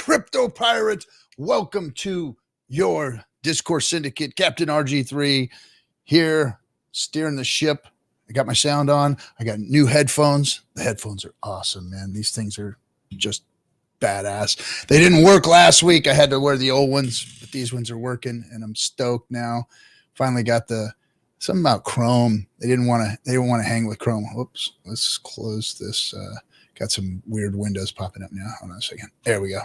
Crypto Pirate. Welcome to your Discourse Syndicate. Captain RG3 here, steering the ship. I got my sound on. I got new headphones. The headphones are awesome, man. These things are just badass. They didn't work last week. I had to wear the old ones, but these ones are working, and I'm stoked now. Finally got something about Chrome. They didn't want to hang with Chrome. Whoops. Let's close this. Got some weird windows popping up now. Hold on a second. There we go.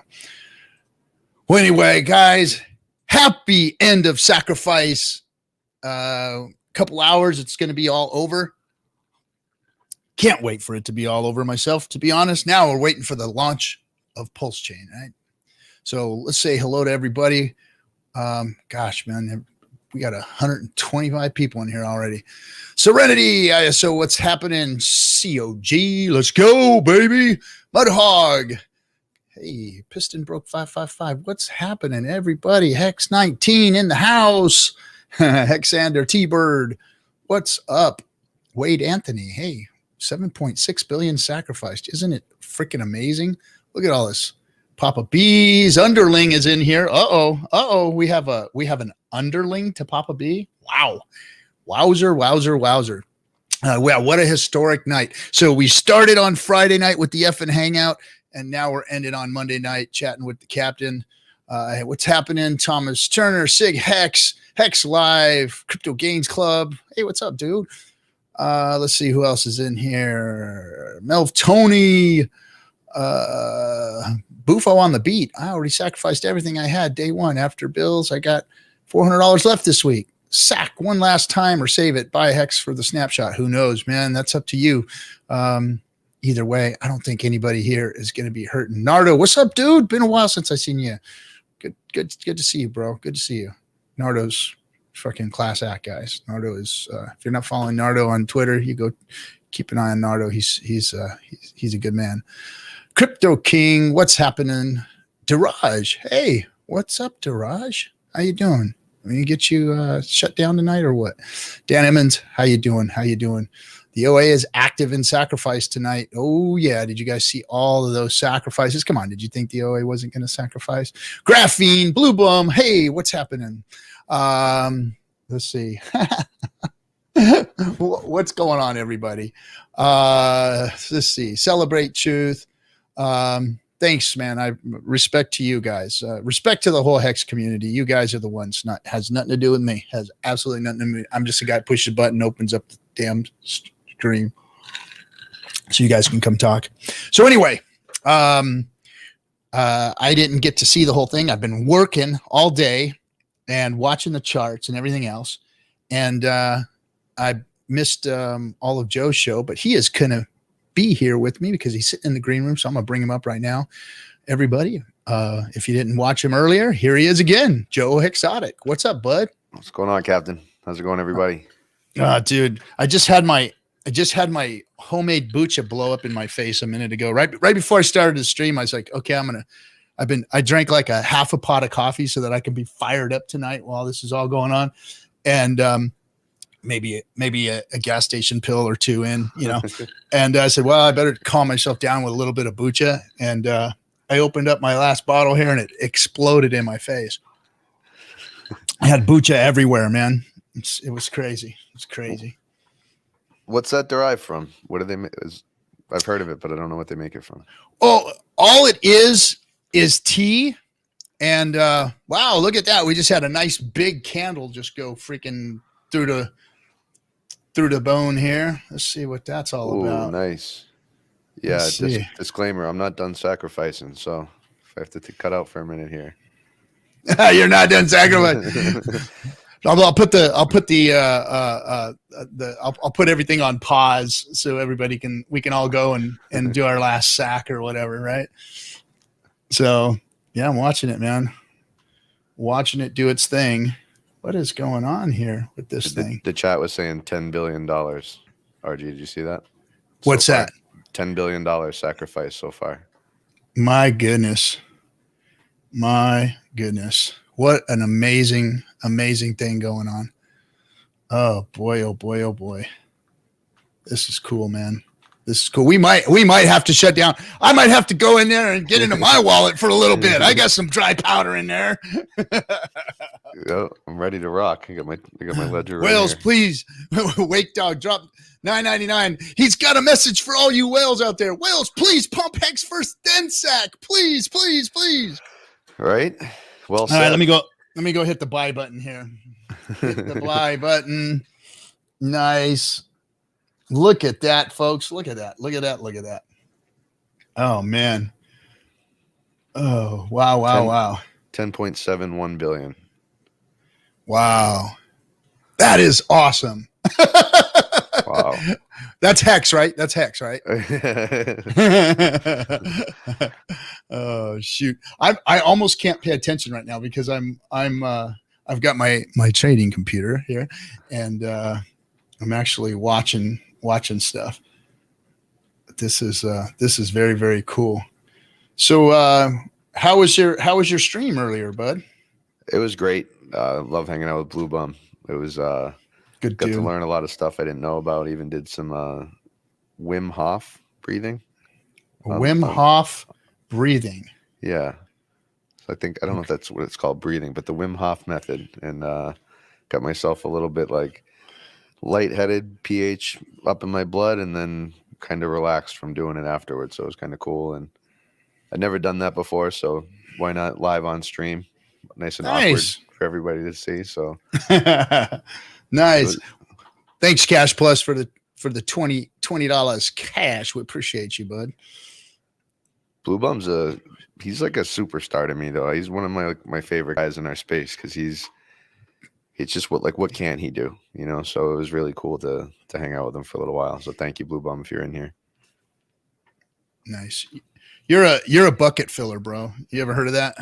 Well, anyway, guys, happy end of sacrifice. Couple hours, it's going to be all over. Can't wait for it to be all over myself, to be honest. Now we're waiting for the launch of PulseChain, right? So let's say hello to everybody. Gosh, man, we got 125 people in here already. Serenity, so what's happening? COG, let's go, baby. Mudhog. Hey, Piston broke 555. What's happening, everybody? Hex 19 in the house. Hexander T-Bird. What's up? Wade Anthony. Hey, 7.6 billion sacrificed. Isn't it freaking amazing? Look at all this. Papa B's underling is in here. Uh-oh. We have an underling to Papa B. Wow. Wowzer. Wow, what a historic night. So we started on Friday night with the FN Hangout, and now we're ended on Monday night chatting with the captain. What's happening? Thomas Turner, Sig Hex, Hex Live, Crypto Gains Club. Hey, what's up, dude? Let's see who else is in here. Melv Tony, Bufo on the beat. I already sacrificed everything I had day one. After bills, I got $400 left this week. Sack one last time or save it. Buy a Hex for the snapshot. Who knows, man? That's up to you. Either way, I don't think anybody here is going to be hurting. Nardo, what's up, dude? Been a while since I seen you. Good to see you, bro. Good to see you. Nardo's fucking class act, guys. Nardo is. If you're not following Nardo on Twitter, you go keep an eye on Nardo. He's a good man. Crypto King, what's happening? Diraj, hey, what's up, Diraj? How you doing? Let me get you shut down tonight or what? Dan Emmons, how you doing? The OA is active in sacrifice tonight. Oh, yeah. Did you guys see all of those sacrifices? Come on. Did you think the OA wasn't going to sacrifice? Graphene, Blue Bum. Hey, what's happening? Let's see. What's going on, everybody? Let's see. Celebrate Truth. Thanks, man. I respect to you guys. Respect to the whole Hex community. You guys are the ones. Has nothing to do with me. Has absolutely nothing to do with me. I'm just a guy who pushes a button, opens up the damn stream, so you guys can come talk. So anyway, I didn't get to see the whole thing. I've been working all day and watching the charts and everything else, and I missed all of Joe's show, but he is gonna be here with me because he's sitting in the green room, so I'm gonna bring him up right now. Everybody, if you didn't watch him earlier, here he is again. Joe Hexotic. What's up, bud? What's going on, Captain? How's it going, everybody? Dude, I just had my homemade bucha blow up in my face a minute ago. Right before I started the stream, I was like, okay, I drank like a half a pot of coffee so that I can be fired up tonight while this is all going on. And maybe a gas station pill or two in, and I said, well, I better calm myself down with a little bit of bucha. And I opened up my last bottle here and it exploded in my face. I had bucha everywhere, man. It was crazy. It's crazy. What's that derived from? What do they make? I've heard of it, but I don't know what they make it from. Oh, all it is tea. And wow, look at that. We just had a nice big candle just go freaking through the bone here. Let's see what that's all about. Nice. Yeah, disclaimer, I'm not done sacrificing, so if I have to cut out for a minute here. You're not done sacrificing. I'll put everything on pause so we can all go and do our last sack or whatever, right? So yeah, I'm watching it, man. Watching it do its thing. What is going on here with this thing? The chat was saying $10 billion. RG, did you see that? What's that? $10 billion sacrifice so far. My goodness. What an amazing thing going on. Oh boy. This is cool, man. This is cool. We might have to shut down. I might have to go in there and get into my wallet for a little bit. I got some dry powder in there. Yeah, I'm ready to rock. I got my ledger. Whales, right please. Wake Dog, drop $9.99. He's got a message for all you whales out there. Whales, please pump Hex first, then sack. Please, please, please. Right. Well said. All right, let me go hit the buy button here. Hit the buy button. Nice. Look at that, folks. Look at that. Look at that. Look at that. Oh, man. Oh, wow, wow, wow. 10.71 billion. Wow. That is awesome. Wow. That's Hex, right? That's Hex, right? Oh, shoot. I almost can't pay attention right now because I've got my trading computer here, and I'm actually watching stuff. This is very, very cool. So how was your stream earlier, bud? It was great. Love hanging out with Blue Bum. It was good. Got to learn a lot of stuff I didn't know about. Even did some Wim Hof breathing. Wim Hof breathing. Yeah. So I don't know if that's what it's called, breathing, but the Wim Hof method, and got myself a little bit like lightheaded, pH up in my blood, and then kind of relaxed from doing it afterwards. So it was kind of cool, and I'd never done that before, so why not live on stream? Nice and awkward for everybody to see. So nice. Thanks, Cash Plus, for the $20 cash. We appreciate you, bud. Blue Bum's he's like a superstar to me, though. He's one of my favorite guys in our space because he's just what can't he do, you know? So it was really cool to hang out with him for a little while. So thank you, Blue Bum, if you're in here. Nice. You're a bucket filler, bro. You ever heard of that?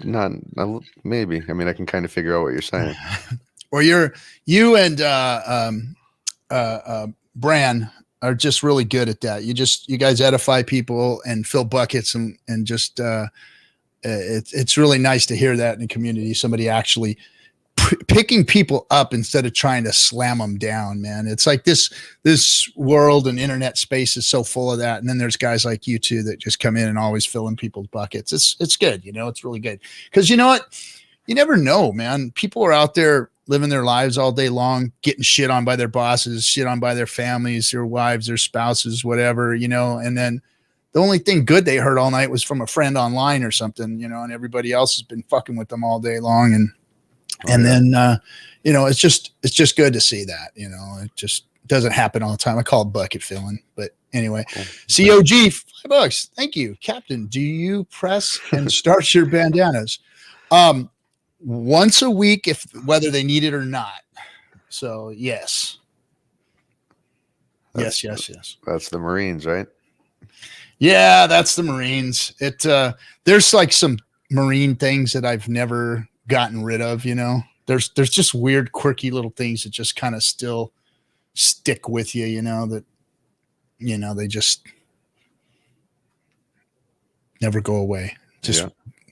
Not maybe. I mean, I can kind of figure out what you're saying. Or you and Bran are just really good at that. You guys edify people and fill buckets and just it's really nice to hear that in the community. Somebody actually picking people up instead of trying to slam them down, man. It's like this world and internet space is so full of that. And then there's guys like you two that just come in and always fill in people's buckets. It's good. You know, it's really good. Cause you know what? You never know, man. People are out there living their lives all day long, getting shit on by their bosses, shit on by their families, their wives, their spouses, whatever, you know, and then the only thing good they heard all night was from a friend online or something, you know, and everybody else has been fucking with them all day long. And then, you know, it's just good to see that, you know, it just doesn't happen all the time. I call it bucket filling, but anyway, cool. COG $5. Thank you, Captain. Do you press and starch your bandanas? Once a week, whether they need it or not. So yes. Yes. That's the Marines, right? Yeah, that's the Marines. There's like some Marine things that I've never gotten rid of, you know. There's just weird, quirky little things that just kind of still stick with you, you know, that, you know, they just never go away. Just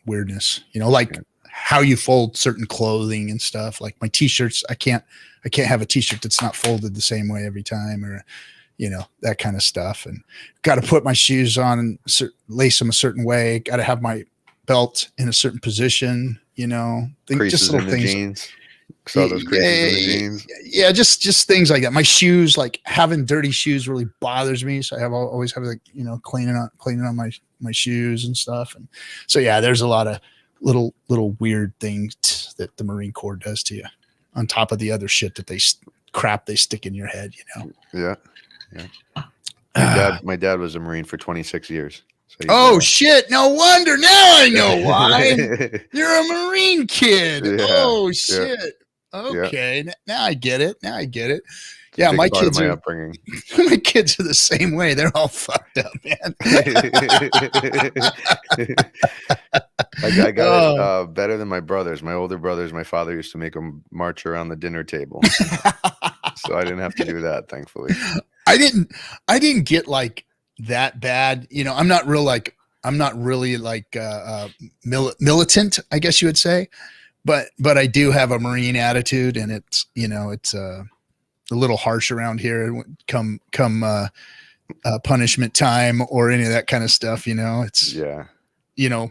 weirdness, you know, like how you fold certain clothing and stuff. Like my t-shirts, I can't have a t-shirt that's not folded the same way every time, or, you know, that kind of stuff. And got to put my shoes on and lace them a certain way. Got to have my belt in a certain position, you know, creases in the jeans. Saw those creases in the jeans. Yeah, just things like that. My shoes, like having dirty shoes really bothers me. So I always have like, you know, cleaning on my shoes and stuff. And so, yeah, there's a lot of little weird things that the Marine Corps does to you on top of the other shit that they stick in your head, you know? Yeah. My dad was a Marine for 26 years. So shit. No wonder. Now I know why. You're a Marine kid. Yeah, oh shit. Yeah. Okay. Yeah. Now I get it. Yeah, my kids are upbringing. My kids are the same way. They're all fucked up, man. I got it better than my brothers. My older brothers, my father used to make them march around the dinner table. So I didn't have to do that, thankfully. I didn't get like that bad. You know, I'm not really like militant, I guess you would say. But I do have a Marine attitude, and it's, you know, a little harsh around here. Come punishment time or any of that kind of stuff. It's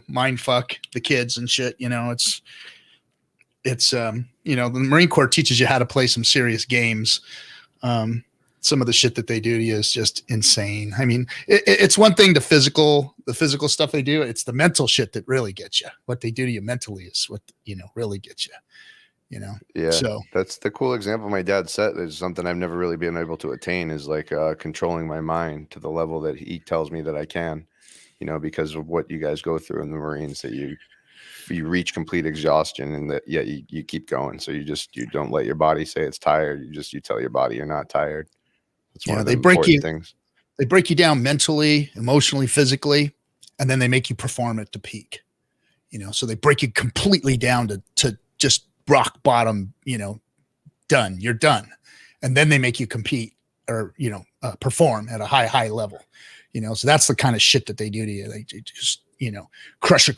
mind fuck the kids and shit. It's the Marine Corps teaches you how to play some serious games. Some of the shit that they do to you is just insane. I mean, it's one thing, the physical stuff they do. It's the mental shit that really gets you. What they do to you mentally is what, really gets you, Yeah. So that's the cool example my dad set. Is something I've never really been able to attain, is like controlling my mind to the level that he tells me that I can, because of what you guys go through in the Marines, that you reach complete exhaustion, and that you keep going. So you don't let your body say it's tired. You tell your body you're not tired. It's one of the important things. They break you down mentally, emotionally, physically, and then they make you perform at the peak. So they break you completely down to just rock bottom. Done. You're done, and then they make you compete or perform at a high level. So that's the kind of shit that they do to you. They just crush you,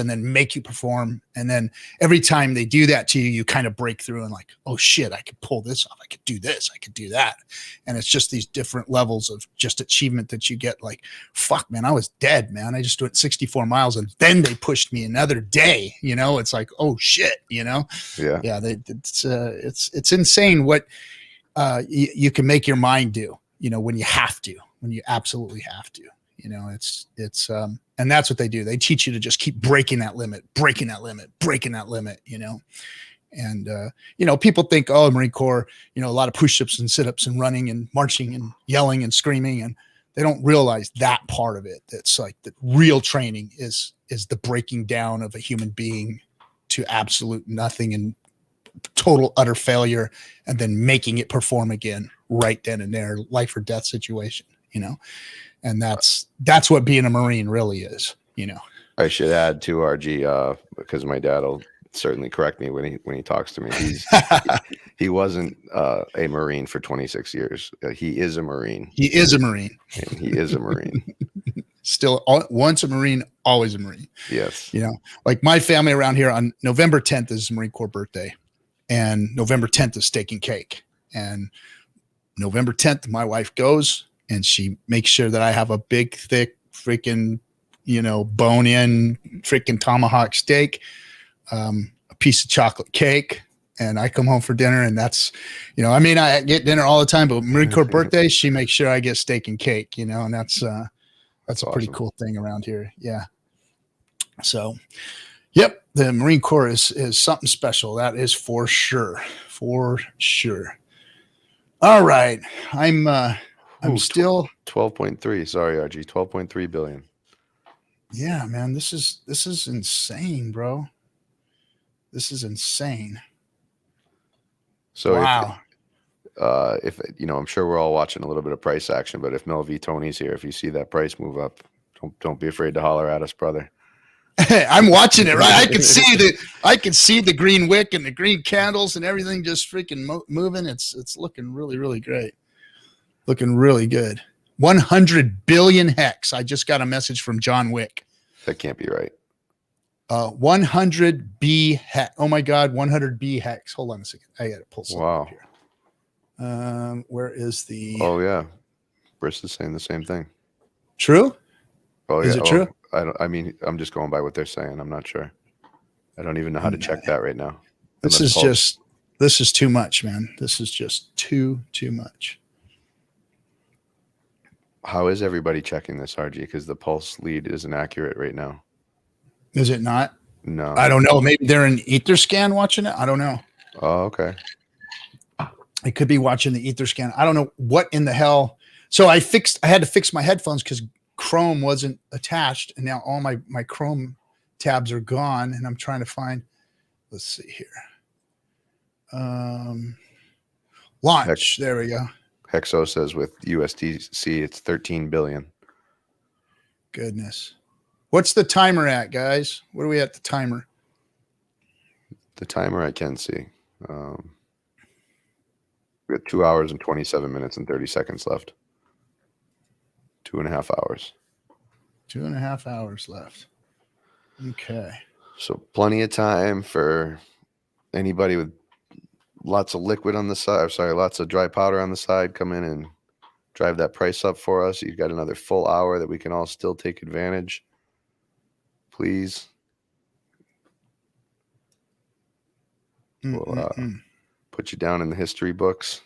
and then make you perform. And then every time they do that to you, you kind of break through and like, oh shit, I could pull this off. I could do this. I could do that. And it's just these different levels of just achievement that you get. Like, fuck, man, I was dead, man. I just went 64 miles and then they pushed me another day. It's like, oh shit, Yeah. It's insane what you can make your mind do, when you have to, when you absolutely have to. And that's what they do. They teach you to just keep breaking that limit. And people think, oh, Marine Corps, a lot of push-ups and sit-ups and running and marching and yelling and screaming, and they don't realize that part of it. That's like the real training is the breaking down of a human being to absolute nothing and total utter failure, and then making it perform again right then and there, life or death situation. And that's what being a Marine really is. I should add to RG, because my dad will certainly correct me when he talks to me. He wasn't a Marine for 26 years. He is a Marine. He is a Marine. And he is a Marine. Still, once a Marine, always a Marine. Yes. Like my family around here, on November 10th is Marine Corps birthday, and November 10th is steak and cake. And November 10th, my wife goes and she makes sure that I have a big, thick, freaking, bone-in freaking tomahawk steak, a piece of chocolate cake, and I come home for dinner. And that's, I get dinner all the time, but Marine Corps birthday, she makes sure I get steak and cake, and that's a awesome. Pretty cool thing around here. Yeah. So, yep, the Marine Corps is something special. That is for sure. For sure. All right. I'm still 12.3. Sorry, RG, 12.3 billion. Yeah, man, this is insane, bro. This is insane. So wow. If I'm sure we're all watching a little bit of price action, but if Mel V Tony's here, if you see that price move up, don't be afraid to holler at us, brother. I'm watching it, right? I can see the green wick and the green candles and everything just freaking moving. It's looking really, really great. Looking really good. 100 billion hex. I just got a message from John Wick. That can't be right. 100 B hex. Oh my God, 100 B hex. Hold on a second. I got to pull something up here. Where is the? Oh yeah, Briss is saying the same thing. True? Oh yeah. Is it true? I'm just going by what they're saying. I'm not sure. I don't even know how to check that right now. This is too much, man. This is just too much. How is everybody checking this, RG? Because the pulse lead isn't accurate right now. Is it not? No. I don't know. Maybe they're in Etherscan watching it. I don't know. Oh, okay. I could be watching the Etherscan. I don't know what in the hell. So I had to fix my headphones because Chrome wasn't attached, and now all my Chrome tabs are gone, and I'm trying to find. Let's see here. Launch. There we go. Hexo says with USDC, it's 13 billion. Goodness. What's the timer at, guys? What are we at the timer? The timer I can see. We got 2 hours and 27 minutes and 30 seconds left. 2.5 hours. 2.5 hours left. Okay. So plenty of time for anybody with lots of liquid on the side. Sorry, lots of dry powder on the side. Come in and drive that price up for us. You've got another full hour that we can all still take advantage. Please. We'll put you down in the history books.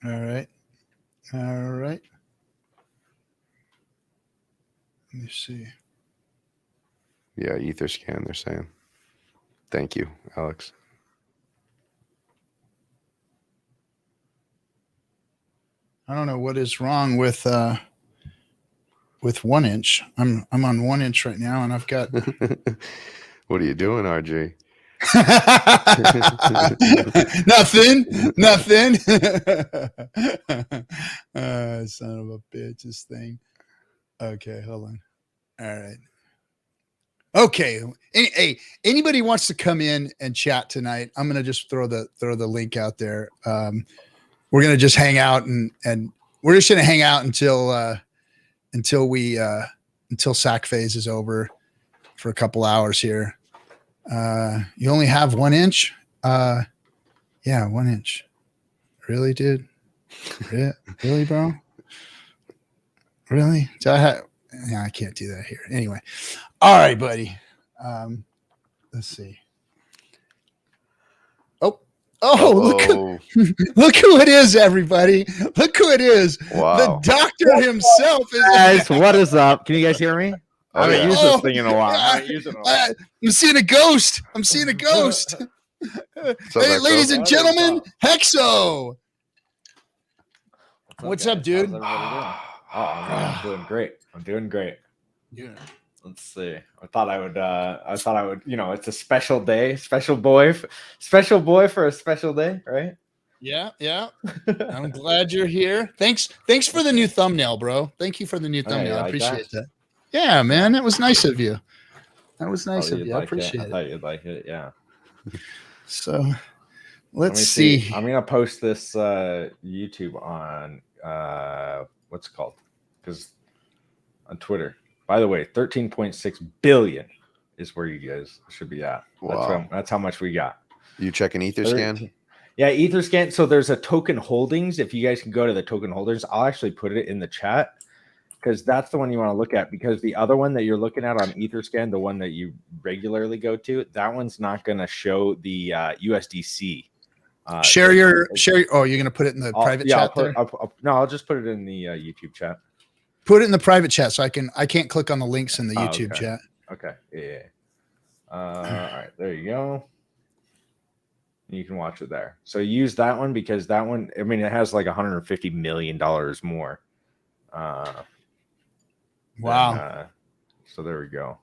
All right. All right. Let me see. Yeah, Etherscan, they're saying. Thank you, Alex. I don't know what is wrong with 1 inch. I'm on 1 inch right now, and I've got. What are you doing, RJ? Nothing. Son of a bitch, this thing. Okay, hold on. All right. Okay. Hey, anybody wants to come in and chat tonight? I'm gonna just throw the link out there. We're gonna just hang out and we're just gonna hang out until sack phase is over for a couple hours here. You only have 1 inch? Yeah, 1 inch. Really, dude? Really, bro? Really? Yeah, I can't do that here. Anyway. All right, buddy. Let's see. Look who it is, everybody. Look who it is. Wow. The doctor himself is. Guys, what is up? Can you guys hear me? I haven't used this thing in a while. I'm seeing a ghost. Hey, ladies and gentlemen, Hexo. What's up, dude? I'm doing great. Yeah. Let's see. I thought I would, it's a special day, special boy for a special day, right? Yeah. I'm glad you're here. Thanks for the new thumbnail, bro. Thank you for the new thumbnail. I appreciate that. Yeah, man. That was nice of you. I appreciate it. I thought you'd like it. Yeah. So let's see. I'm going to post this YouTube on what's it called? Because on Twitter. By the way, 13.6 billion is where you guys should be at. Wow. That's how much we got. You checking Etherscan? Yeah, Etherscan. So there's a token holdings. If you guys can go to the token holders, I'll actually put it in the chat because that's the one you want to look at. Because the other one that you're looking at on Etherscan, the one that you regularly go to, that one's not going to show the USDC. Share your. Oh, you're going to put it in the private chat there? I'll just put it in the YouTube chat. Put it in the private chat so I can't click on the links in the YouTube chat. Okay. Yeah. All right. There you go. You can watch it there. So use that one because that one, I mean, it has like $150 million more. Wow. So there we go.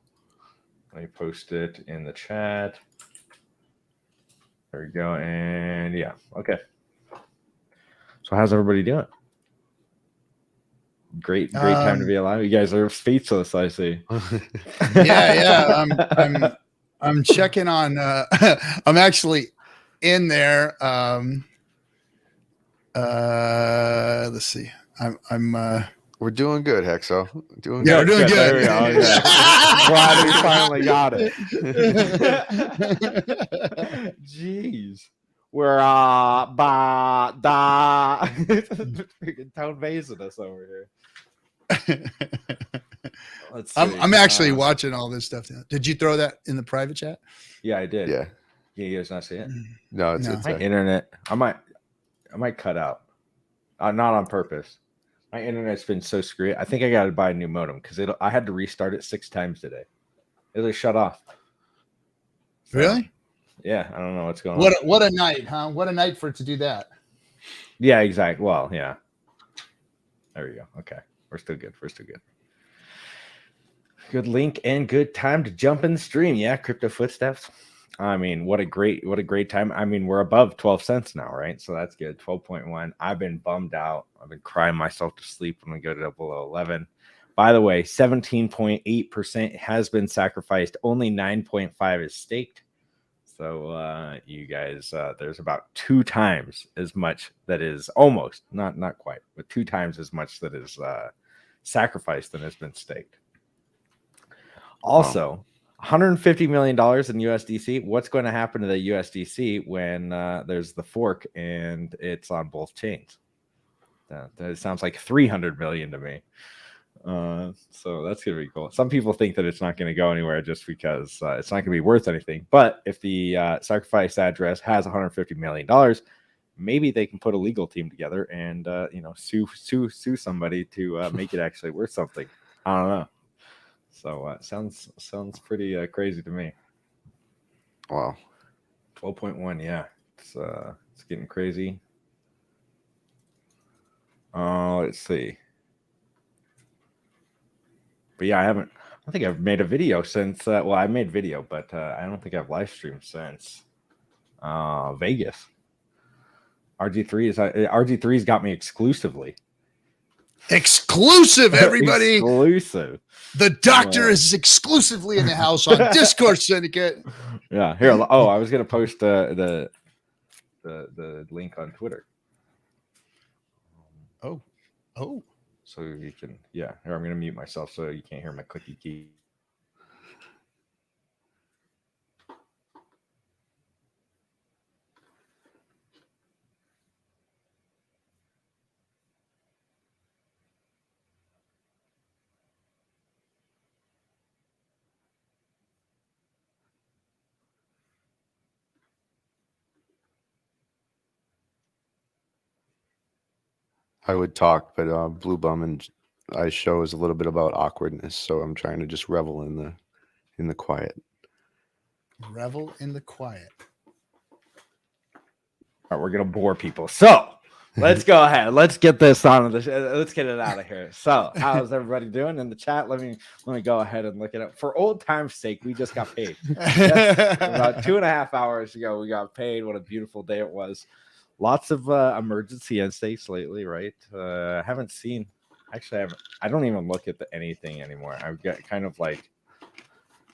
Let me post it in the chat. There we go. And yeah. Okay. So how's everybody doing? Great time to be alive. You guys are speechless, I see. Yeah. I'm checking on. I'm actually in there. Let's see. I'm. We're doing good, Hexo. We're doing good. There we go. Yeah. Glad we finally got it. Jeez. We're freaking tone basing us over here. Let's see. I'm actually watching all this stuff now. Did you throw that in the private chat? Yeah, I did. Yeah. You guys not see it? No, it's my internet. I might cut out. Not on purpose. My internet's been so screwed. I think I got to buy a new modem because I had to restart it 6 times today. It'll shut off. So, really? Yeah, I don't know what's going on. What a night, huh? What a night for it to do that. Yeah, exactly. Well, yeah. There we go. Okay. We're still good. Good link and good time to jump in the stream. Yeah, Crypto Footsteps. I mean, what a great time. I mean, we're above 12 cents now, right? So that's good. 12.1. I've been bummed out. I've been crying myself to sleep when we go to below 11. By the way, 17.8% has been sacrificed. Only 9.5 is staked. So you guys, there's about 2 times as much that is almost, not quite, but 2 times as much that is sacrificed than has been staked. Also, $150 million in USDC. What's going to happen to the USDC when there's the fork and it's on both chains? That sounds like 300 million to me. So that's gonna be cool. Some people think that it's not going to go anywhere just because it's not going to be worth anything. But if the sacrifice address has $150 million, maybe they can put a legal team together and sue somebody to make it actually worth something. I don't know. So sounds pretty crazy to me. Wow. 12.1, yeah. It's getting crazy. Let's see. But yeah, I don't think I've made a video since I made video, but I don't think I've live streamed since Vegas. RG3's got me exclusively. Exclusive, everybody. Exclusive. The doctor is exclusively in the house on Discourse Syndicate. Yeah. Here. Oh, I was gonna post the link on Twitter. Oh. So you can, yeah. Here, I'm gonna mute myself so you can't hear my clicky key. I would talk, but Blue Bum and I show is a little bit about awkwardness, so I'm trying to just revel in the quiet. Revel in the quiet. All right, we're gonna bore people. So let's go ahead. Let's get this on. Let's get it out of here. So how's everybody doing in the chat? Let me go ahead and look it up. For old time's sake, we just got paid. Yes, about 2.5 hours ago, we got paid. What a beautiful day it was. Lots of emergency end states lately, right? I haven't seen. Actually, I don't even look at anything anymore. I've got kind of like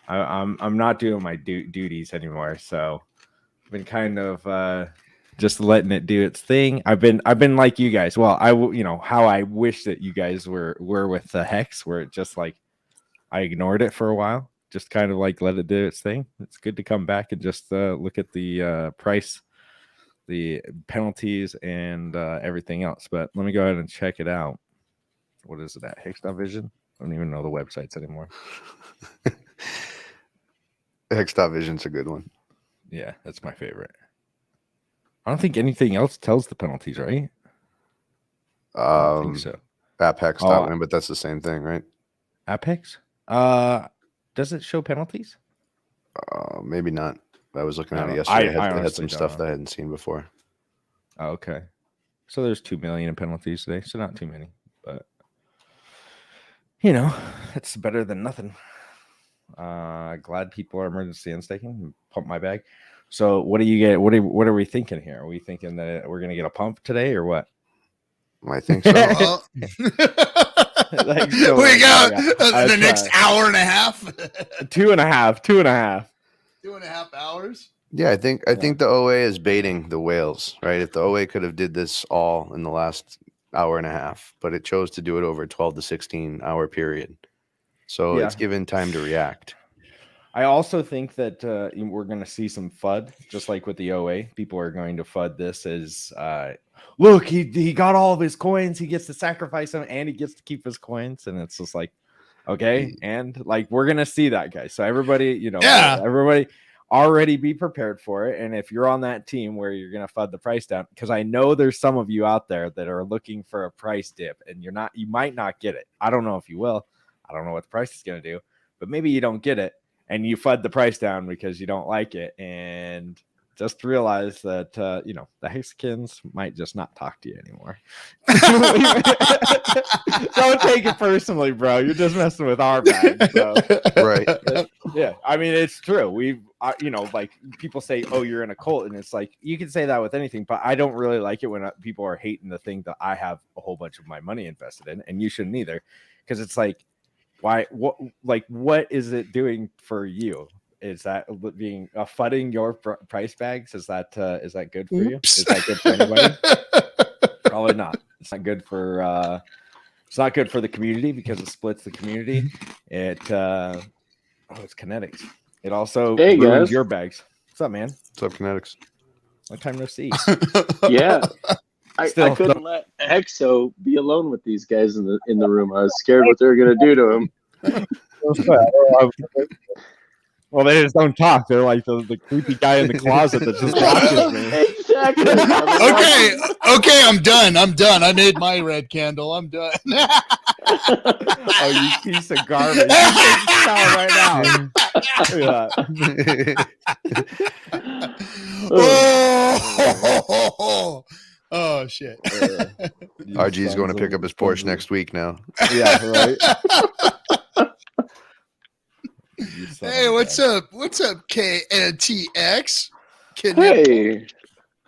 I'm not doing my duties anymore. So I've been kind of just letting it do its thing. I've been like you guys. Well, how I wish that you guys were with the Hex, where it just like I ignored it for a while, just kind of like let it do its thing. It's good to come back and just look at the price, the penalties, and everything else. But let me go ahead and check it out. What is it at? Hex.vision? I don't even know the websites anymore. Hex.vision's a good one. Yeah, that's my favorite. I don't think anything else tells the penalties, right? I don't think so. Apex.win, but that's the same thing, right? Apex? Does it show penalties? Maybe not. I was looking at it yesterday. I had some stuff that I hadn't seen before. Oh, okay. So there's 2 million in penalties today, so not too many, but it's better than nothing. Glad people are emergency and staking. Pump my bag. So what do you get? What are we thinking here? Are we thinking that we're gonna get a pump today or what? I think so. Like, so we got the next hour and a half. 2.5. 2.5 hours. Yeah, I think the OA is baiting the whales, right? If the OA could have did this all in the last hour and a half, but it chose to do it over a 12 to 16 hour period. So it's given time to react. I also think that we're going to see some FUD, just like with the OA. People are going to FUD this as, look, he got all of his coins. He gets to sacrifice them, and he gets to keep his coins. And it's just like, okay. And like, we're going to see that, guys. So everybody, everybody already be prepared for it. And if you're on that team where you're going to FUD the price down, because I know there's some of you out there that are looking for a price dip, and you might not get it. I don't know if you will. I don't know what the price is going to do, but maybe you don't get it. And you FUD the price down because you don't like it, and just realize that the Hexkins might just not talk to you anymore. Don't take it personally, bro. You're just messing with our bag. So. Right? Yeah, I mean it's true. We've like people say, "Oh, you're in a cult," and it's like you can say that with anything, but I don't really like it when people are hating the thing that I have a whole bunch of my money invested in, and you shouldn't either, because it's like. Why? What is it doing for you? Is that being FUDding your price bags? Is that good for you? Is that good for anybody? Probably not. It's not good for. It's not good for the community because it splits the community. It Oh, it's Kinetics. It also Hey, ruins guys. your bags. What's up, man? What's up, Kinetics? Long time no see. Yeah. I Still, couldn't let Exo be alone with these guys in the room. I was scared what they were gonna do to him. Well, they just don't talk. They're like the creepy guy in the closet that just watches me. Exactly. Okay, I'm done. I made my red candle. I'm done. Oh, you piece of garbage. You take the shower right now. Look at that. Oh shit. RG's going to pick up his Porsche next week now. Yeah, right. Hey, what's up? What's up, KNTX? Hey,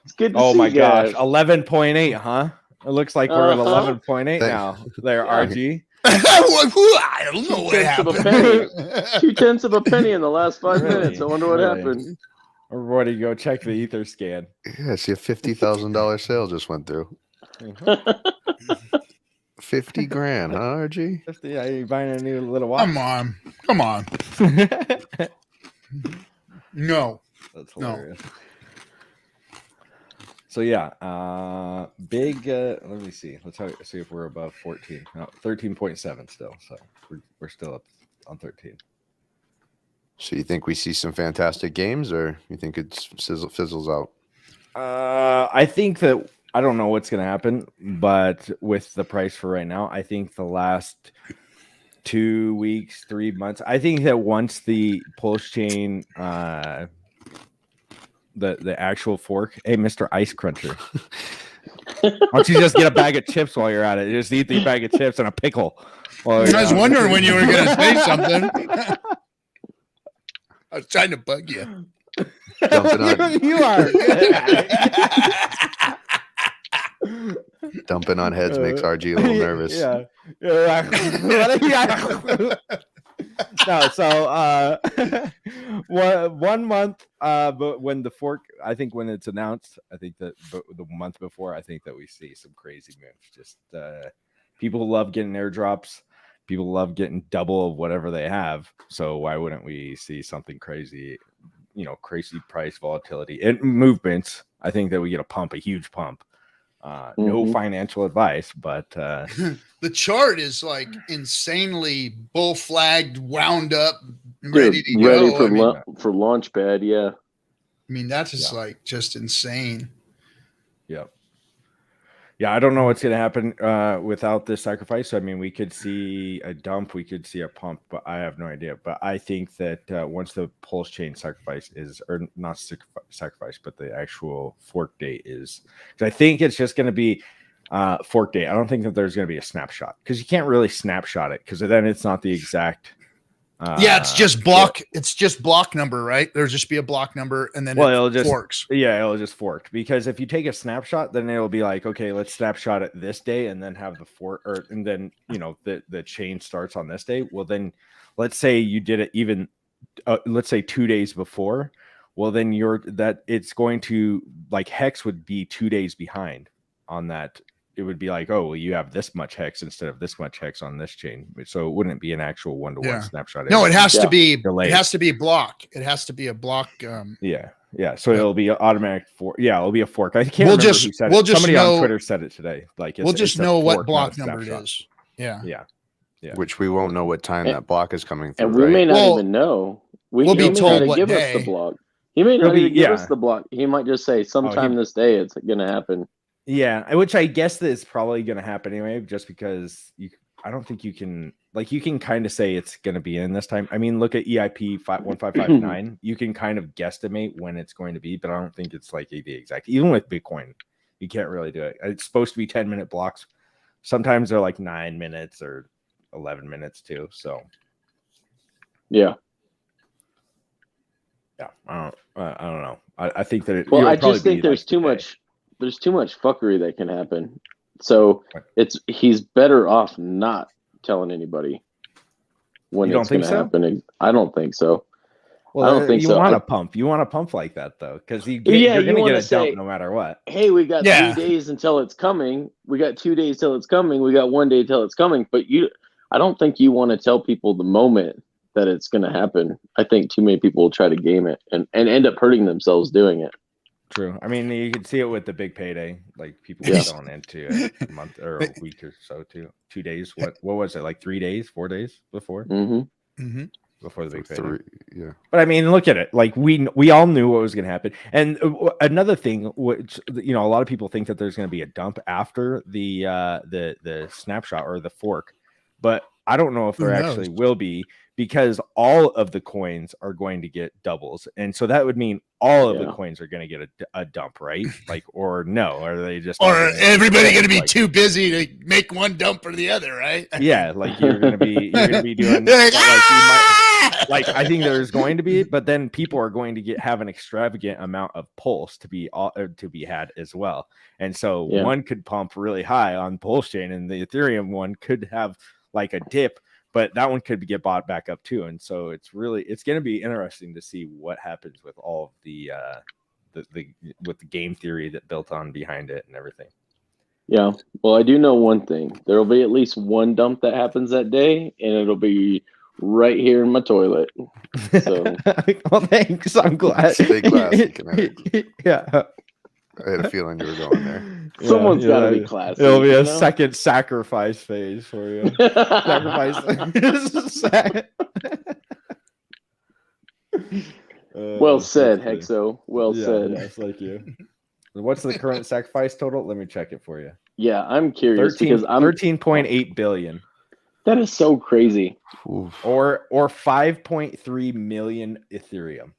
it's good to see Oh my you guys. gosh, 11.8, huh? It looks like we're at Uh-huh. 11.8 now. There, Yeah. RG. I don't know what 2/10 of a happened. penny. 2/10 of a penny in the last 5 Really? minutes. I wonder what Really? happened. Everybody go check the ether scan. Yeah, see, a $50,000 sale just went through. 50 grand, huh, RG? Yeah, you buying a new little watch? Come on. No. That's No. hilarious. So yeah, big. Let me see. Let's see if we're above 14. No, 13.7 still. So we're still up on 13. So you think we see some fantastic games, or you think it fizzles out? I think that I don't know what's going to happen, but with the price for right now, I think the last 2 weeks, 3 months, I think that once the PulseChain, the actual fork, hey, Mr. Ice Cruncher, why don't you just get a bag of chips while you're at it? You just eat the bag of chips and a pickle. I was wondering when you were going to say something. I was trying to bug you. You are. Dumping on heads makes RG a little nervous. Yeah. No, so 1 month, but when the fork, I think when it's announced, I think that the month before, I think that we see some crazy moves. Just people love getting airdrops. People love getting double of whatever they have. So why wouldn't we see something crazy? Crazy price volatility and movements. I think that we get a huge pump. No financial advice, but the chart is like insanely bull flagged, wound up, ready to ready go. for Launchpad. Yeah. I mean, that's just like just insane. Yep. Yeah, I don't know what's going to happen without this sacrifice. I mean, we could see a dump, we could see a pump, but I have no idea. But I think that once the PulseChain sacrifice is, or not sacrifice, but the actual fork date is, because I think it's just going to be fork date. I don't think that there's going to be a snapshot, because you can't really snapshot it, because then it's not the exact. Yeah, it's just block. Yeah. It's just block number, right? There'll just be a block number, and then it'll just forks. Yeah, it'll just fork, because if you take a snapshot, then it'll be like, okay, let's snapshot it this day, and then have the fork, and then the chain starts on this day. Well, then let's say you did it even, let's say 2 days before. Well, then it's going to, like, hex would be 2 days behind on that. It would be like, oh, well, you have this much hex instead of this much hex on this chain, so it wouldn't be an actual one-to-one snapshot. No, it has to be delayed. It has to be a block. It has to be a block. Yeah. So it'll be an automatic fork. Yeah, it'll be a fork. I can't remember who said it. Somebody on Twitter said it today. Like, we'll just know what block number it is. Yeah. Which we won't know what time that block is coming through. And we may not even know. We'll be told what give day. Us the block. He may not even give us the block. He might just say sometime this day it's going to happen. Yeah, which I guess that is probably going to happen anyway, just because I don't think you can, like, you can kind of say it's going to be in this time. I mean, look at EIP 1559. You can kind of guesstimate when it's going to be, but I don't think it's like the exact. Even with Bitcoin, you can't really do it. It's supposed to be 10-minute blocks. Sometimes they're like 9 minutes or 11 minutes too. So, yeah. I don't know. I think that. I just think there's too much. There's too much fuckery that can happen. So he's better off not telling anybody when it's going to happen. I don't think so. Well, I don't think so. Want a pump. You want a pump like that, though, because you're going to get a dump no matter what. Hey, we got 3 days until it's coming. We got 2 days till it's coming. We got 1 day till it's coming. But I don't think you want to tell people the moment that it's going to happen. I think too many people will try to game it and end up hurting themselves doing it. True. I mean, you can see it with the big payday. Like people were going into a month or a week or so, 2 days. What was it? Like 3 days, 4 days before? Before the big payday. Yeah. But I mean, look at it. Like we all knew what was going to happen. And another thing, which a lot of people think that there's going to be a dump after the snapshot or the fork, but I don't know if there actually will be, because all of the coins are going to get doubles, and so that would mean all of the coins are going to get a dump, right? Like, or no, are they just? Or everybody going to be too busy to make one dump or the other, right? Yeah, like you're going to be doing like I think there's going to be, but then people are going to have an extravagant amount of pulse to be had as well, and so one could pump really high on PulseChain, and the Ethereum one could have like a dip, but that one could get bought back up too. And so it's going to be interesting to see what happens with all of the with the game theory that built on behind it and everything. Yeah. Well, I do know one thing. There will be at least one dump that happens that day, and it'll be right here in my toilet. So. Well, thanks. I'm glad. Stay classy, Kinetic. Yeah. I had a feeling you were going there. Someone's got to be classy. It'll be a second sacrifice phase for you. Sacrifice. Well said, Hexo. Well said. Yes, like you. What's the current sacrifice total? Let me check it for you. Yeah, I'm curious because I'm 13.8 billion. That is so crazy. Oof. Or 5.3 million Ethereum.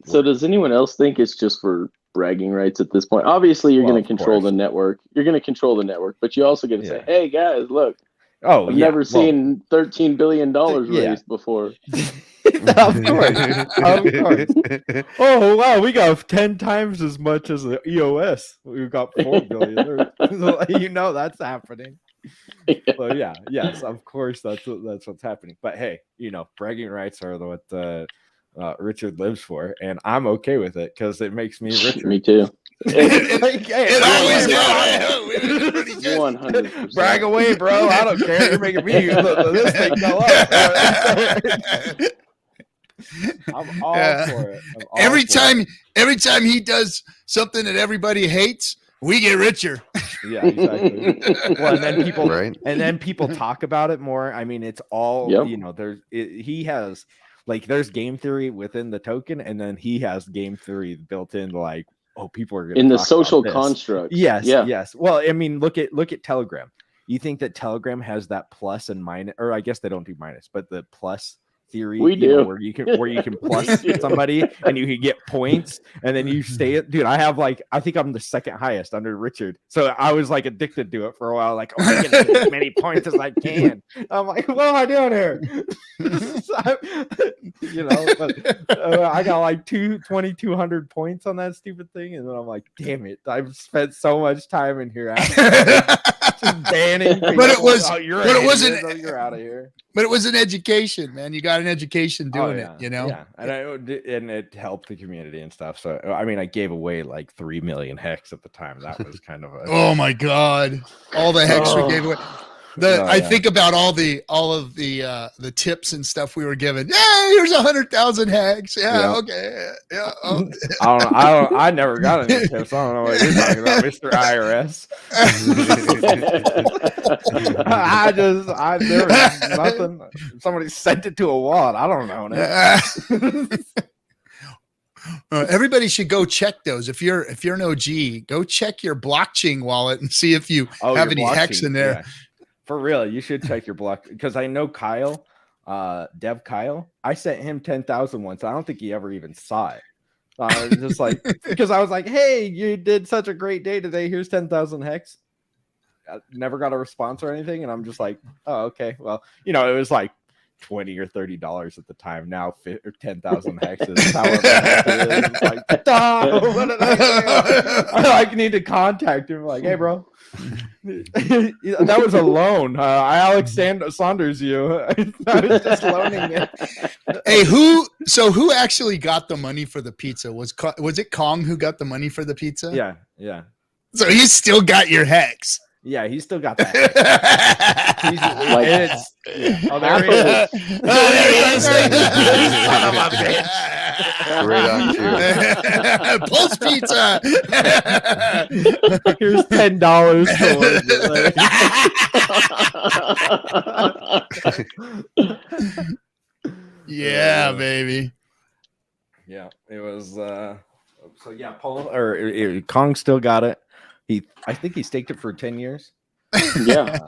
So does anyone else think it's just for bragging rights at this point? Obviously, you're going to control the network. You're going to control the network, but you also going to say, "Hey guys, look! I've never seen $13 billion raised before." Of course. Oh wow, we got 10 times as much as the EOS. We got 4 billion. That's happening. So yes, of course, that's what's happening. But hey, bragging rights are what Richard lives for, and I'm okay with it because it makes me richer. Me too. It always 100%. Brag away, bro. I don't care. You're making me this thing go up. I'm all for it. Every time he does something that everybody hates, we get richer. Yeah, exactly. Well, and then people talk about it more. I mean, it's all he has. Like, there's game theory within the token, and then he has game theory built in, like, people are going to in the social construct. Yes. Well, I mean, look at Telegram. You think that Telegram has that plus and minus, or I guess they don't do minus, but the plus theory we do where you can plus somebody and you can get points, and then you stay. Dude, I think I'm the second highest under Richard, so I was like addicted to it for a while. Like, I get as many points as I can. I'm like, what am I doing here? I got like 2,200 points on that stupid thing, and then I'm like, damn it, I've spent so much time in here just banning people. But it wasn't. You're out of here. But it was an education, man. You got an education doing it, Yeah, and it helped the community and stuff. So I mean, I gave away like 3 million hex at the time. That was kind of a oh my god, all the hex we gave away. I think about all of the tips and stuff we were given. Yeah, here's 100,000 hex. Yeah, okay. Yeah. Oh. I never got any tips. I don't know what you're talking about, Mr. IRS. There was nothing. Somebody sent it to a wallet. I don't know. Everybody should go check those. If you're an OG, go check your blockchain wallet and see if you have any hex in there. Yeah. For real, you should check your block, because I know Kyle, Dev Kyle. I sent him 10,000 once. I don't think he ever even saw it. Just like, because I was like, "Hey, you did such a great day today. Here's 10,000 hex." I never got a response or anything, and I'm just like, "Oh, okay. Well, it was like $20 or $30 at the time. Now 10,000 hexes. However, it's like, what did I need to contact him. Like, hey, bro, that was a loan. Alex Saunders, you. I was just loaning it. Hey, who actually got the money for the pizza? Was it Kong who got the money for the pizza? Yeah. So he still got your hex. Yeah, he's still got that. He's, Like, it's, yeah. Oh, there he half is. of There he is. Son of a bitch. Right on cue. Pulse pizza. Here's $10 towards it. Yeah, baby. Yeah, it was. So yeah, Kong still got it. I think he staked it for 10 years. Yeah.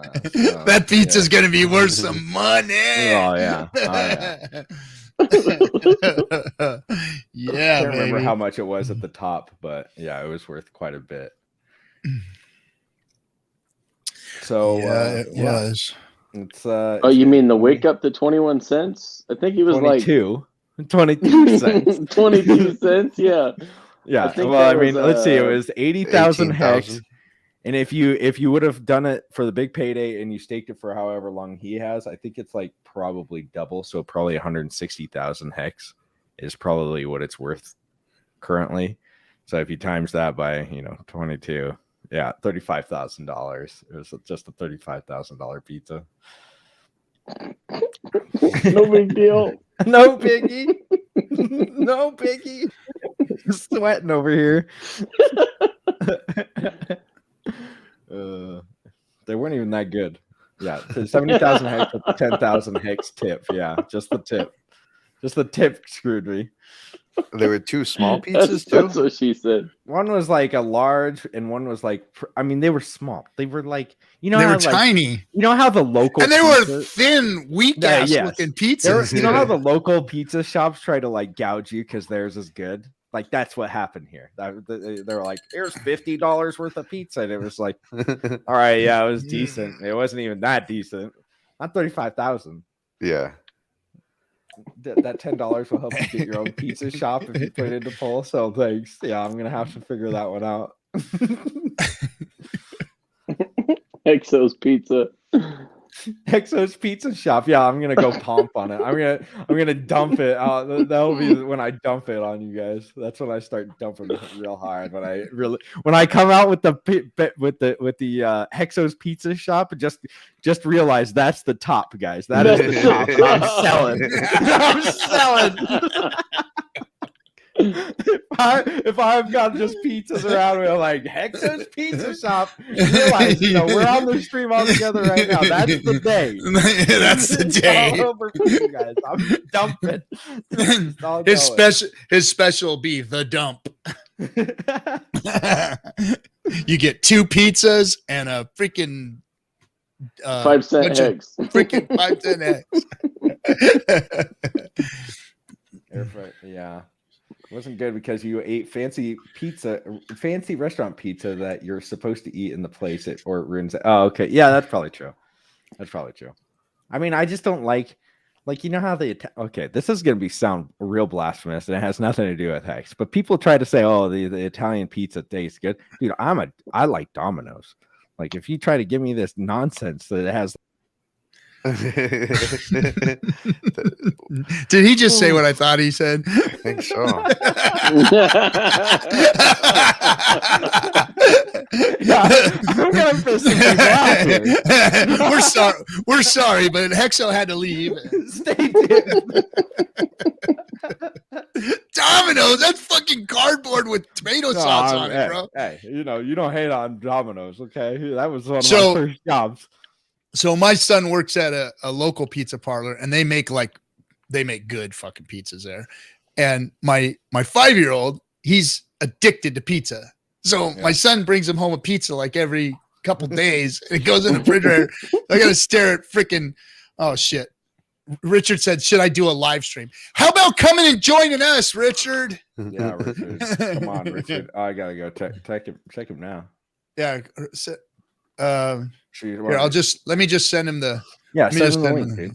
That pizza's gonna be worth some money. Oh yeah. Yeah. Yeah, I can't remember baby. how much it was at the top, but yeah, it was worth quite a bit. So Yeah, it was. It's Oh, you mean the wake up to 21 cents? I think he was 22 cents. 22 cents. Yeah. Yeah. think Well, that I mean, was, let's see. It was 80,000 hex. 18,000. And if you would have done it for the big payday and you staked it for however long he has, I think it's like probably double. So probably 160,000 hex is probably what it's worth currently. So if you times that by 22, yeah, $35,000. It was just a $35,000 pizza. No big deal. No biggie. No biggie. Sweating over here. They weren't even that good. Yeah, 70,000 hex with 10,000 hex tip. Yeah, just the tip. Just the tip screwed me. There were two small pizzas too. That's what she said. One was like a large, and one was like, I mean, they were small. They were like, They how, were like, tiny, you know how the local and they were pizza- thin, weak Yeah, ass yes. looking They're- pizzas. you know how the local pizza shops try to like gouge you because theirs is good? Like that's what happened here. They were like, "Here's $50 worth of pizza," and it was like, "All right, yeah, it was decent. It wasn't even that decent. Not 35,000. Yeah. That $10 will help you get your own pizza shop if you put it into Pulse. So thanks. Yeah, I'm gonna have to figure that one out. Exo's Pizza. Exo's Pizza Shop. Yeah, I'm gonna go pump on it. I'm gonna dump it. That'll be when I dump it on you guys. That's when I start dumping it real hard. When I come out with the Hexo's Pizza Shop, just realize that's the top, guys. That is the top. And I'm selling. I'm selling. If I've got just pizzas around me, I'm like Hexo's Pizza Shop. Realize, we're on the stream all together right now. That's the day. That's the day. All over for you guys. I'm dumping. His special will be the dump. You get 2 pizzas and a freaking 5 cent eggs. Freaking 5 cent eggs. Yeah. It wasn't good because you ate fancy restaurant pizza that you're supposed to eat in the place or it ruins it. Oh, okay. Yeah, that's probably true. I mean, I just don't like how okay, this is going to sound real blasphemous and it has nothing to do with Hex, but people try to say, oh, the Italian pizza tastes good. Dude, I like Domino's. Like if you try to give me this nonsense that it has. Did he just say what I thought he said? I think so. Yeah, I'm gonna piss some people off here. We're sorry, but Hexo had to leave. Stay tuned. Domino's, that's fucking cardboard with tomato sauce on it, bro. Hey, you don't hate on Domino's, okay? That was one of my first jobs. So my son works at a local pizza parlor, and they make good fucking pizzas there. And my 5-year-old, he's addicted to pizza. So my son brings him home a pizza like every couple days, and it goes in the refrigerator. I gotta stare at freaking. Oh shit! Richard said, "Should I do a live stream? How about coming and joining us, Richard?" Yeah, Richard. Come on, Richard. Oh, I gotta go check him now. Yeah. Here, let me just send him the. Send him the link, him dude.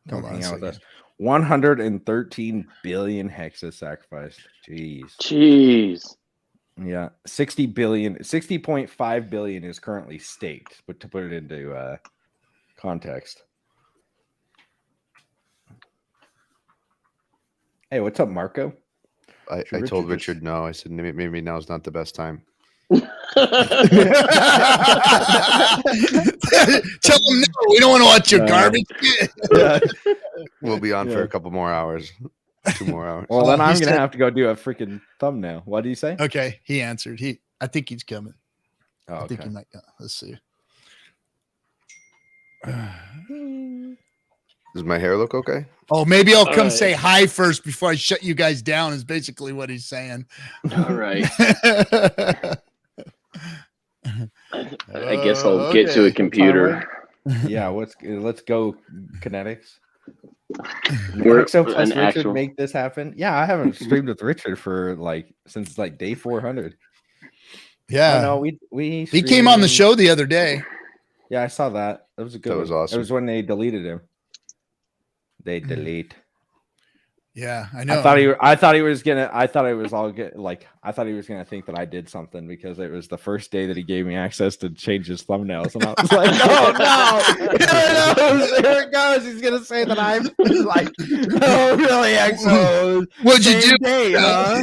Come Hang out with us. 113 billion hexes sacrificed. Jeez. Yeah, 60.5 billion is currently staked, but to put it into context. Hey, what's up, Marco? I told Richard no. I said maybe now's not the best time. them no, we don't want to watch your garbage. We'll be on for a couple more hours. 2 more hours. Well, then I'm he gonna said- have to go do a freaking thumbnail. What do you say? Okay, he answered. I think he's coming. Oh, I think okay. he might. Let's see. Does my hair look okay? Oh, maybe I'll All come right. say hi first before I shut you guys down. Is basically what he's saying. All right. I guess I'll get to a computer. Yeah, let's go kinetics. We're So plus an Richard actual. make this happen. Yeah, I haven't streamed with Richard for since day 400. Yeah, Oh, no, we he came on the streamed- show the other day. Yeah, I saw that. That was a good. That was one. awesome. It was when they deleted him. They delete. Yeah, I know. I thought he was gonna think that I did something because it was the first day that he gave me access to change his thumbnails, and I was like, "Oh no, here it goes. He's gonna say that I'm like, oh really, XO? What'd you do? Day, huh?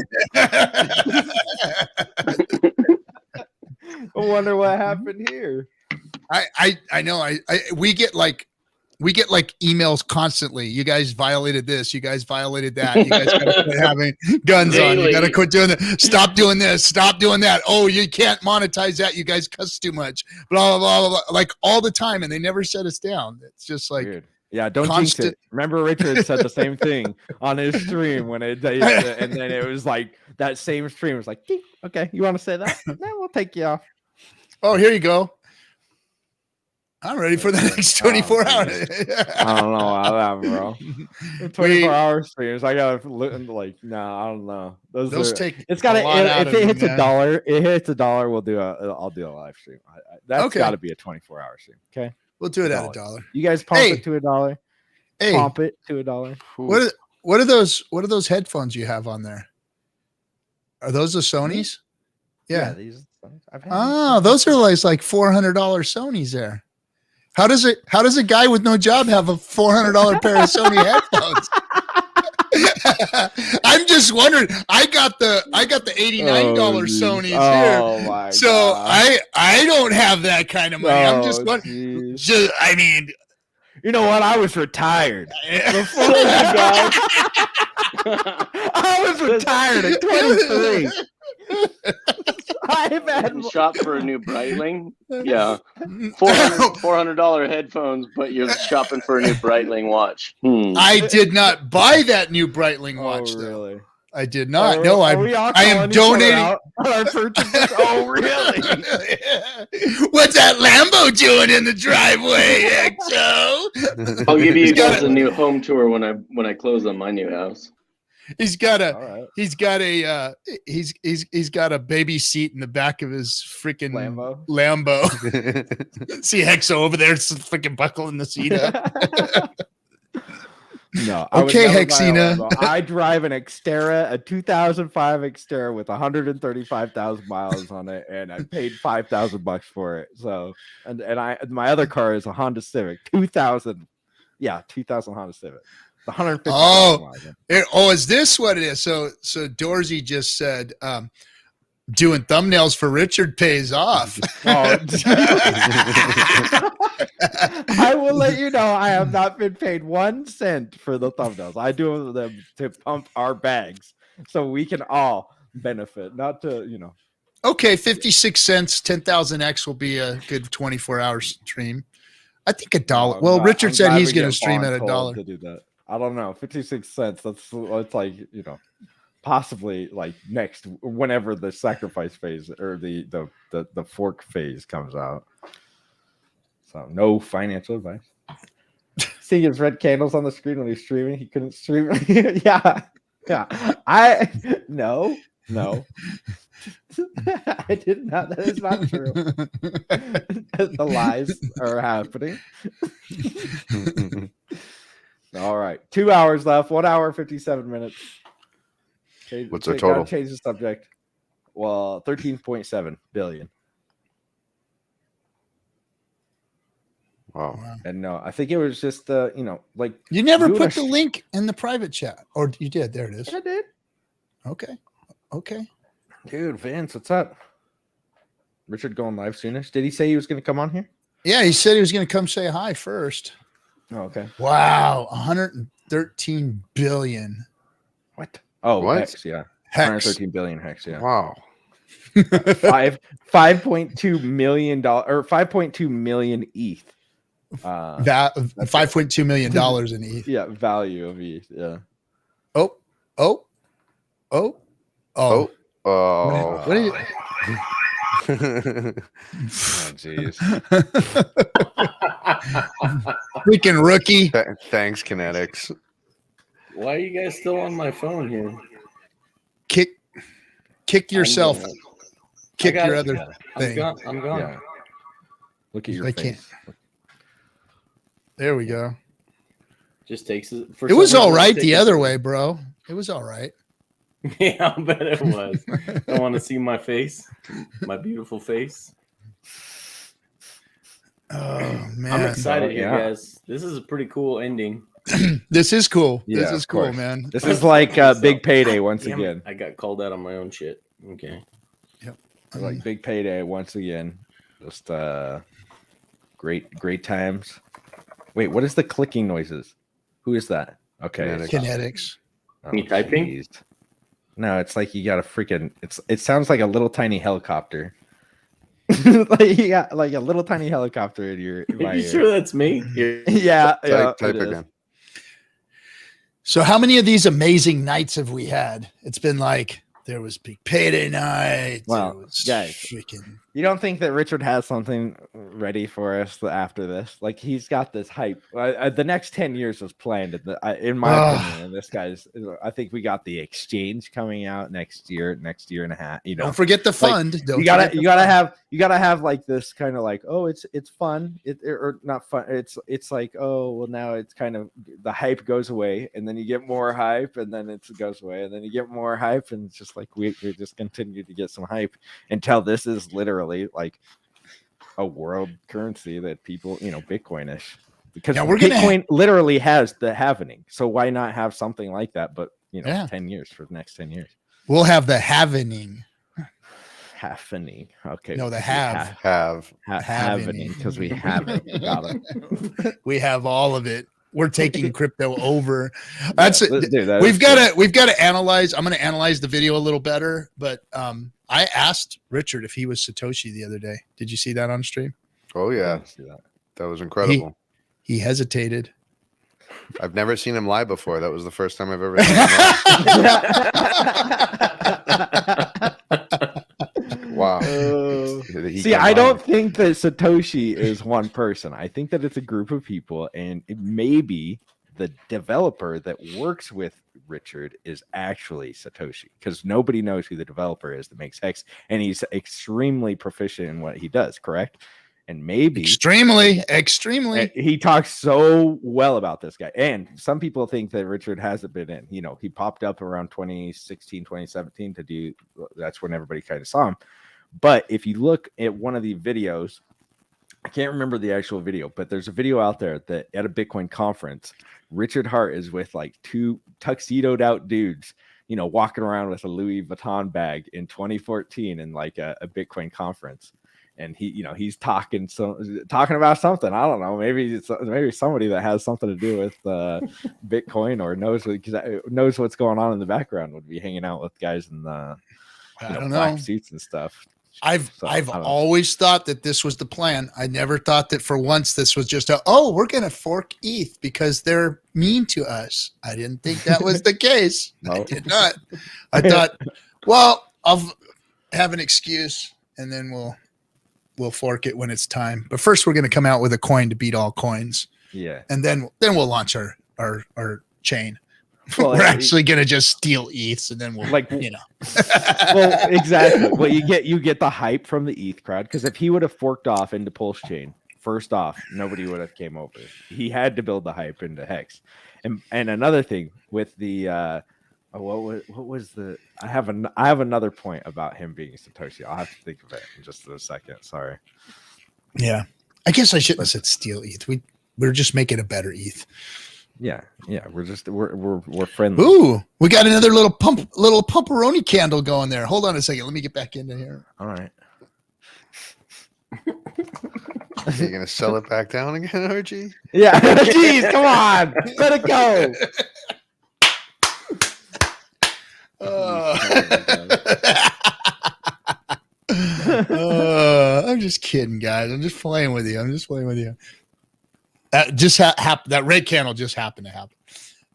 I wonder what happened here. I know. We get emails constantly. You guys violated this. You guys violated that. You guys got to quit having guns on. You got to quit doing that. Stop doing this. Stop doing that. Oh, you can't monetize that. You guys cuss too much. Blah blah blah blah. Like all the time, and they never shut us down. It's just like weird. Yeah, don't jinx it. Remember, Richard said the same thing on his stream and then it was like that same stream was like, okay, you want to say that? No, we'll take you off. Oh, here you go. I'm ready for the next 24 hours. I don't know about that, bro. 24-hour streams. I gotta I don't know. Those take. It's gotta. If it hits $1, $1, I'll do a live stream. That's Okay. got to be a 24-hour stream. Okay, We'll do it at $1. you guys pump it to $1. Hey, Pump it to $1. what are those headphones you have on there? Are those the Sonys? Yeah. These. I've had these. Those are like $400 Sonys there. How does a guy with no job have a $400 pair of Sony headphones? I'm just wondering. I got the $89 Sonys here. My So God. I don't have that kind of money. I'm just wondering. Geez. I mean, You know what? I was retired. Before you guys, I was retired at 23. I've had Shop for a new Breitling. Yeah, $400 headphones, but you're shopping for a new Breitling watch. I did not buy that new Breitling watch. Oh, Though. really? I did not. No, I am donating. Oh, really? What's that Lambo doing in the driveway, XO? I'll give you He's got guys a new home tour when I close on my new house. He's got a All right. he's got a baby seat in the back of his freaking Lambo. See Hexo over there freaking buckling the seat up. No. Okay, I would never buy a Hexina. Lambo. I drive an Xterra, a 2005 Xterra with 135,000 miles on it, and I paid $5,000 for it. So, and my other car is a Honda Civic, 2000 Honda Civic. 150. Is this what it is? So Dorsey just said doing thumbnails for Richard pays off. I will let you know I have not been paid 1 cent for the thumbnails. I do them to pump our bags so we can all benefit, not to, Okay, 56 cents, 10,000x will be a good 24-hour stream. I think $1. Well, Richard said he's going to stream at $1 to do that. I don't know, 56 cents. That's like, possibly like next whenever the sacrifice phase or the fork phase comes out. So no financial advice. Seeing his red candles on the screen when he's streaming, he couldn't stream. yeah. No. I did not. That is not true. The lies are happening. All right. 2 hours left. 1 hour, 57 minutes. What's our total? Change the subject. Well, 13.7 billion. Wow. And no, I think it was just like you never put the link in the private chat, or you did? There it is. I did. Okay. Dude, Vince, what's up? Richard going live soonish. Did he say he was going to come on here? Yeah, he said he was going to come say hi first. Oh, okay. Wow, 113 billion. What? Oh, What? Hex, yeah. Hex. 113 billion Hex, yeah. Wow. $5.2 million or 5.2 million ETH. $5.2 million in ETH. Yeah, value of ETH. Yeah. Oh. Oh. What are you? Oh, jeez. Freaking rookie. Thanks, Kinetics. Why are you guys still on my phone here? Kick yourself. I Kick got your it. other thing. I'm gone. Yeah. Look at your I face. There we go. Just takes it. It was all right the other way, bro. It was all right. Yeah, I bet it was. I want to see my face, my beautiful face. Oh man, I'm excited, you Yeah. guys. This is a pretty cool ending. This is cool. Yeah, This is of cool, course. man. This is like big payday once Damn it, again. I got called out on my own shit. Okay. Like big payday once again. Just great times. Wait, what is the clicking noises? Who is that? Okay. Kinetics. Oh, Me typing? jeez. No, it's like you got a freaking. It sounds like a little tiny helicopter. Like you got like a little tiny helicopter in your. Are you sure that's me? Yeah. Type it is. again. So how many of these amazing nights have we had? It's been like there was big payday night. Well, there was guys, freaking You don't think that Richard has something ready for us after this? Like he's got this hype. The next 10 years is planned. In my opinion, and this guy's. I think we got the exchange coming out next year and a half. You know, don't forget the fund. you gotta have like this kind of like, oh, it's fun, or not fun. It's like, oh, well, now it's kind of the hype goes away, and then you get more hype, and then it goes away, and then you get more hype, and it's just like we just continue to get some hype until this is literally like a world currency that people, Bitcoin-ish, because Bitcoin literally has the halvening. So why not have something like that? But 10 years for the next 10 years, we'll have the halvening. Halvening. Okay. No, the halvening because we have it. Got it. We have all of it. We're taking crypto over. We've got to analyze. I'm going to analyze the video a little better, but I asked Richard if he was Satoshi the other day. Did you see that on stream? Oh yeah, that was incredible. He hesitated. I've never seen him lie before. That was the first time I've ever seen him lie. Wow. See, I don't think that Satoshi is one person. I think that it's a group of people, and it may be the developer that works with Richard is actually Satoshi, because nobody knows who the developer is that makes Hex, and he's extremely proficient in what he does, correct? And maybe extremely he talks so well about this guy. And some people think that Richard hasn't been in, he popped up around 2016, 2017 to do, that's when everybody kind of saw him. But if you look at one of the videos, I can't remember the actual video, but there's a video out there that at a Bitcoin conference, Richard Hart is with like two tuxedoed out dudes, walking around with a Louis Vuitton bag in 2014 in like a Bitcoin conference. And he's talking about something. I don't know. Maybe somebody that has something to do with Bitcoin or knows what's going on in the background would be hanging out with guys in the black suits and stuff. I've always thought that this was the plan. I never thought that for once this was just we're gonna fork ETH because they're mean to us. I didn't think that was the case. No. I did not. I thought, well, I'll have an excuse and then we'll fork it when it's time. But first we're gonna come out with a coin to beat all coins. Yeah. And then we'll launch our chain. Well, we're actually gonna just steal ETHs and then we'll well, exactly. Well, you get the hype from the ETH crowd, because if he would have forked off into PulseChain, first off, nobody would have came over. He had to build the hype into Hex. And another thing with the what was the I have another point about him being Satoshi. I'll have to think of it in just a second. Sorry. Yeah. I guess I shouldn't have said steal ETH. We're just making a better ETH. Yeah, we're friendly. Ooh, we got another little pumperoni candle going there. Hold on a second. Let me get back into here. All right. Are you gonna sell it back down again, RG? Yeah. Jeez, come on. Let it go. I'm just kidding, guys. I'm just playing with you. That red candle just happened to happen.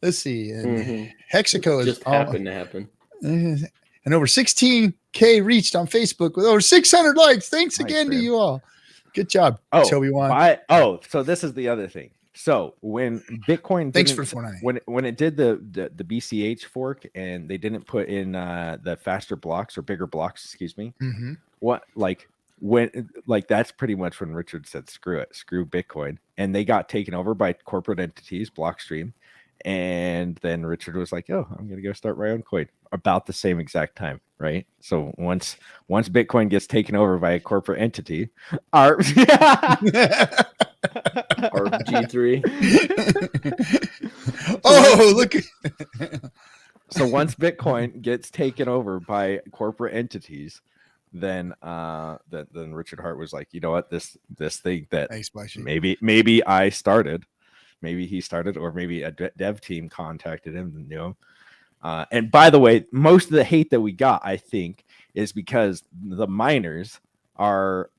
Let's see. And Hexaco is just happened to happen. And over 16K reached on Facebook with over 600 likes. Thanks Nice, again to man. you all. Good job, Toby Wan. So this is the other thing. So when Bitcoin, Thanks for 498. when it did the BCH fork and they didn't put in the faster blocks or bigger blocks, excuse me. Mm-hmm. That's pretty much when Richard said screw it, screw Bitcoin, and they got taken over by corporate entities, Blockstream, and then Richard was like, "Oh, I'm gonna go start my own coin." About the same exact time, right? So once Bitcoin gets taken over by a corporate entity, our G3. Oh, look. So once Bitcoin gets taken over by corporate entities, then Richard Hart was like, you know what, this thing that maybe I started, maybe he started, or maybe a dev team contacted him and knew him. And by the way, most of the hate that we got, I think, is because the miners are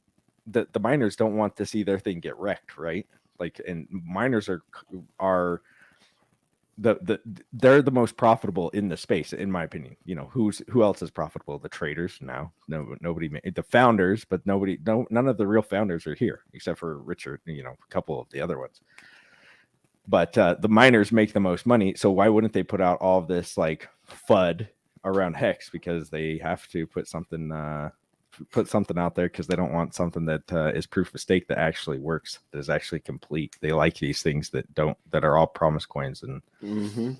the miners don't want to see their thing get wrecked, right? Like, and miners are they're the most profitable in the space, in my opinion. You know, who else is profitable? The traders now. Nobody, the founders, but none of the real founders are here except for Richard. You know, a couple of the other ones. But the miners make the most money, so why wouldn't they put out all of this like FUD around Hex? Because they have to put something out there because they don't want something that is proof of stake that actually works, that is actually complete. They like these things that are all promise coins and. Mm-hmm.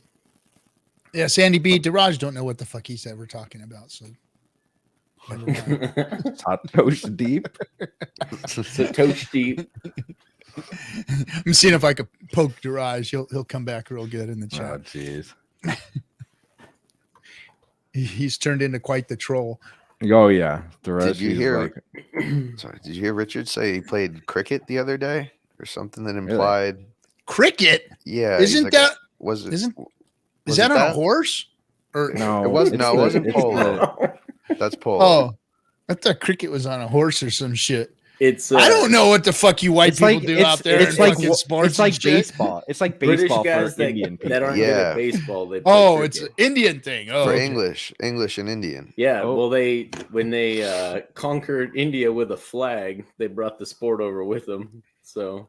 Yeah, Sandy B. Diraj don't know what the fuck he's ever talking about. So. Satoshi deep. Satoshi deep. I'm seeing if I could poke Diraj. He'll come back real good in the chat. Oh, jeez. He's turned into quite the troll. Oh yeah. Did you hear? Sorry, did you hear Richard say he played cricket the other day or something that implied cricket? Yeah, isn't that was it? Is that on a horse? Or no, it wasn't. No, it wasn't polo. That's polo. Oh, I thought cricket was on a horse or some shit. It's I don't know what the fuck you white people do out there. It's like sports. It's like baseball. It's like baseball British guys for Indian people. that aren't good at baseball. They it's an Indian thing. Oh, for okay. English and Indian. Yeah. Oh. Well, when they conquered India with a flag, they brought the sport over with them. So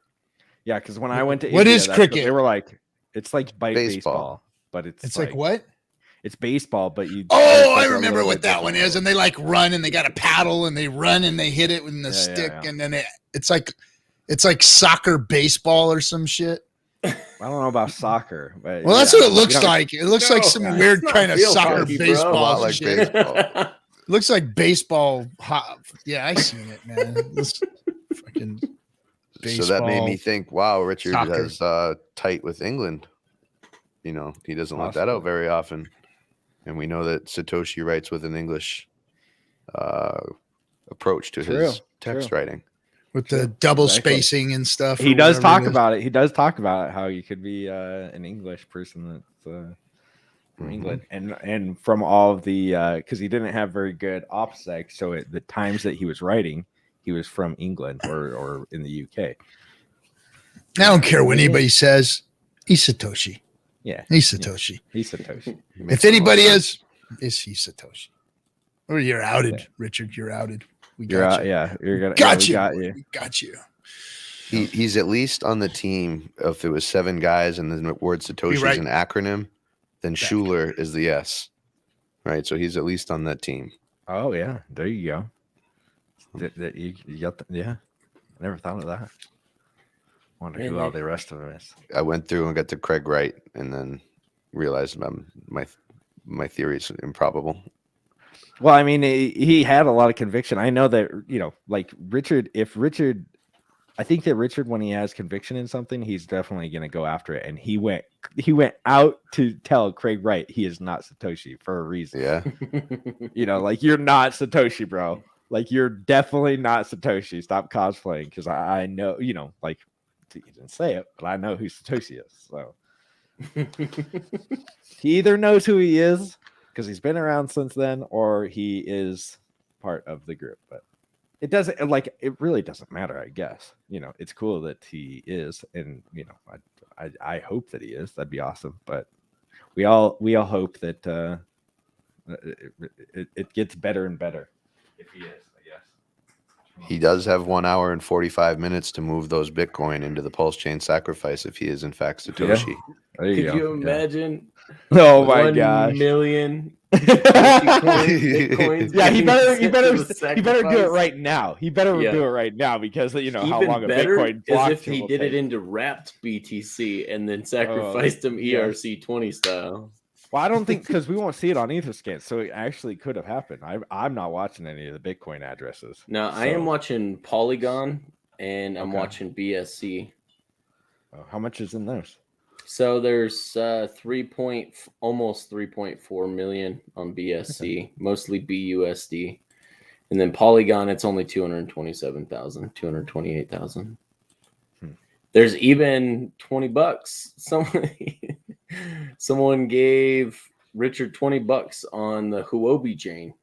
yeah, because when I went to what India, is cricket? They were like, it's like baseball, but it's like what? It's baseball, but you. Oh, I remember what that one is, and they like run and they got a paddle and they run and they hit it with the stick, and then it's like soccer baseball or some shit. I don't know about soccer, but well, that's what it looks like. It looks like some weird kind of soccer hockey, baseball. Like shit. baseball. It looks like baseball. Yeah, I seen it, man. This fucking baseball. So that made me think, wow, Richard soccer. has tight with England. You know, he doesn't let that out very often. And we know that Satoshi writes with an English approach to his text writing. With the double spacing and stuff. He does talk about it. He does talk about how you could be an English person that's from England. And from all of the, because he didn't have very good OPSEC, so the times that he was writing, he was from England or in the UK. I don't care what anybody says. He's Satoshi. Yeah, he's Satoshi. He's Satoshi. If anybody is he Satoshi? Or you're outed, Richard. You're outed. We got you. Yeah, you're gonna. Got you. We got you. He's at least on the team. If it was 7 guys and the word Satoshi is an acronym, then Schuler is the S. Right. So he's at least on that team. Oh yeah, there you go. You got I never thought of that. Wonder who all the rest of them is. I went through and got to Craig Wright, and then realized my theory is improbable. Well, I mean, he had a lot of conviction. I know that, like Richard. I think that Richard, when he has conviction in something, he's definitely going to go after it. And he went out to tell Craig Wright he is not Satoshi for a reason. Yeah, like you're not Satoshi, bro. Like, you're definitely not Satoshi. Stop cosplaying, because I know, you know, like, you didn't say it, but I know who Satoshi is. So he either knows who he is because he's been around since then, or he is part of the group. But it doesn't, like, it really doesn't matter, I guess. You know, it's cool that he is, and you know, I hope that he is. That'd be awesome. But we all hope that it gets better and better if he is, I guess. He does have 1 hour and 45 minutes to move those Bitcoin into the PulseChain sacrifice if he is in fact Satoshi. There you Could go. you imagine? Oh my 1 gosh. million Bitcoins. Yeah, he better do it right now. He better Yeah. do it right now, because you know how Even long a better Bitcoin is blockchain if he will did it take. into wrapped BTC and then sacrificed him yes. ERC20 style. Well, I don't think, because we won't see it on Etherscan, so it actually could have happened. I'm not watching any of the Bitcoin addresses. Now I am watching Polygon and I'm Okay. watching BSC. How much is in those? So there's almost 3.4 million on BSC, mostly BUSD. And then Polygon, it's only 227,000, 228,000. There's even $20. Someone gave Richard $20 on the Huobi chain.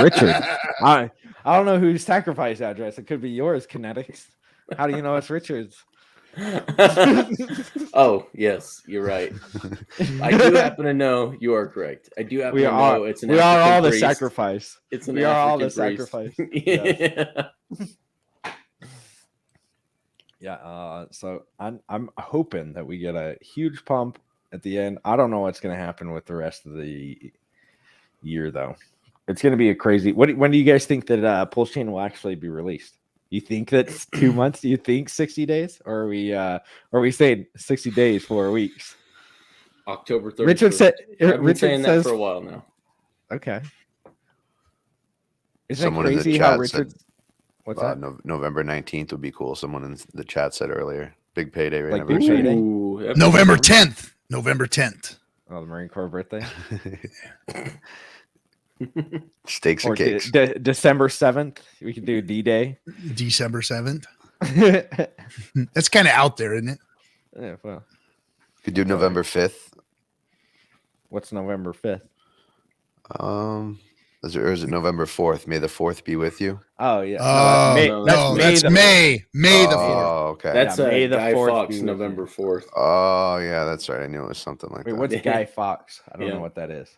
Richard. I don't know whose sacrifice address. It could be yours, Kinetics. How do you know it's Richard's? Oh, yes, you're right. I do happen to know you are correct. I do happen to know it's an we are African all the priest. sacrifice. It's an We are all the African priest. sacrifice. Yeah. Yeah, so I'm hoping that we get a huge pump at the end. I don't know what's going to happen with the rest of the year, though. It's going to be a crazy. When do you guys think that PulseChain will actually be released? You think that's 2 months? Do you think 60 days, or are we saying 60 days, 4 weeks? October 31st. Richard said. I've been Richard saying says that for a while now. Okay. Isn't Someone that in the crazy how chat Richard? said What's that? November 19th would be cool. Someone in the chat said earlier. Big payday right Like big anniversary. payday? Ooh, that'd be November cool. 10th. November 10th. Oh, the Marine Corps birthday. Steaks Or and cakes. December 7th. We could do D-Day. December 7th. Yeah, That's kind of out there, isn't it? well, Could do November 5th. what's November 5th? Is it November 4th? May the 4th be with you. Oh yeah. Oh, no, that's the May. May the 4th. Oh, okay. That's Yeah, May the Guy 4th Fawkes, be with November 4th. Oh, yeah, that's right. I knew it was something like Wait, that. what's Guy Fawkes? I don't Yeah. know what that is.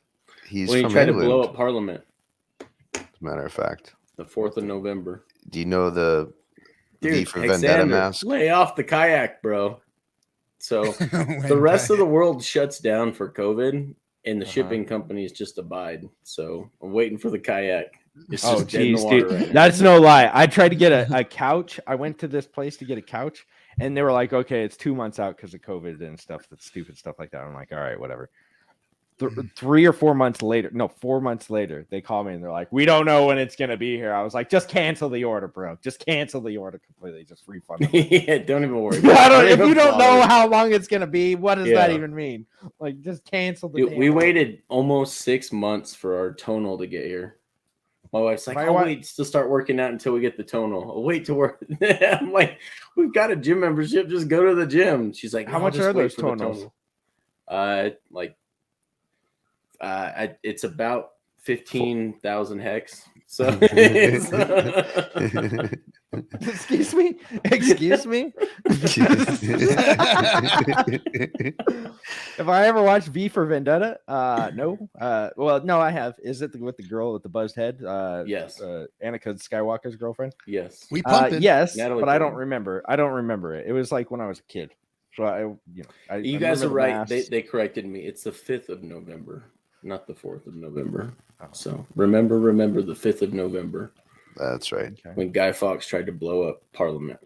He's When he from tried England, to blow up Parliament, as a matter of fact. the 4th of November. Do you know the V Dude, for Vendetta Alexander, mask? lay off the kayak, bro. So the rest of the world shuts down for COVID, and the shipping companies just abide. So I'm waiting for the kayak. It's Oh, just dead in the geez, water dude. right now. That's no lie. I tried to get a couch. I went to this place to get a couch, and they were like, okay, it's 2 months out because of COVID and stuff, that stupid stuff like that. I'm like, all right, whatever. 3 or 4 months later, no, 4 months later, they call me and they're like, we don't know when it's going to be here. I was like, just cancel the order, bro. Just cancel the order completely. Just refund it. Yeah, don't even worry. If you don't know bother. how long it's going to be, what does that Yeah. even mean? Like, just cancel the Dude, damn we order. waited almost 6 months for our tonal to get here. My wife's like, I'll wait to start working out until we get the tonal. I'll wait to work. I'm like, we've got a gym membership. Just go to the gym. She's like, How "No, much just are wait those for the tonals? It's about 15,000 hex. So Excuse me? Excuse me? Have I ever watched V for Vendetta? No. Well, no, I have. Is it with the girl with the buzzed head? yes, Anakin Skywalker's girlfriend? yes. We pumped it. Yes, Natalie but I don't Portman. remember. I don't remember it. It was like when I was a kid. So You guys are remember the right. masks. They corrected me. It's the 5th of November, not the 4th of November. Oh. So remember the 5th of November That's right. Okay. when Guy Fawkes tried to blow up Parliament.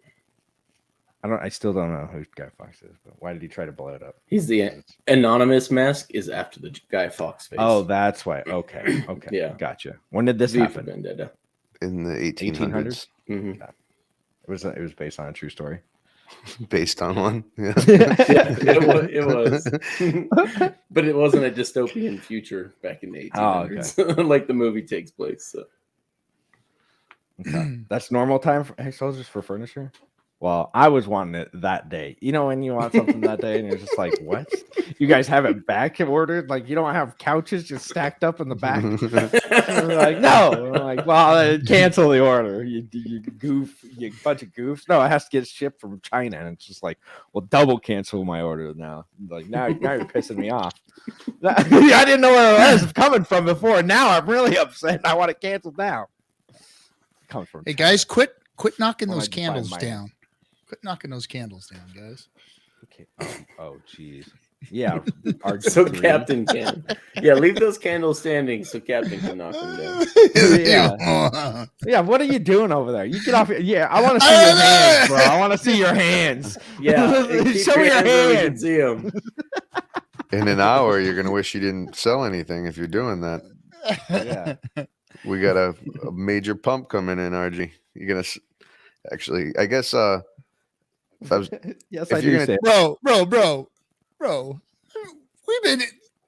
I still don't know who Guy Fawkes is, but why did he try to blow it up? He's the anonymous mask is after the Guy Fawkes face. Oh, that's why. Okay. Okay. Yeah. Gotcha. When did this V for happen? Vendetta. In the 1800s. Mhm. It was based on a true story. Based on one. Yeah. It was. But it wasn't a dystopian future back in the 1800s, like the movie takes place. So. Okay. That's normal time for soldiers for furniture. Well, I was wanting it that day. You know, when you want something that day and you're just like, what? You guys have it back ordered? Like, you don't have couches just stacked up in the back? We're like, no. We're like, well, cancel the order. You goof, you bunch of goofs. No, it has to get shipped from China. And it's just like, well, double cancel my order now. Like, now you're pissing me off. I didn't know where it was coming from before. Now I'm really upset. I want it canceled now. It comes from Hey, China. guys, quit knocking those candles down. Quit knocking those candles down, guys. Okay. Oh, jeez. Yeah. So Captain can. Yeah, leave those candles standing so Captain can knock them down. Yeah. Yeah, what are you doing over there? You get off. Yeah, I want to see your hands, bro. I want to see your hands. Yeah. Show me your where we can hands. see them. In an hour, you're gonna wish you didn't sell anything if you're doing that. Yeah. We got a major pump coming in, RG. You're gonna actually, I guess. Yes, if I you're do gonna- say. Bro.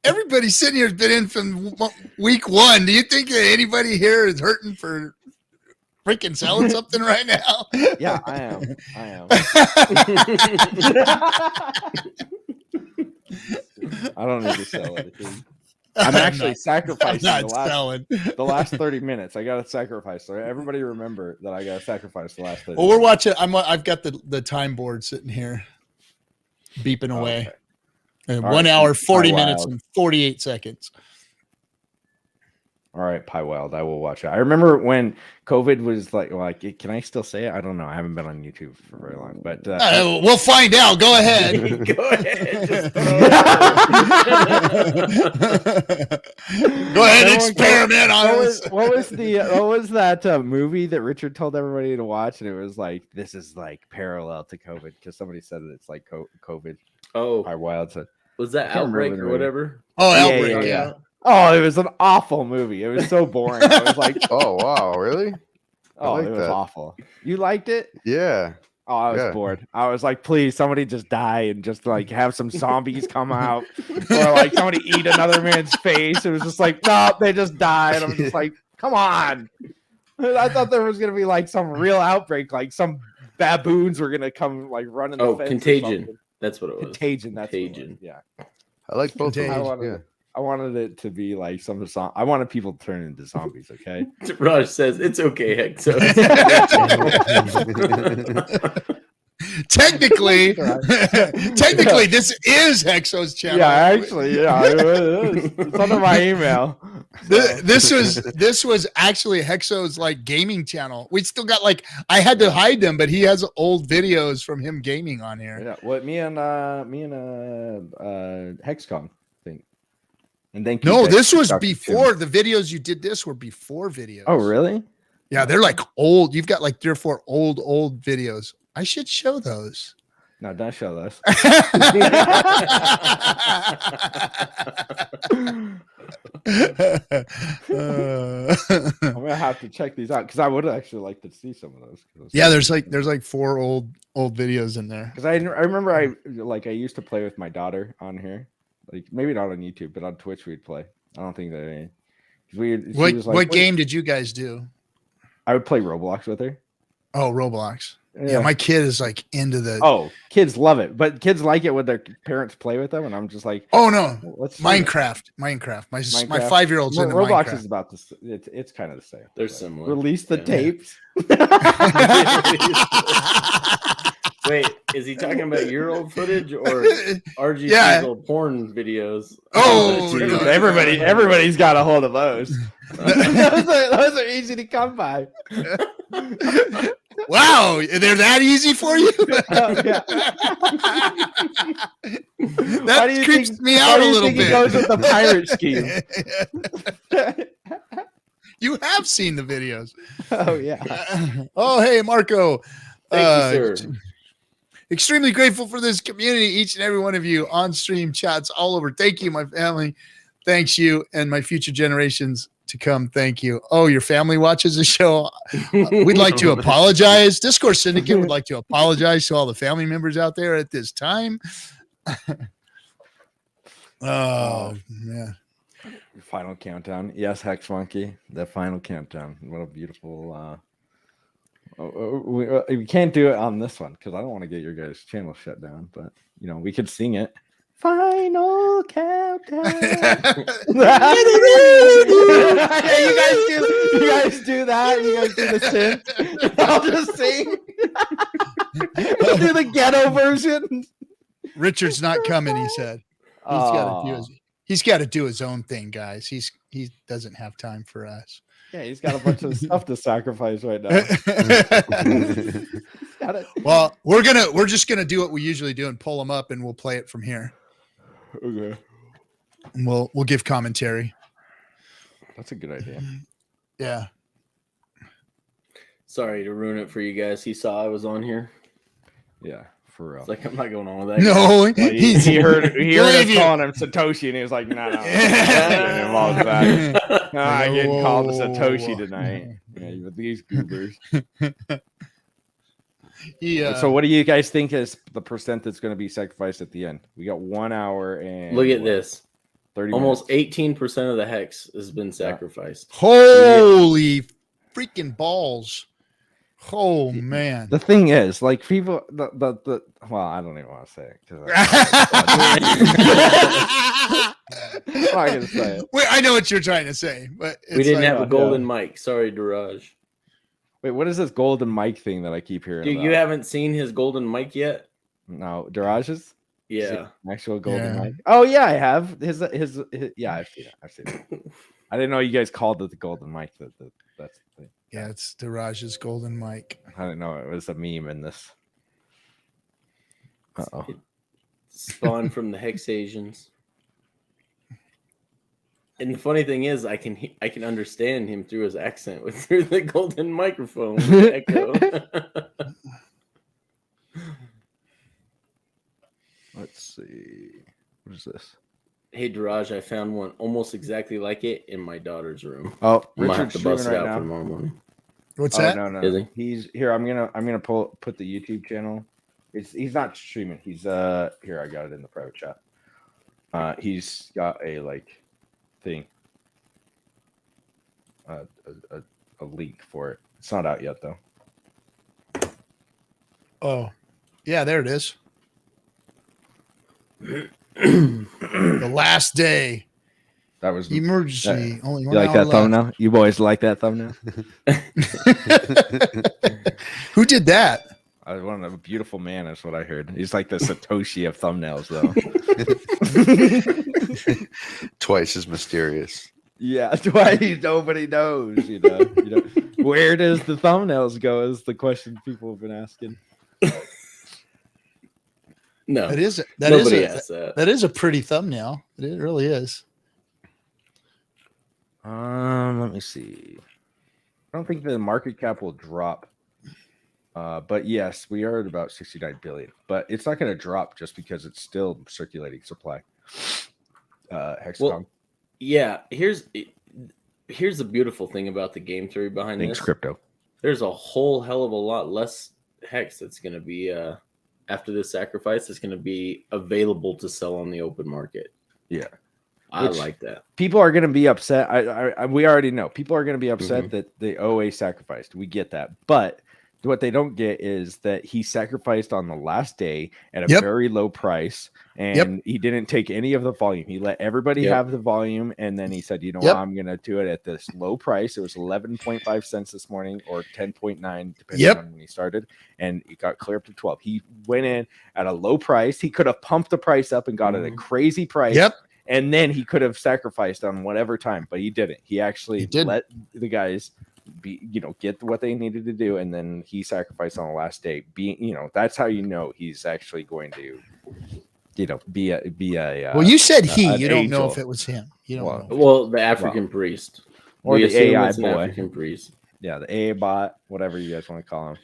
Everybody's sitting here has been in from week one. Do you think that anybody here is hurting for freaking selling something right now? Yeah, I am. I don't need to sell anything. I'm actually sacrificing the last 30 minutes. I got to sacrifice. So everybody remember that I got to sacrifice the last 30 Well, we're minutes. watching. I've got the time board sitting here, beeping away. Okay. 1 hour, 40 minutes, Wild. and 48 seconds. All right, Pie Wild. I will watch it. I remember when COVID was like, can I still say it? I don't know. I haven't been on YouTube for very long, but We'll find out. Go ahead. Go ahead. Just Go ahead and experiment on this. what was that movie that Richard told everybody to watch? And it was like, this is like parallel to COVID because somebody said that it's like COVID. Oh, Pie Wild said, was that can't remember Outbreak the or movie. whatever? Oh, Yeah, Outbreak. yeah. Oh, it was an awful movie. It was so boring. I was like, Oh wow, really? oh, like it was that. awful. You liked it? Yeah. Oh, I was Yeah. bored. I was like, please, somebody just die and just like have some zombies come out or like somebody eat another man's face. It was just like, no, they just died. I'm just like, come on. I thought there was gonna be like some real outbreak, like some baboons were gonna come like running. Oh, the fence or Contagion. something. That's what it was. Contagion. That's Contagion. What it was. Yeah. I like both of I those. wanted, Yeah. I wanted it to be like some song. I wanted people to turn into zombies. Okay. Raj says it's okay, Hexo. Technically, this is Hexo's channel. Yeah, actually, yeah, it is. It's under my email. This was actually Hexo's like gaming channel. We still got like I had to hide them, but he has old videos from him gaming on here. Yeah, what me and Hexcom think. And thank you. No, Dex, this for was talking to before me. the videos you did. This were before videos. Oh, really? Yeah, they're like old. You've got like 3 or 4 old videos. I should show those. No, don't show this. I'm gonna have to check these out because I would actually like to see some of those. Yeah, there's like 4 old videos in there. Because I remember I used to play with my daughter on here, like maybe not on YouTube, but on Twitch we'd play. I don't think that What game did you guys do? I would play Roblox with her. Oh, Roblox. Yeah, my kid is like into the. Oh, kids love it, but kids like it when their parents play with them, and I'm just like, oh no, let's Minecraft. My 5-year-old's into Roblox Minecraft. is about this. It's kind of the same. They're Like, similar. Release the Yeah. tapes. Wait, is he talking about your old footage or RG's Yeah. old porn videos? Oh, Dude, no. Everybody's got a hold of those. those are easy to come by. Wow, they're that easy for you? Yeah. That creeps me out a little It bit. goes with the pirate scheme. You have seen the videos. Oh yeah. Oh, hey, Marco. Thank you, sir. Extremely grateful for this community, each and every one of you on stream chats all over. Thank you, my family. Thanks you and my future generations to come thank you. Oh, your family watches the show. We'd like to apologize. Discourse Syndicate would like to apologize to all the family members out there at this time. Oh, man. Final countdown. Yes, Hex Monkey. The final countdown. What a beautiful. We can't do it on this one because I don't want to get your guys' channel shut down. But we could sing it. Final countdown. You guys do that. You guys do the synth. I'll just sing. I'll do the ghetto version. Richard's not coming. He said he's got to do his own thing, guys. He doesn't have time for us. Yeah, he's got a bunch of stuff to sacrifice right now. Well, we're just gonna do what we usually do and pull them up, and we'll play it from here. Okay. And we'll give commentary. That's a good idea. Yeah. Sorry to ruin it for you guys. He saw I was on here. Yeah, for real. It's like I'm not going on with that. No, he heard us calling him Satoshi, and he was like, "No, I'm involved with that. I get called Satoshi tonight. Yeah, with these goobers." So, what do you guys think is the percent that's going to be sacrificed at the end? We got 1 hour and look at this. 30 almost 18% of the hex has been sacrificed. Holy freaking balls! Oh man! The thing is, like people, the well, I don't even want to say it because I'm not gonna say it. Wait, I know what you're trying to say, but we didn't have a golden mic. Sorry, Duraj. Wait, what is this golden mic thing that I keep hearing? Dude, about? You haven't seen his golden mic yet? No, Duraj's? Yeah, actual golden mic. Oh yeah, I have his yeah, I've seen it. I didn't know you guys called it the golden mic. That's the thing. Yeah, it's Duraj's golden mic. I didn't know it was a meme in this. Uh-oh. It spawned from the Hex Asians. And the funny thing is, I can understand him through his accent through the golden microphone echo. Let's see. What is this? Hey, Duraj, I found one almost exactly like it in my daughter's room. Oh, I might have Richard's to bust it right out now. for tomorrow morning. What's that? No. Is he? He's here. I'm gonna put the YouTube channel. He's not streaming. He's here. I got it in the private chat. He's got a thing. A link for it. It's not out yet though. Oh, yeah, there it is. The last day. That was Emergency. Only you 1 like hour that left. thumbnail? You boys like that thumbnail? Who did that? I want a beautiful man. Is what I heard. He's like the Satoshi of thumbnails, though. Twice as mysterious. Yeah, twice. Nobody knows. You know. Where does the thumbnails go? Is the question people have been asking. No, nobody asked that. That is a pretty thumbnail. It really is. Let me see. I don't think the market cap will drop. But yes, we are at about 69 billion. But it's not going to drop just because it's still circulating supply. Hexcom. Well, yeah, here's the beautiful thing about the game theory behind Thanks, this. crypto. There's a whole hell of a lot less hex that's going to be after this sacrifice. It's going to be available to sell on the open market. Yeah. I like that. People are going to be upset. We already know people are going to be upset that the OA sacrificed. We get that. But what they don't get is that he sacrificed on the last day at a very low price, and he didn't take any of the volume. He let everybody have the volume, and then he said, you know what, I'm going to do it at this low price. It was 11.5 cents this morning, or 10.9, depending on when he started, and it got clear up to 12. He went in at a low price. He could have pumped the price up and got it a crazy price. And then he could have sacrificed on whatever time, but he didn't. He actually let the guys get what they needed to do, and then he sacrificed on the last day. That's how he's actually going to, be a. Well, you said you don't angel. know if it was him. You don't know. Well, the African priest, or the AI boy, African priest. Yeah, the AI bot, whatever you guys want to call him.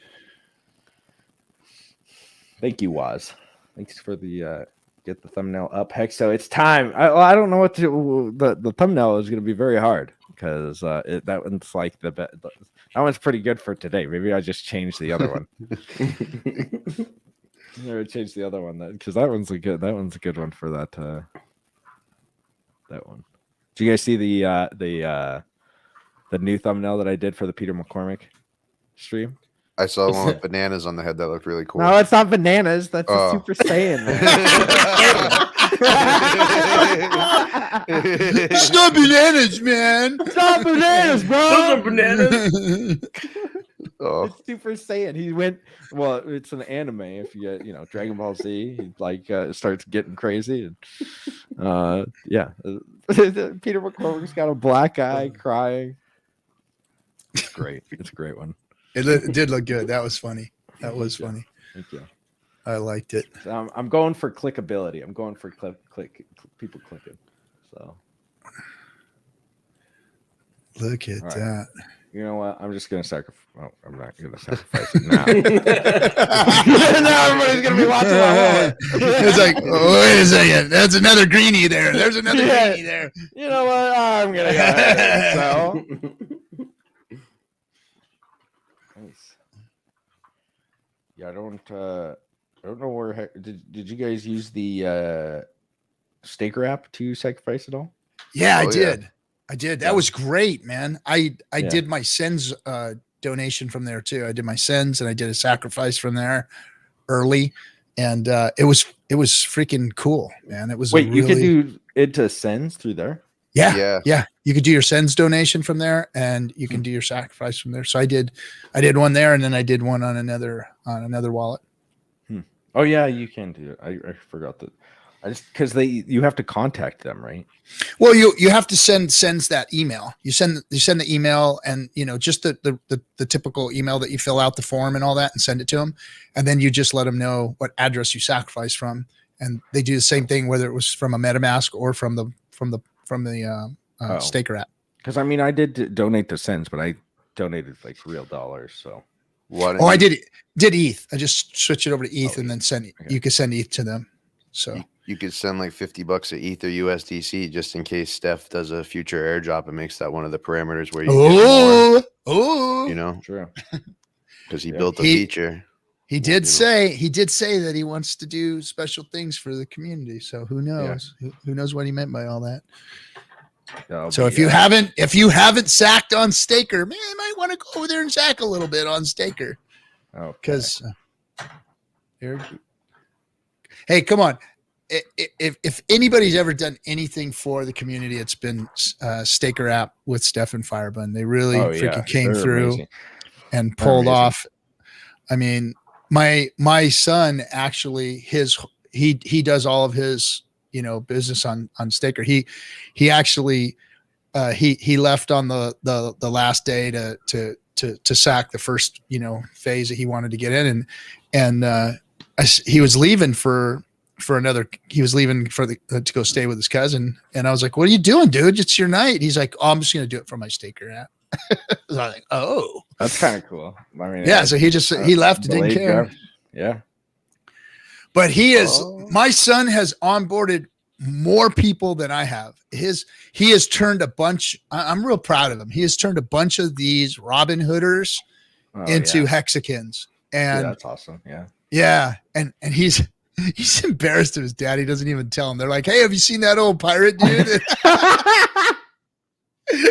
Thank you, Waz. Thanks for the. Get the thumbnail up. Heck, so it's time. I don't know what the thumbnail is going to be very hard because that one's like that one's pretty good for today. Maybe I just changed the other one. Maybe change the other one because that one's a good one for that one. Did you guys see the new thumbnail that I did for the Peter McCormick stream? I saw one with bananas on the head that looked really cool. No, it's not bananas. That's a Super Saiyan. It's not bananas, man. It's not bananas, bro. Those are bananas. It's Super Saiyan. He went. Well, it's an anime. If you get, Dragon Ball Z, he starts getting crazy, and yeah, Peter McCormick's got a black eye, crying. It's great. It's a great one. It did look good. That was funny. That was funny. Thank you. I liked it. So I'm going for clickability. I'm going for people clicking. So look at that. You know what? I'm just gonna sacrifice. Well, I'm not gonna sacrifice it now. Now everybody's gonna be watching. It's like, oh, wait a second. That's another greenie there. There's another greenie there. You know what? I'm gonna go ahead. So nice. Yeah, I don't know where. Did you guys use the Staker app to sacrifice it all? Yeah, I did. I did. That was great, man. I did my sends donation from there too. I did my sends and I did a sacrifice from there early, and it was freaking cool, man. It was you could do it to sends through there. Yeah. You could do your sends donation from there, and you can do your sacrifice from there. So I did one there, and then I did one on another wallet. Oh yeah, you can do it. I forgot that. Because you have to contact them, right? Well, you have to sends that email. You send the email, and just the typical email that you fill out the form and all that, and send it to them, and then you just let them know what address you sacrifice from, and they do the same thing whether it was from a MetaMask or from the Staker app. Because I did donate to sends, but I donated like real dollars. So what? Oh, I did ETH. I just switched it over to ETH, and then send. Okay. You could send ETH to them. So you could send like $50 of ETH or USDC just in case Steph does a future airdrop and makes that one of the parameters where you get more. True. Because he built a feature. He did say that he wants to do special things for the community. So who knows? Yeah. Who knows what he meant by all that? So if you haven't sacked on Staker, man, you might want to go over there and sack a little bit on Staker. Oh, because hey, come on. If anybody's ever done anything for the community, it's been Staker app with Steph and Firebun. They really freaking came through and pulled off. I mean, my son actually he does all of his business on Staker. He actually he left on the last day to sack the first phase that he wanted to get in, and he was leaving to go stay with his cousin, and I was like, "What are you doing, dude? It's your night." He's like, "Oh, I'm just gonna do it for my Staker app." So I was like, "Oh, that's kind of cool." Yeah. So he left and didn't care. Yeah. But my son has onboarded more people than I have. He has turned a bunch. I'm real proud of him. He has turned a bunch of these Robin Hooders into hexagons, and that's awesome. Yeah. Yeah, and he's embarrassed of his dad. He doesn't even tell him. They're like, "Hey, have you seen that old pirate dude?"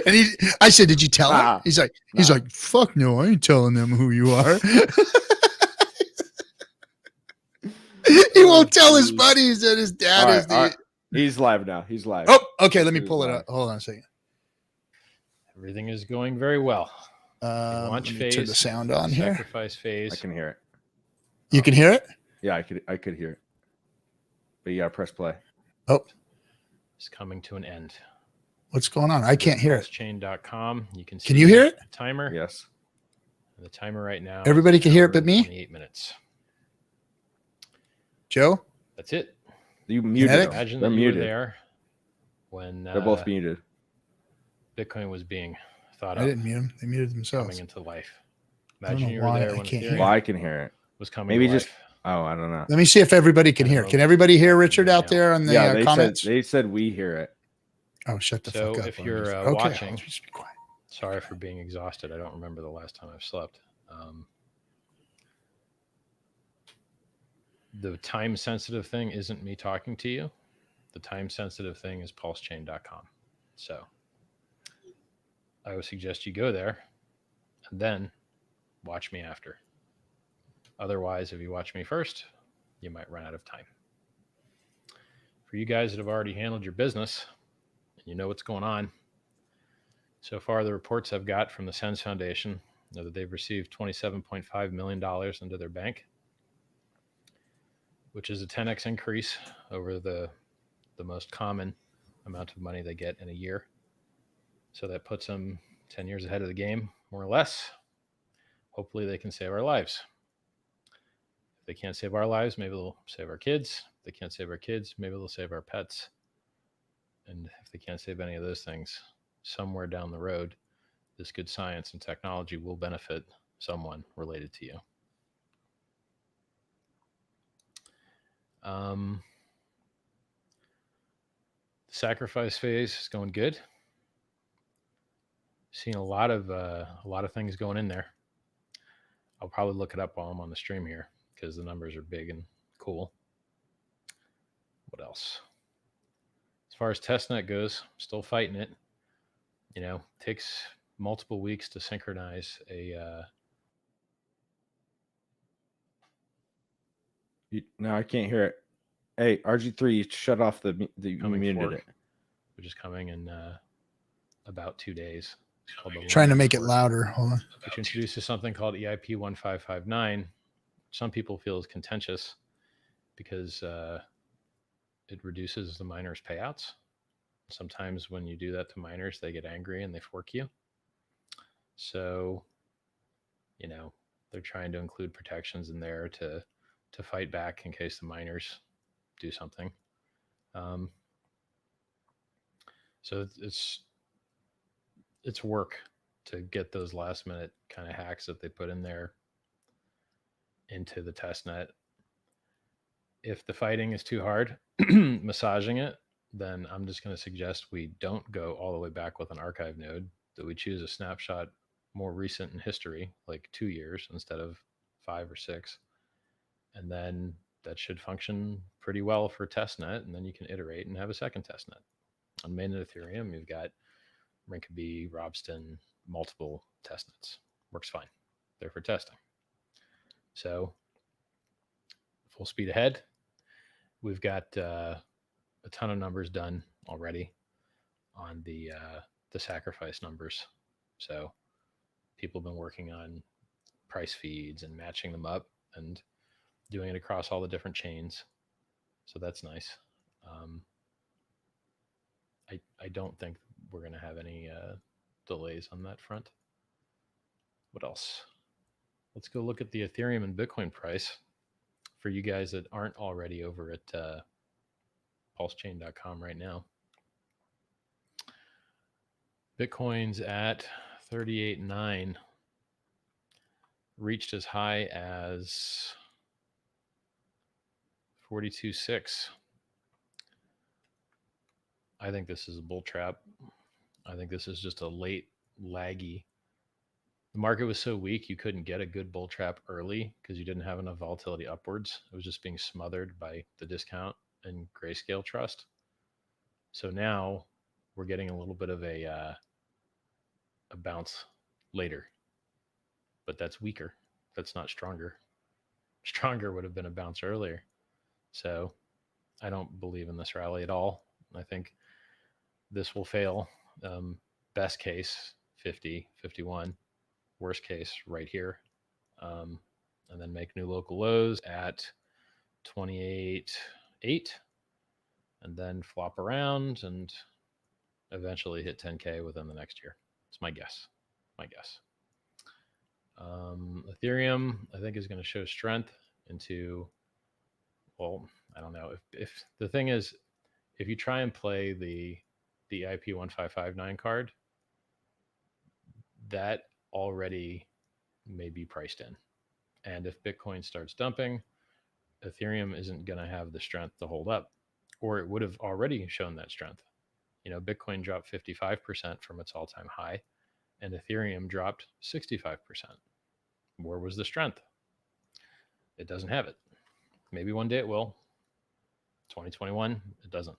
And I said, "Did you tell him?" He's like, "Fuck no, I ain't telling them who you are." He won't tell his buddies that his dad is the. He's live now. He's live. Oh, okay. Let me pull it up. Hold on a second. Everything is going very well. Launch phase. Turn the sound on here. Sacrifice phase. I can hear it. You can hear it? Yeah, I could hear it. But you gotta press play. Oh. It's coming to an end. What's going on? I can't hear it. PulseChain.com. You can see Can you hear it? The timer. Yes. And the timer right now. Everybody can hear it but me? 28 minutes. Joe? That's it. You muted. Imagine They're that muted. You were there when they're both muted. Bitcoin was being thought of. I didn't mute them. They muted themselves. Coming into life. Imagine you were there when Ethereum well, I can hear it. Was coming. Maybe to just. life. Oh, I don't know. Let me see if everybody can hear. Can everybody hear Richard out there on the comments? They said we hear it. Oh, shut the So fuck up. if you're okay, watching, I'll just be quiet. Sorry for being exhausted. I don't remember the last time I've slept. The time sensitive thing isn't me talking to you. The time sensitive thing is PulseChain.com. So I would suggest you go there and then watch me after. Otherwise, if you watch me first, you might run out of time. For you guys that have already handled your business and you know what's going on, so far the reports I've got from the Sens Foundation are that they've received $27.5 million into their bank, which is a 10x increase over the most common amount of money they get in a year. So that puts them 10 years ahead of the game, more or less. Hopefully they can save our lives. If they can't save our lives, maybe they'll save our kids. If they can't save our kids, maybe they'll save our pets. And if they can't save any of those things, somewhere down the road, this good science and technology will benefit someone related to you. The sacrifice phase is going good. Seeing a lot of things going in there. I'll probably look it up while I'm on the stream here because the numbers are big and cool. What else? As far as testnet goes, still fighting it. You know, takes multiple weeks to synchronize a. No, I can't hear it. Hey, RG3, shut off the you muted it. Which is coming in about 2 days. Trying to make it louder. Hold on. Which introduces something called EIP 1559. Some people feel is contentious because it reduces the miners' payouts. Sometimes when you do that to miners, they get angry and they fork you. So, you know, they're trying to include protections in there to fight back in case the miners do something. So it's work to get those last minute kind of hacks that they put in there into the test net. If the fighting is too hard, massaging it, then I'm just going to suggest we don't go all the way back with an archive node, that we choose a snapshot more recent in history, like 2 years instead of 5 or 6. And then that should function pretty well for testnet. And then you can iterate and have a second testnet. On mainnet Ethereum, you've got Rinkeby, Robston, multiple testnets. Works fine. They're for testing. So full speed ahead. We've got a ton of numbers done already on the sacrifice numbers. So people have been working on price feeds and matching them up and doing it across all the different chains. So that's nice. I don't think we're going to have any delays on that front. What else? Let's go look at the Ethereum and Bitcoin price for you guys that aren't already over at PulseChain.com right now. Bitcoin's at 38.9, reached as high as 42.6. I think this is a bull trap. I think this is just a late laggy. The market was so weak, you couldn't get a good bull trap early because you didn't have enough volatility upwards. It was just being smothered by the discount and grayscale trust. So now we're getting a little bit of a bounce later, but that's weaker. That's not stronger. Stronger would have been a bounce earlier. So I don't believe in this rally at all. I think this will fail. Best case, 50, 51. Worst case, right here. And then make new local lows at 28.8. And then flop around and eventually hit 10K within the next year. It's my guess. Ethereum, I think, is going to show strength into, well, I don't know. If the thing is, if you try and play the IP 1559 card, that already may be priced in. And if Bitcoin starts dumping, Ethereum isn't going to have the strength to hold up, or it would have already shown that strength. Bitcoin dropped 55% from its all-time high, and Ethereum dropped 65%. Where was the strength? It doesn't have it. Maybe one day it will. 2021, it doesn't.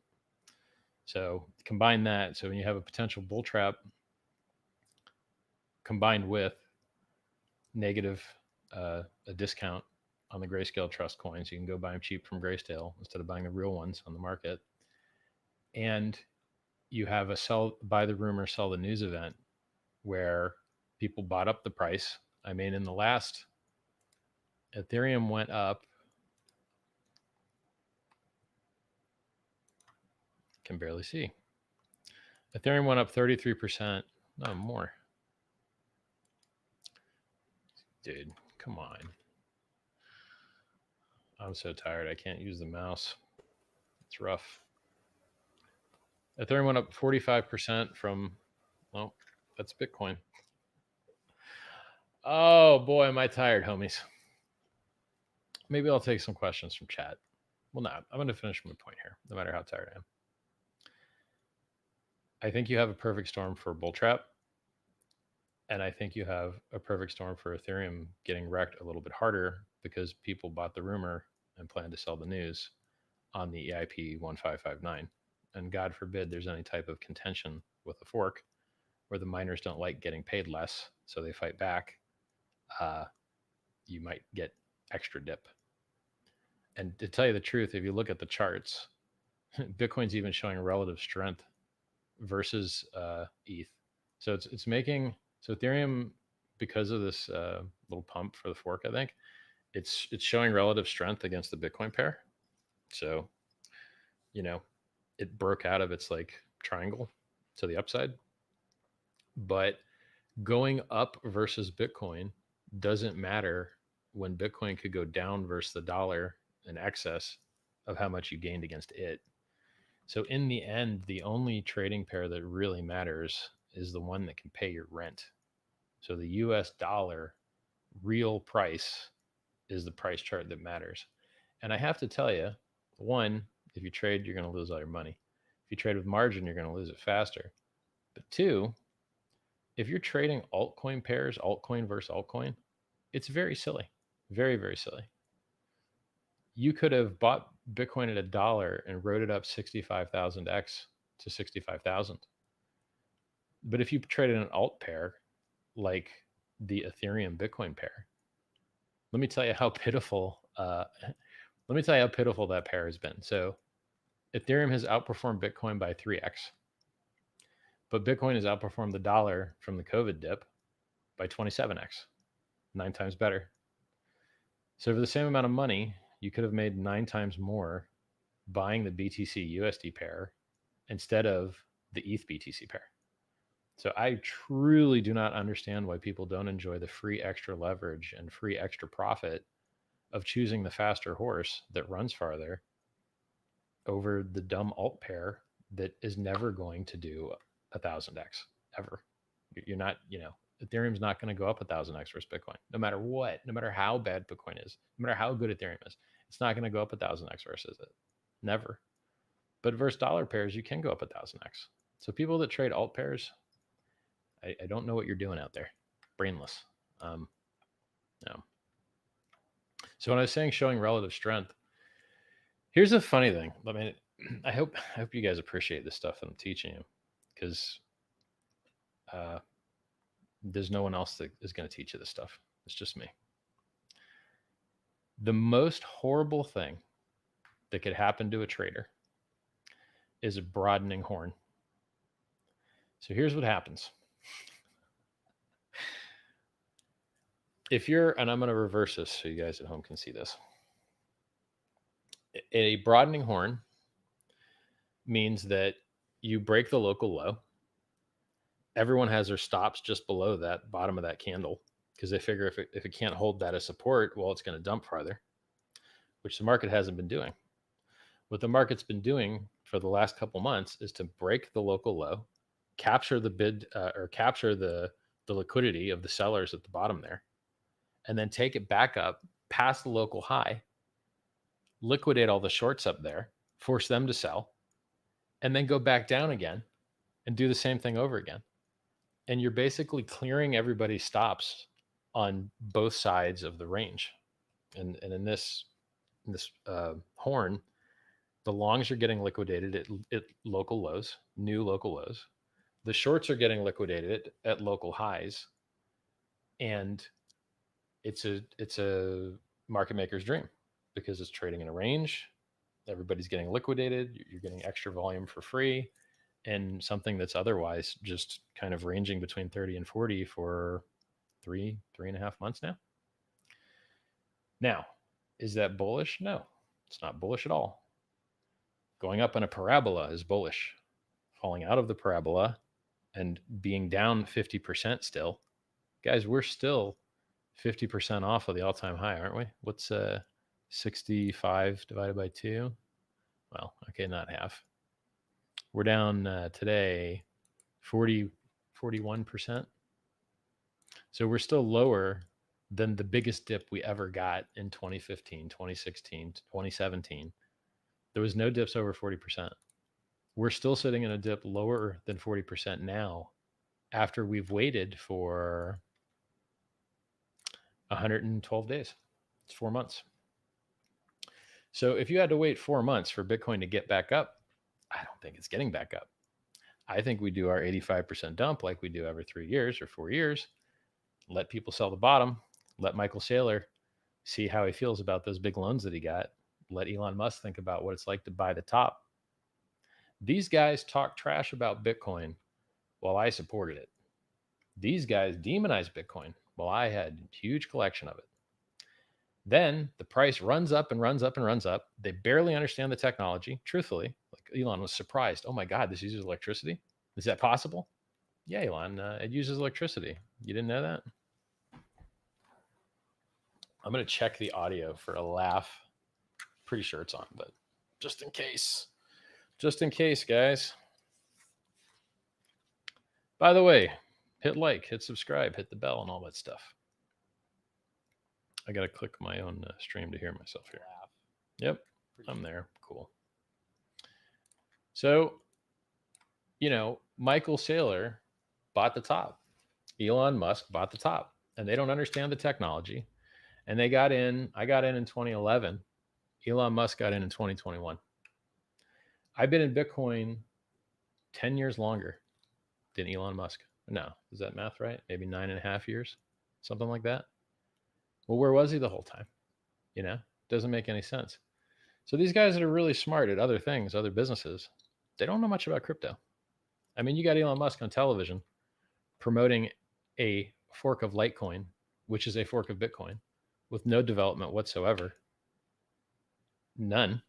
So combine that. So when you have a potential bull trap combined with negative a discount on the Grayscale Trust coins, you can go buy them cheap from Grayscale instead of buying the real ones on the market. And you have a buy the rumor, sell the news event where people bought up the price. I mean, in the last, Ethereum went up. Can barely see. Ethereum went up 33%. No more. Dude, come on. I'm so tired. I can't use the mouse. It's rough. Ethereum went up 45% from, well, that's Bitcoin. Oh boy, am I tired, homies. Maybe I'll take some questions from chat. Well, no, I'm going to finish my point here, no matter how tired I am. I think you have a perfect storm for bull trap. And I think you have a perfect storm for Ethereum getting wrecked a little bit harder because people bought the rumor and plan to sell the news on the EIP 1559. And God forbid there's any type of contention with a fork where the miners don't like getting paid less, so they fight back. You might get extra dip. And to tell you the truth, if you look at the charts, Bitcoin's even showing relative strength versus ETH. So it's making, so Ethereum, because of this little pump for the fork, I think, it's showing relative strength against the Bitcoin pair. So, it broke out of its like triangle to the upside. But going up versus Bitcoin doesn't matter when Bitcoin could go down versus the dollar in excess of how much you gained against it. So in the end, the only trading pair that really matters is the one that can pay your rent. So the US dollar real price is the price chart that matters. And I have to tell you, one, if you trade, you're going to lose all your money. If you trade with margin, you're going to lose it faster. But two, if you're trading altcoin pairs, altcoin versus altcoin, it's very silly. Very, very silly. You could have bought Bitcoin at $1 and wrote it up 65,000x to 65,000. But if you traded an alt pair like the Ethereum Bitcoin pair, let me tell you how pitiful. Let me tell you how pitiful that pair has been. So Ethereum has outperformed Bitcoin by 3x, but Bitcoin has outperformed the dollar from the COVID dip by 27x, 9 times better. So for the same amount of money, you could have made 9 times more buying the BTC USD pair instead of the ETH BTC pair. So I truly do not understand why people don't enjoy the free extra leverage and free extra profit of choosing the faster horse that runs farther over the dumb alt pair that is never going to do 1,000x ever. You're not, Ethereum's not going to go up 1,000x versus Bitcoin, no matter what, no matter how bad Bitcoin is, no matter how good Ethereum is, it's not going to go up 1,000x versus it. Never. But versus dollar pairs, you can go up 1,000x. So people that trade alt pairs, I don't know what you're doing out there. Brainless. No. So when I was saying showing relative strength, here's a funny thing. I mean, I hope you guys appreciate this stuff that I'm teaching you, because there's no one else that is going to teach you this stuff. It's just me. The most horrible thing that could happen to a trader is a broadening horn. So here's what happens. If you're, and I'm going to reverse this so you guys at home can see this. A broadening horn means that you break the local low. Everyone has their stops just below that bottom of that candle, because they figure if it can't hold that as support, well, it's going to dump farther, which the market hasn't been doing. What the market's been doing for the last couple months is to break the local low, capture the bid or capture the liquidity of the sellers at the bottom there, and then take it back up past the local high, liquidate all the shorts up there, force them to sell, and then go back down again and do the same thing over again. And you're basically clearing everybody's stops on both sides of the range. And in this horn, the longs are getting liquidated at local lows, new local lows. The shorts are getting liquidated at local highs. And it's a market maker's dream because it's trading in a range. Everybody's getting liquidated. You're getting extra volume for free, and something that's otherwise just kind of ranging between 30 and 40 for 3.5 months now. Now, is that bullish? No, it's not bullish at all. Going up in a parabola is bullish. Falling out of the parabola and being down 50% still. Guys, we're still 50% off of the all-time high, aren't we? What's 65 divided by 2? Well, okay, not half. We're down today 41%. So we're still lower than the biggest dip we ever got in 2015, 2016, 2017. There was no dips over 40%. We're still sitting in a dip lower than 40% now after we've waited for 112 days. It's 4 months. So if you had to wait 4 months for Bitcoin to get back up, I don't think it's getting back up. I think we do our 85% dump like we do every 3 years or 4 years. Let people sell the bottom. Let Michael Saylor see how he feels about those big loans that he got. Let Elon Musk think about what it's like to buy the top. These guys talk trash about Bitcoin while I supported it. These guys demonized Bitcoin while I had a huge collection of it. Then the price runs up and runs up and runs up. They barely understand the technology. Truthfully, like Elon was surprised. Oh my God, this uses electricity? Is that possible? Yeah, Elon, it uses electricity. You didn't know that? I'm going to check the audio for a laugh. Pretty sure it's on, but just in case. Just in case, guys. By the way, hit like, hit subscribe, hit the bell, and all that stuff. I got to click my own stream to hear myself here. Yep, I'm there. Cool. So, Michael Saylor bought the top. Elon Musk bought the top. And they don't understand the technology. And they got in. I got in 2011. Elon Musk got in 2021. I've been in Bitcoin 10 years longer than Elon Musk. No, is that math right? Maybe 9.5 years, something like that. Well, where was he the whole time? Doesn't make any sense. So these guys that are really smart at other things, other businesses, they don't know much about crypto. I mean, you got Elon Musk on television promoting a fork of Litecoin, which is a fork of Bitcoin, with no development whatsoever. None.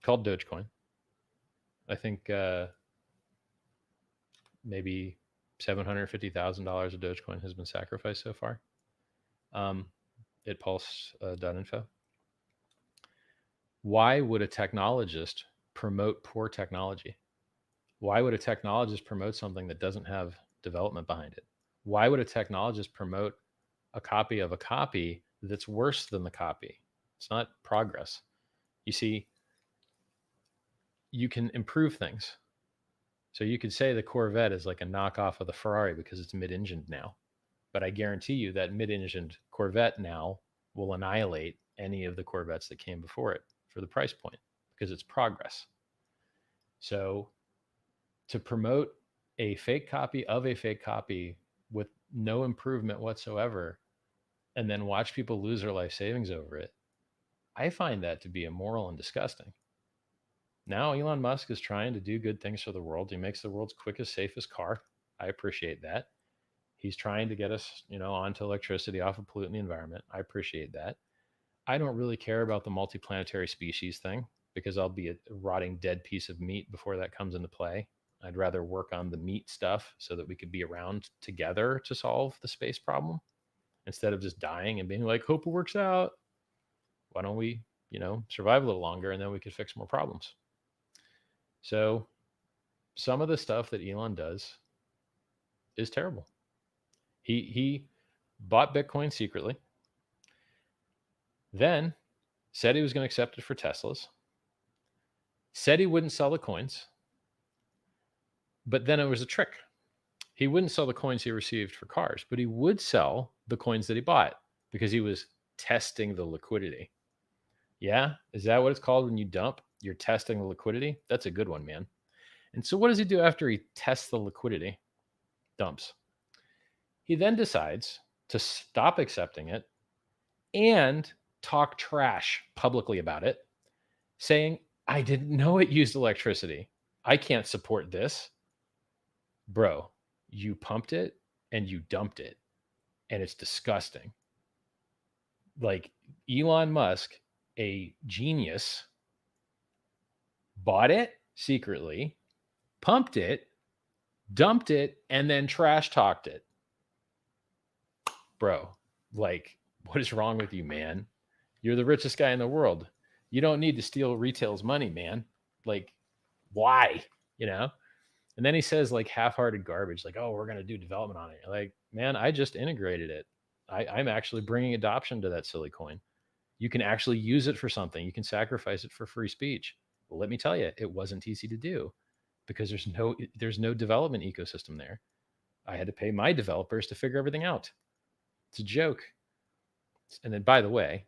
Called Dogecoin. I think maybe $750,000 of Dogecoin has been sacrificed so far. At pulse.info. Why would a technologist promote poor technology? Why would a technologist promote something that doesn't have development behind it? Why would a technologist promote a copy of a copy that's worse than the copy? It's not progress. You see, you can improve things. So you could say the Corvette is like a knockoff of the Ferrari because it's mid-engined now. But I guarantee you that mid-engined Corvette now will annihilate any of the Corvettes that came before it for the price point because it's progress. So to promote a fake copy of a fake copy with no improvement whatsoever and then watch people lose their life savings over it, I find that to be immoral and disgusting. Now Elon Musk is trying to do good things for the world. He makes the world's quickest, safest car. I appreciate that. He's trying to get us, onto electricity off of polluting the environment. I appreciate that. I don't really care about the multiplanetary species thing because I'll be a rotting dead piece of meat before that comes into play. I'd rather work on the meat stuff so that we could be around together to solve the space problem instead of just dying and being like, hope it works out. Why don't we, survive a little longer and then we could fix more problems. So some of the stuff that Elon does is terrible. He bought Bitcoin secretly, then said he was going to accept it for Teslas, said he wouldn't sell the coins, But then it was a trick. He wouldn't sell the coins he received for cars, but he would sell the coins that he bought because he was testing the liquidity. Yeah? Is that what it's called when you dump? You're testing the liquidity? That's a good one, man. And so what does he do after he tests the liquidity? Dumps. He then decides to stop accepting it and talk trash publicly about it, saying, I didn't know it used electricity. I can't support this. Bro, you pumped it and you dumped it, and it's disgusting. Like Elon Musk, a genius, bought it secretly, pumped it, dumped it, and then trash talked it. Bro, like, what is wrong with you, man? You're the richest guy in the world. You don't need to steal retail's money, man. Like, why? You know? And then he says like half-hearted garbage, like, oh, we're going to do development on it. Like, man, I just integrated it. I'm actually bringing adoption to that silly coin. You can actually use it for something. You can sacrifice it for free speech. Well, let me tell you, it wasn't easy to do because there's no development ecosystem there. I had to pay my developers to figure everything out. It's a joke. And then, by the way,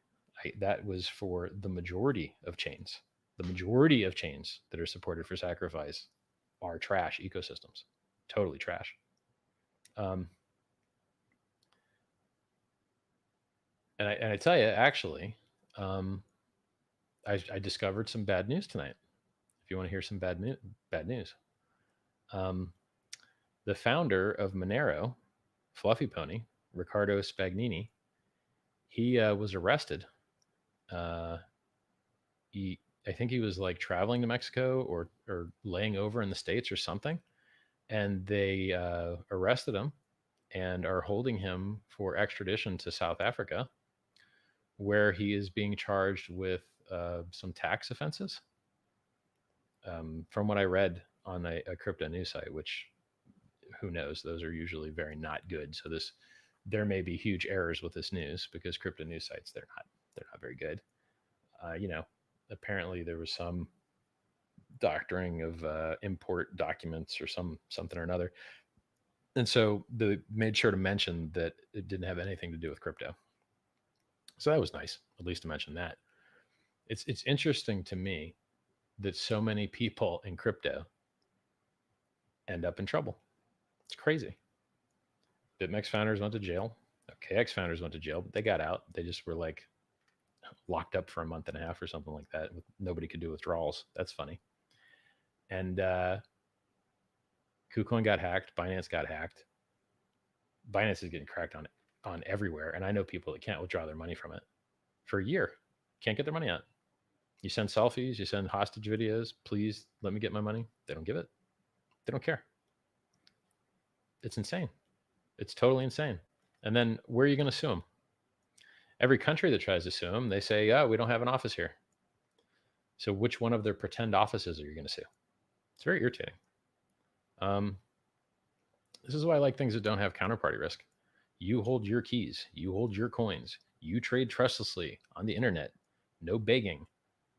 that was for the majority of chains. The majority of chains that are supported for sacrifice are trash ecosystems, totally trash. And I tell you, actually, I discovered some bad news tonight. If you want to hear some bad news, the founder of Monero, Fluffy Pony, Riccardo Spagnini, he was arrested. I think he was like traveling to Mexico or laying over in the States or something. And they arrested him and are holding him for extradition to South Africa, where he is being charged with some tax offenses. From what I read on a crypto news site, which who knows, those are usually very not good. So there may be huge errors with this news because crypto news sites, they're not very good. Apparently there was some doctoring of import documents or something or another. And so they made sure to mention that it didn't have anything to do with crypto. So that was nice, at least to mention that. It's interesting to me that so many people in crypto end up in trouble. It's crazy. BitMEX founders went to jail. KX founders went to jail, but they got out. They just were like locked up for a month and a half or something like that. Nobody could do withdrawals. That's funny. And KuCoin got hacked. Binance got hacked. Binance is getting cracked on everywhere. And I know people that can't withdraw their money from it for a year. Can't get their money out. You send selfies, you send hostage videos. Please let me get my money. They don't give it. They don't care. It's insane. It's totally insane. And then where are you going to sue them? Every country that tries to sue them, they say, oh, we don't have an office here. So which one of their pretend offices are you going to sue? It's very irritating. This is why I like things that don't have counterparty risk. You hold your keys. You hold your coins. You trade trustlessly on the internet. No begging.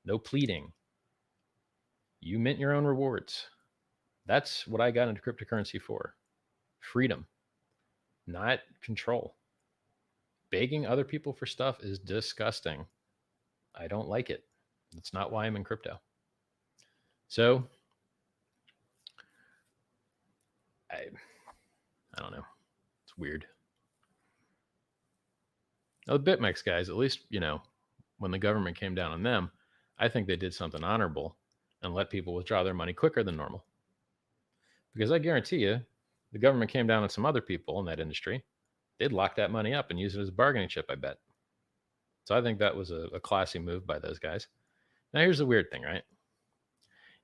No pleading. You mint your own rewards. That's what I got into cryptocurrency for. Freedom, not control. Begging other people for stuff is disgusting. I don't like it. That's not why I'm in crypto. So I don't know. It's weird. Now, the BitMEX guys, at least, when the government came down on them, I think they did something honorable and let people withdraw their money quicker than normal. Because I guarantee you, the government came down on some other people in that industry, they'd lock that money up and use it as a bargaining chip, I bet. So I think that was a classy move by those guys. Now, here's the weird thing, right?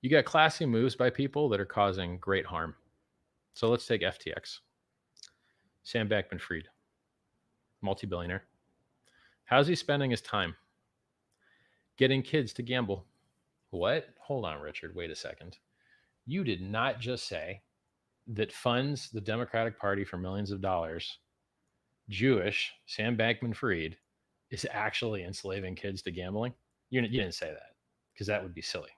You got classy moves by people that are causing great harm. So let's take FTX. Sam Bankman-Fried, multi-billionaire. How's he spending his time? Getting kids to gamble. What? Hold on, Richard. Wait a second. You did not just say that funds the Democratic Party for millions of dollars, Jewish Sam Bankman-Fried, is actually enslaving kids to gambling? You didn't say that, because that would be silly,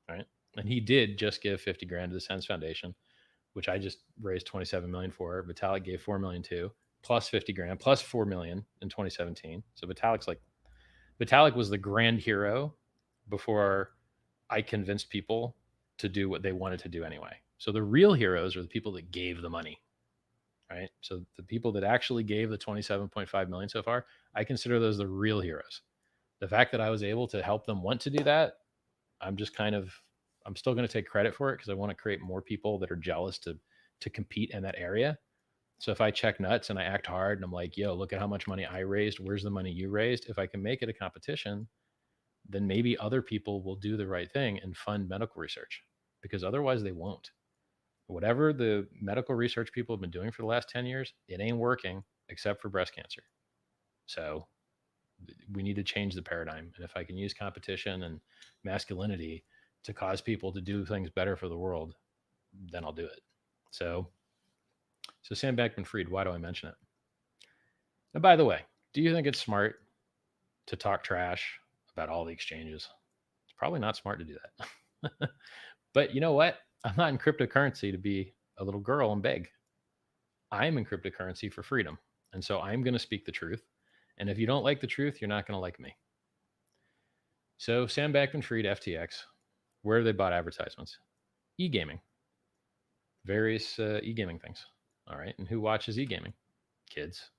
right? And he did just give $50,000 to the Sens Foundation, which I just raised 27 million for. Vitalik gave 4 million to, plus 50 grand, plus 4 million in 2017. So Vitalik was the grand hero before I convinced people to do what they wanted to do anyway. So the real heroes are the people that gave the money, right? So the people that actually gave the 27.5 million so far, I consider those the real heroes. The fact that I was able to help them want to do that, I'm still going to take credit for it because I want to create more people that are jealous to compete in that area. So if I check nuts and I act hard and I'm like, yo, look at how much money I raised. Where's the money you raised? If I can make it a competition, then maybe other people will do the right thing and fund medical research, because otherwise they won't. Whatever the medical research people have been doing for the last 10 years, it ain't working except for breast cancer. So we need to change the paradigm. And if I can use competition and masculinity to cause people to do things better for the world, then I'll do it. So Sam Bankman-Fried, why do I mention it? And by the way, do you think it's smart to talk trash about all the exchanges? It's probably not smart to do that. But you know what? I'm not in cryptocurrency to be a little girl and beg. I'm in cryptocurrency for freedom. And so I'm going to speak the truth. And if you don't like the truth, you're not going to like me. So Sam Bankman-Fried, FTX, where have they bought advertisements? E-gaming. Various e-gaming things. All right. And who watches e-gaming? Kids.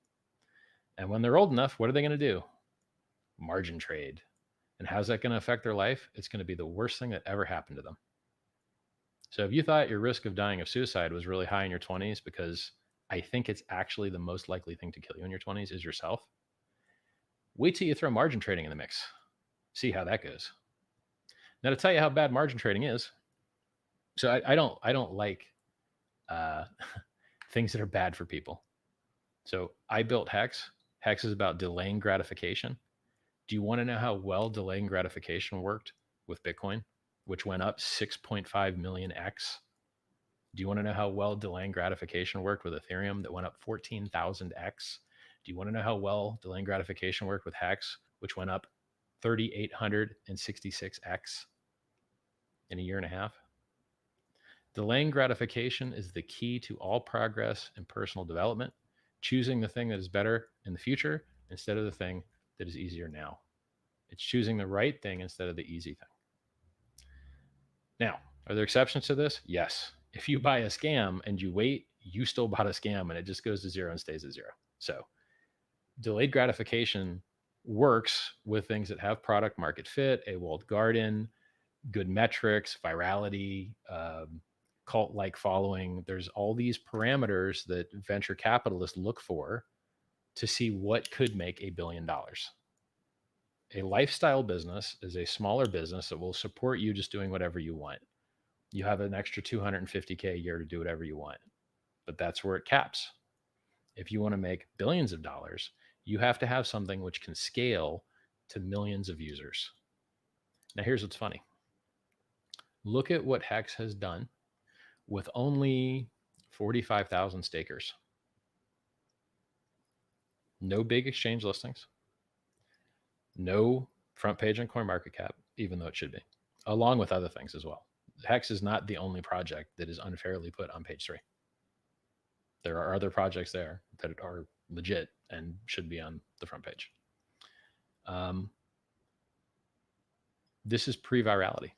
And when they're old enough, what are they going to do? Margin trade. And how's that going to affect their life? It's going to be the worst thing that ever happened to them. So if you thought your risk of dying of suicide was really high in your 20s, because I think it's actually the most likely thing to kill you in your 20s is yourself, wait till you throw margin trading in the mix. See how that goes. Now, to tell you how bad margin trading is, so I don't like things that are bad for people. So I built Hex. Hex is about delaying gratification. Do you want to know how well delaying gratification worked with Bitcoin, which went up 6.5 million X? Do you want to know how well delaying gratification worked with Ethereum that went up 14,000 X? Do you want to know how well delaying gratification worked with Hex, which went up 3,866 X in a year and a half? Delaying gratification is the key to all progress in personal development, choosing the thing that is better in the future instead of the thing that is easier now. It's choosing the right thing instead of the easy thing. Now, are there exceptions to this? Yes. If you buy a scam and you wait, you still bought a scam and it just goes to zero and stays at zero. So delayed gratification works with things that have product market fit, a walled garden, good metrics, virality, cult-like following. There's all these parameters that venture capitalists look for to see what could make $1 billion. A lifestyle business is a smaller business that will support you just doing whatever you want. You have an extra $250K a year to do whatever you want, but that's where it caps. If you want to make billions of dollars, you have to have something which can scale to millions of users. Now, here's what's funny. Look at what Hex has done with only 45,000 stakers. No big exchange listings. No front page on CoinMarketCap, even though it should be, along with other things as well. Hex is not the only project that is unfairly put on page 3. There are other projects there that are legit and should be on the front page. This is pre-virality.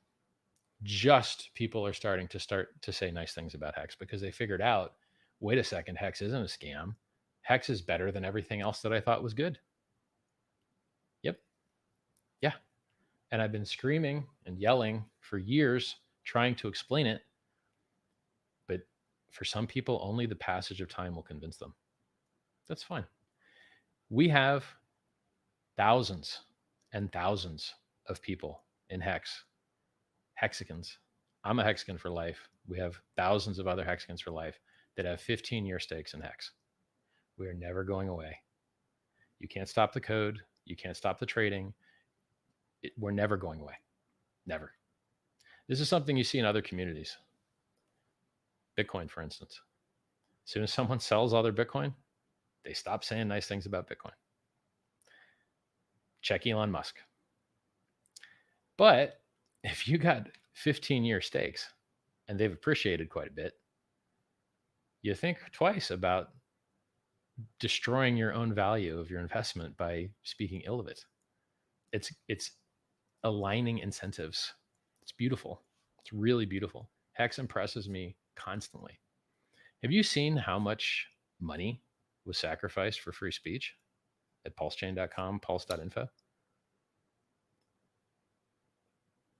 Just people are starting to say nice things about Hex because they figured out, wait a second, Hex isn't a scam. Hex is better than everything else that I thought was good. Yep. Yeah. And I've been screaming and yelling for years, trying to explain it. But for some people, only the passage of time will convince them. That's fine. We have thousands and thousands of people in Hex. Hexicans. I'm a Hexican for life. We have thousands of other Hexicans for life that have 15-year stakes in Hex. We are never going away. You can't stop the code. You can't stop the trading. We're never going away. Never. This is something you see in other communities. Bitcoin, for instance. As soon as someone sells all their Bitcoin, they stop saying nice things about Bitcoin. Check Elon Musk. But if you got 15-year stakes and they've appreciated quite a bit, you think twice about destroying your own value of your investment by speaking ill of it. It's aligning incentives. It's beautiful. It's really beautiful. Hex impresses me constantly. Have you seen how much money was sacrificed for free speech at pulsechain.com, pulse.info?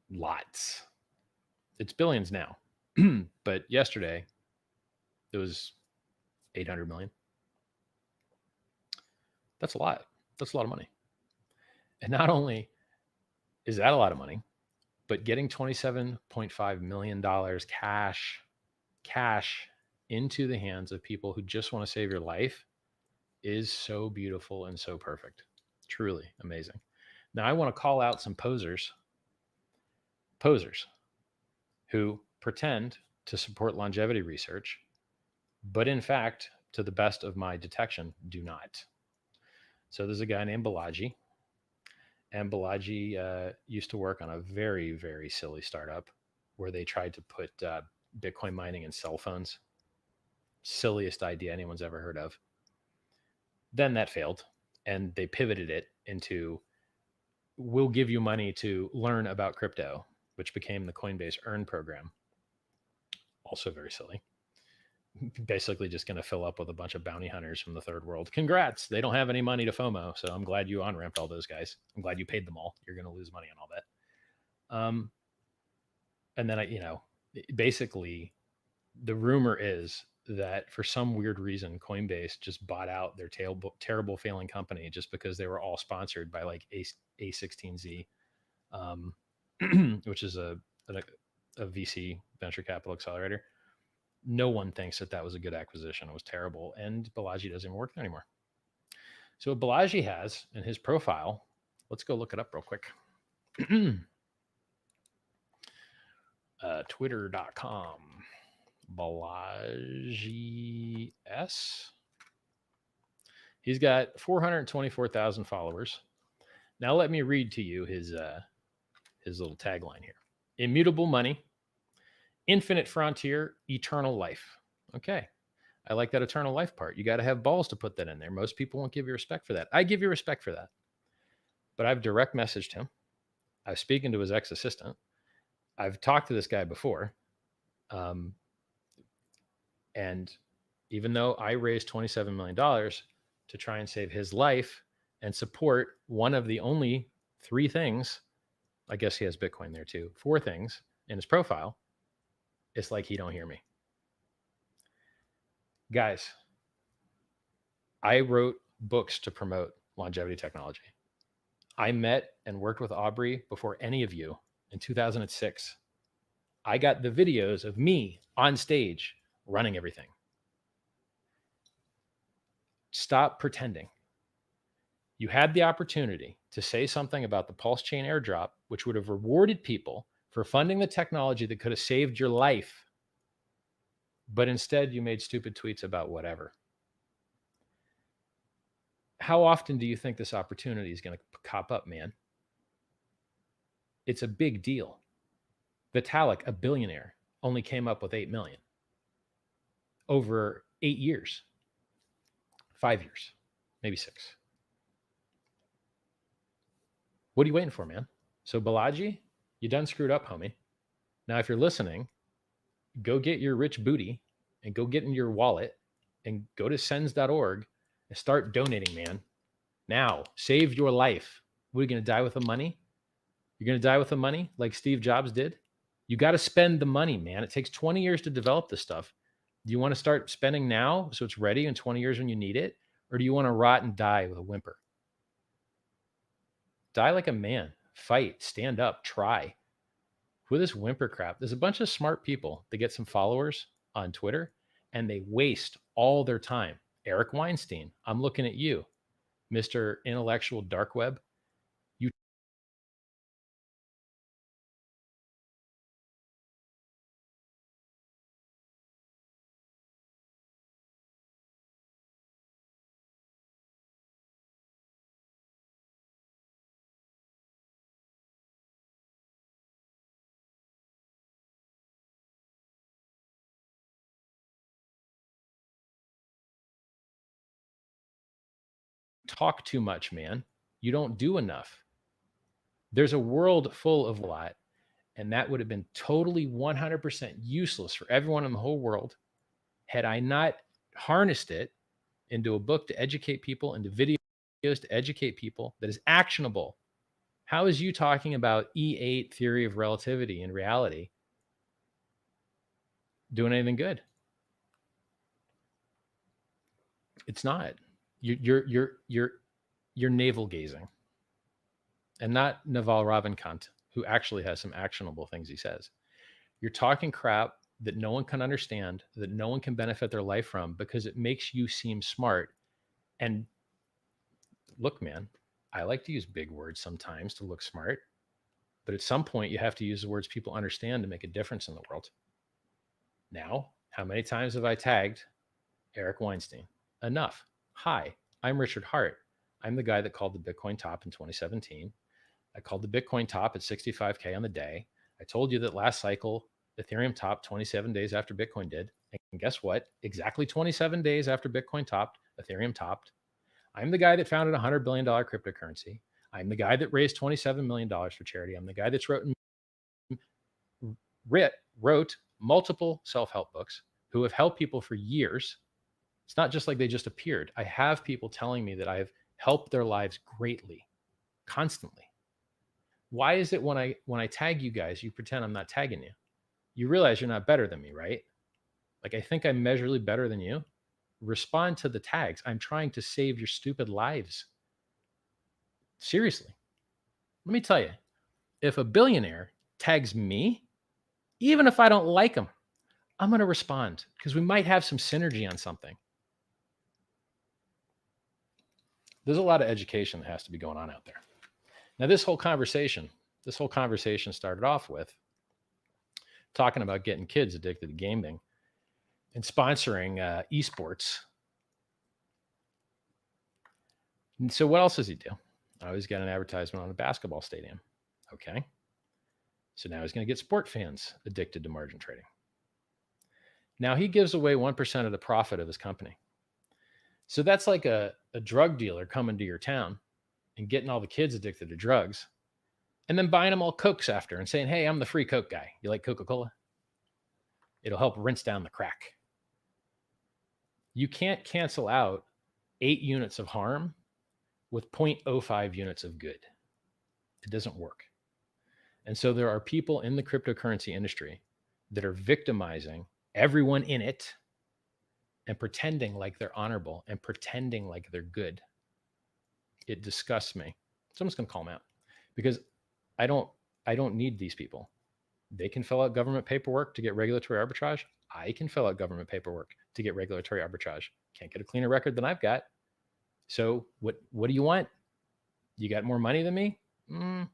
Lots. It's billions now. But yesterday, it was 800 million. That's a lot. That's a lot of money. And not only is that a lot of money, but getting $27.5 million cash into the hands of people who just want to save your life is so beautiful and so perfect. Truly amazing. Now, I want to call out some posers who pretend to support longevity research, but in fact, to the best of my detection, do not. So there's a guy named Balaji, and Balaji used to work on a very, very silly startup where they tried to put Bitcoin mining in cell phones. Silliest idea anyone's ever heard of. Then that failed, and they pivoted it into, we'll give you money to learn about crypto, which became the Coinbase Earn program. Also very silly. Basically just going to fill up with a bunch of bounty hunters from the third world. Congrats. They don't have any money to FOMO. So I'm glad you on-ramped all those guys. I'm glad you paid them all. You're going to lose money on all that. And then basically the rumor is that for some weird reason, Coinbase just bought out their terrible failing company just because they were all sponsored by like A16Z, which is a VC venture capital accelerator. No one thinks that was a good acquisition. It was terrible. And Balaji doesn't even work there anymore. So what Balaji has in his profile, let's go look it up real quick. Twitter.com. Balaji S. He's got 424,000 followers. Now let me read to you his little tagline here. Immutable money, infinite frontier, eternal life. Okay. I like that eternal life part. You got to have balls to put that in there. Most people won't give you respect for that. I give you respect for that. But I've direct messaged him. I've spoken to his ex-assistant. I've talked to this guy before. And even though I raised $27 million to try and save his life and support one of the only 3 things, I guess he has Bitcoin there too, 4 things in his profile, it's like he don't hear me. Guys, I wrote books to promote longevity technology. I met and worked with Aubrey before any of you in 2006. I got the videos of me on stage running everything. Stop pretending. You had the opportunity to say something about the PulseChain airdrop, which would have rewarded people for funding the technology that could have saved your life. But instead, you made stupid tweets about whatever. How often do you think this opportunity is going to pop up, man? It's a big deal. Vitalik, a billionaire, only came up with 8 million over 8 years, 5 years, maybe 6. What are you waiting for, man? So Balaji, you done screwed up, homie. Now, if you're listening, go get your rich booty and go get in your wallet and go to sends.org and start donating, man. Now, save your life. What, are you going to die with the money? You're going to die with the money like Steve Jobs did? You got to spend the money, man. It takes 20 years to develop this stuff. Do you want to start spending now so it's ready in 20 years when you need it? Or do you want to rot and die with a whimper? Die like a man. Fight. Stand up. Try. With this whimper crap, there's a bunch of smart people that get some followers on Twitter and they waste all their time. Eric Weinstein, I'm looking at you, Mr. Intellectual Dark Web. talk too much, man. You don't do enough. There's a world full of a lot, and that would have been totally 100% useless for everyone in the whole world had I not harnessed it into a book to educate people, into videos to educate people that is actionable. How is you talking about E8 theory of relativity and reality doing anything good? It's not. You're navel gazing, and not Naval Ravikant, who actually has some actionable things he says. You're talking crap that no one can understand, that no one can benefit their life from, because it makes you seem smart. And look, man, I like to use big words sometimes to look smart, but at some point you have to use the words people understand to make a difference in the world. Now, how many times have I tagged Eric Weinstein? Enough. Hi, I'm Richard Hart. I'm the guy that called the Bitcoin top in 2017. I called the Bitcoin top at 65K on the day. I told you that last cycle, Ethereum topped 27 days after Bitcoin did. And guess what? Exactly 27 days after Bitcoin topped, Ethereum topped. I'm the guy that founded a $100 billion cryptocurrency. I'm the guy that raised $27 million for charity. I'm the guy that's wrote multiple self-help books who have helped people for years. It's not just like they just appeared. I have people telling me that I've helped their lives greatly, constantly. Why is it when I tag you guys, you pretend I'm not tagging you? You realize you're not better than me, right? Like, I think I'm measurably better than you. Respond to the tags. I'm trying to save your stupid lives. Seriously. Let me tell you, if a billionaire tags me, even if I don't like him, I'm going to respond because we might have some synergy on something. There's a lot of education that has to be going on out there. Now, this whole conversation started off with talking about getting kids addicted to gaming and sponsoring esports. And so what else does he do? Oh, he's got an advertisement on a basketball stadium. Okay. So now he's going to get sport fans addicted to margin trading. Now he gives away 1% of the profit of his company. So that's like a drug dealer coming to your town and getting all the kids addicted to drugs and then buying them all Cokes after and saying, hey, I'm the free Coke guy. You like Coca-Cola? It'll help rinse down the crack. You can't cancel out 8 units of harm with 0.05 units of good. It doesn't work. And so there are people in the cryptocurrency industry that are victimizing everyone in it and pretending like they're honorable and pretending like they're good. It disgusts me. Someone's going to call them out because I don't need these people. They can fill out government paperwork to get regulatory arbitrage. I can fill out government paperwork to get regulatory arbitrage. Can't get a cleaner record than I've got. So what do you want? You got more money than me? I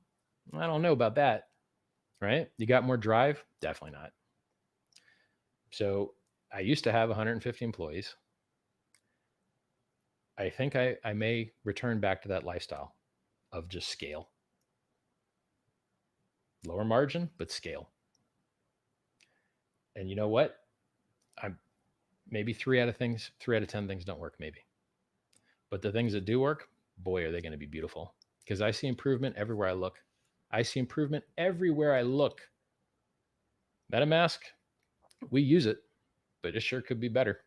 don't know about that, right? You got more drive? Definitely not. So I used to have 150 employees. I think I may return back to that lifestyle of just scale. Lower margin, but scale. And you know what? I'm maybe 3 out of 10 things don't work, maybe. But the things that do work, boy, are they going to be beautiful. Because I see improvement everywhere I look. MetaMask, we use it, but it sure could be better.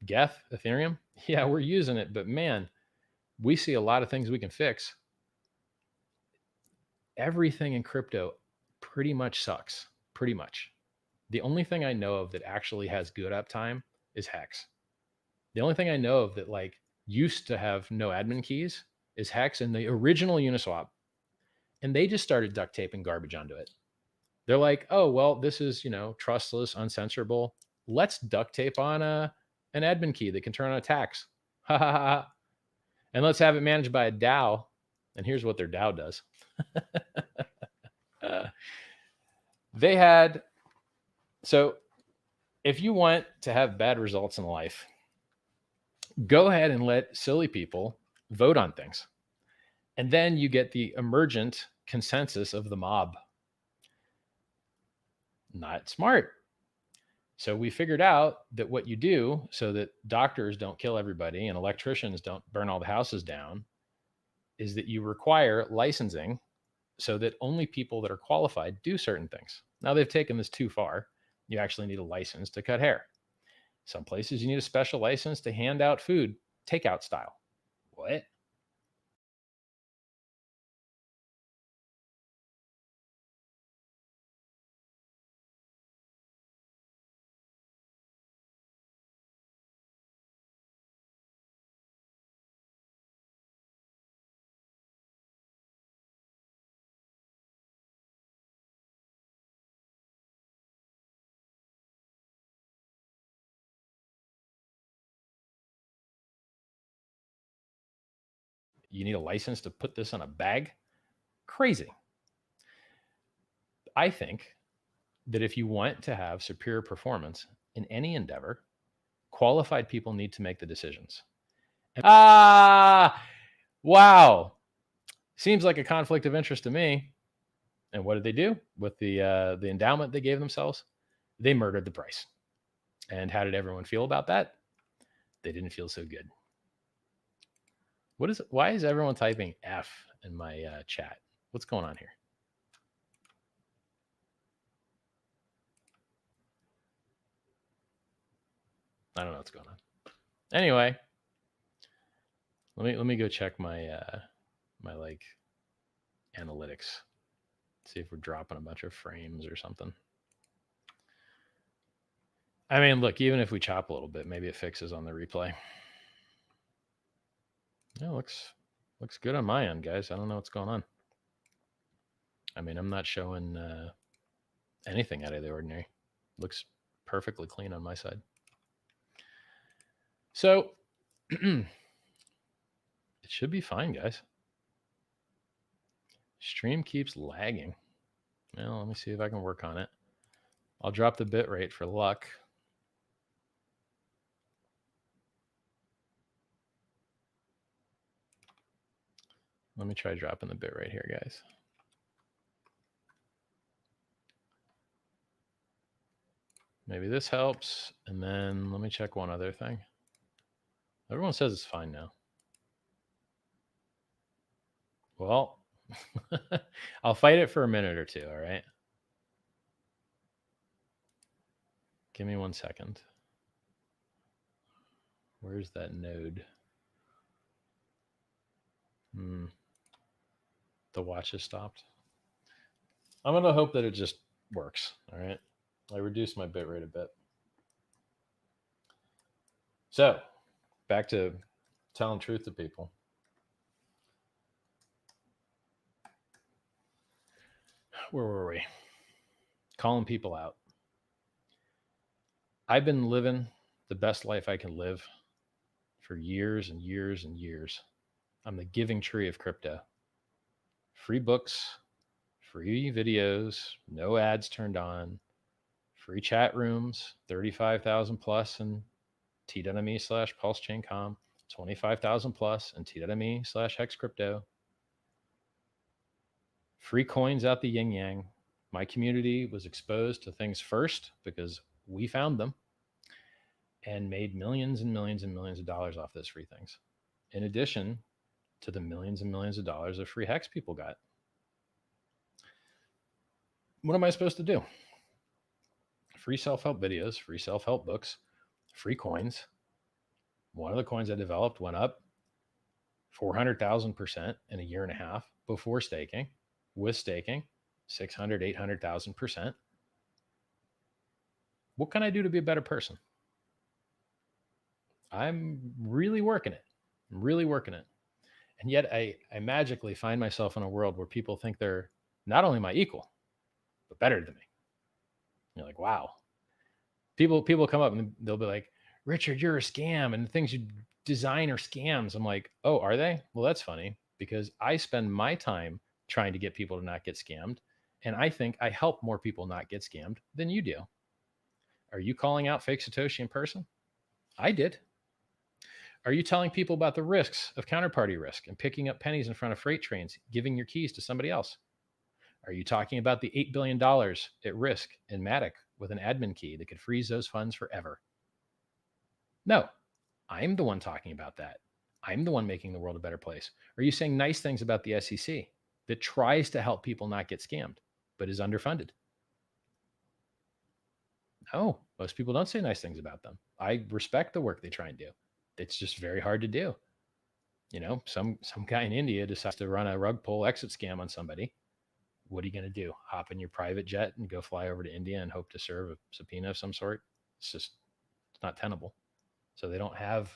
Geth, Ethereum, yeah, we're using it, but man, we see a lot of things we can fix. Everything in crypto pretty much sucks, pretty much. The only thing I know of that actually has good uptime is Hex. The only thing I know of that like used to have no admin keys is Hex and the original Uniswap. And they just started duct taping garbage onto it. They're like, oh, well, this is, trustless, uncensorable. Let's duct tape on an admin key that can turn on attacks. Ha ha ha. And let's have it managed by a DAO. And here's what their DAO does. So if you want to have bad results in life, go ahead and let silly people vote on things. And then you get the emergent consensus of the mob. Not smart. So we figured out that what you do so that doctors don't kill everybody and electricians don't burn all the houses down is that you require licensing so that only people that are qualified do certain things. Now they've taken this too far. You actually need a license to cut hair. Some places you need a special license to hand out food, takeout style. What? You need a license to put this on a bag? Crazy. I think that if you want to have superior performance in any endeavor, qualified people need to make the decisions. Wow. Seems like a conflict of interest to me. And what did they do with the endowment they gave themselves? They murdered the price. And how did everyone feel about that? They didn't feel so good. Why is everyone typing F in my chat? What's going on here? I don't know what's going on. Anyway, let me go check my my like analytics. See if we're dropping a bunch of frames or something. I mean, look, even if we chop a little bit, maybe it fixes on the replay. Yeah, looks good on my end, guys. I don't know what's going on. I mean, I'm not showing anything out of the ordinary. Looks perfectly clean on my side. So it should be fine, guys. Stream keeps lagging. Well, let me see if I can work on it. I'll drop the bit rate for luck. Let me try dropping the bit rate here, guys. Maybe this helps. And then let me check one other thing. Everyone says it's fine now. Well, I'll fight it for a minute or two, all right? Give me 1 second. Where's that node? The watch has stopped. I'm going to hope that it just works, all right? I reduced my bitrate a bit. So, back to telling truth to people. Where were we? Calling people out. I've been living the best life I can live for years and years and years. I'm the giving tree of crypto. Free books, free videos, no ads turned on, free chat rooms, 35,000 plus in t.me/PulseChain.com, 25,000 plus in t.me/HexCrypto. Free coins out the yin yang. My community was exposed to things first because we found them and made millions and millions and millions of dollars off those free things. In addition to the millions and millions of dollars of free hex people got. What am I supposed to do? Free self-help videos, free self-help books, free coins. One of the coins I developed went up 400,000% in a year and a half before staking. With staking, 600, 800,000%. What can I do to be a better person? I'm really working it. I'm really working it. And yet I magically find myself in a world where people think they're not only my equal, but better than me. You're like, wow. People come up and they'll be like, Richard, you're a scam, and the things you design are scams. I'm like, oh, are they? Well, that's funny because I spend my time trying to get people to not get scammed. And I think I help more people not get scammed than you do. Are you calling out fake Satoshi in person? I did. Are you telling people about the risks of counterparty risk and picking up pennies in front of freight trains, giving your keys to somebody else? Are you talking about the $8 billion at risk in Matic with an admin key that could freeze those funds forever. No, I'm the one talking about that. I'm the one making the world a better place. Are you saying nice things about the SEC that tries to help people not get scammed, but is underfunded? No, most people don't say nice things about them. I respect the work they try and do. It's just very hard to do. You know, some guy in India decides to run a rug pull exit scam on somebody. What are you going to do? Hop in your private jet and go fly over to India and hope to serve a subpoena of some sort? It's not tenable. So they don't have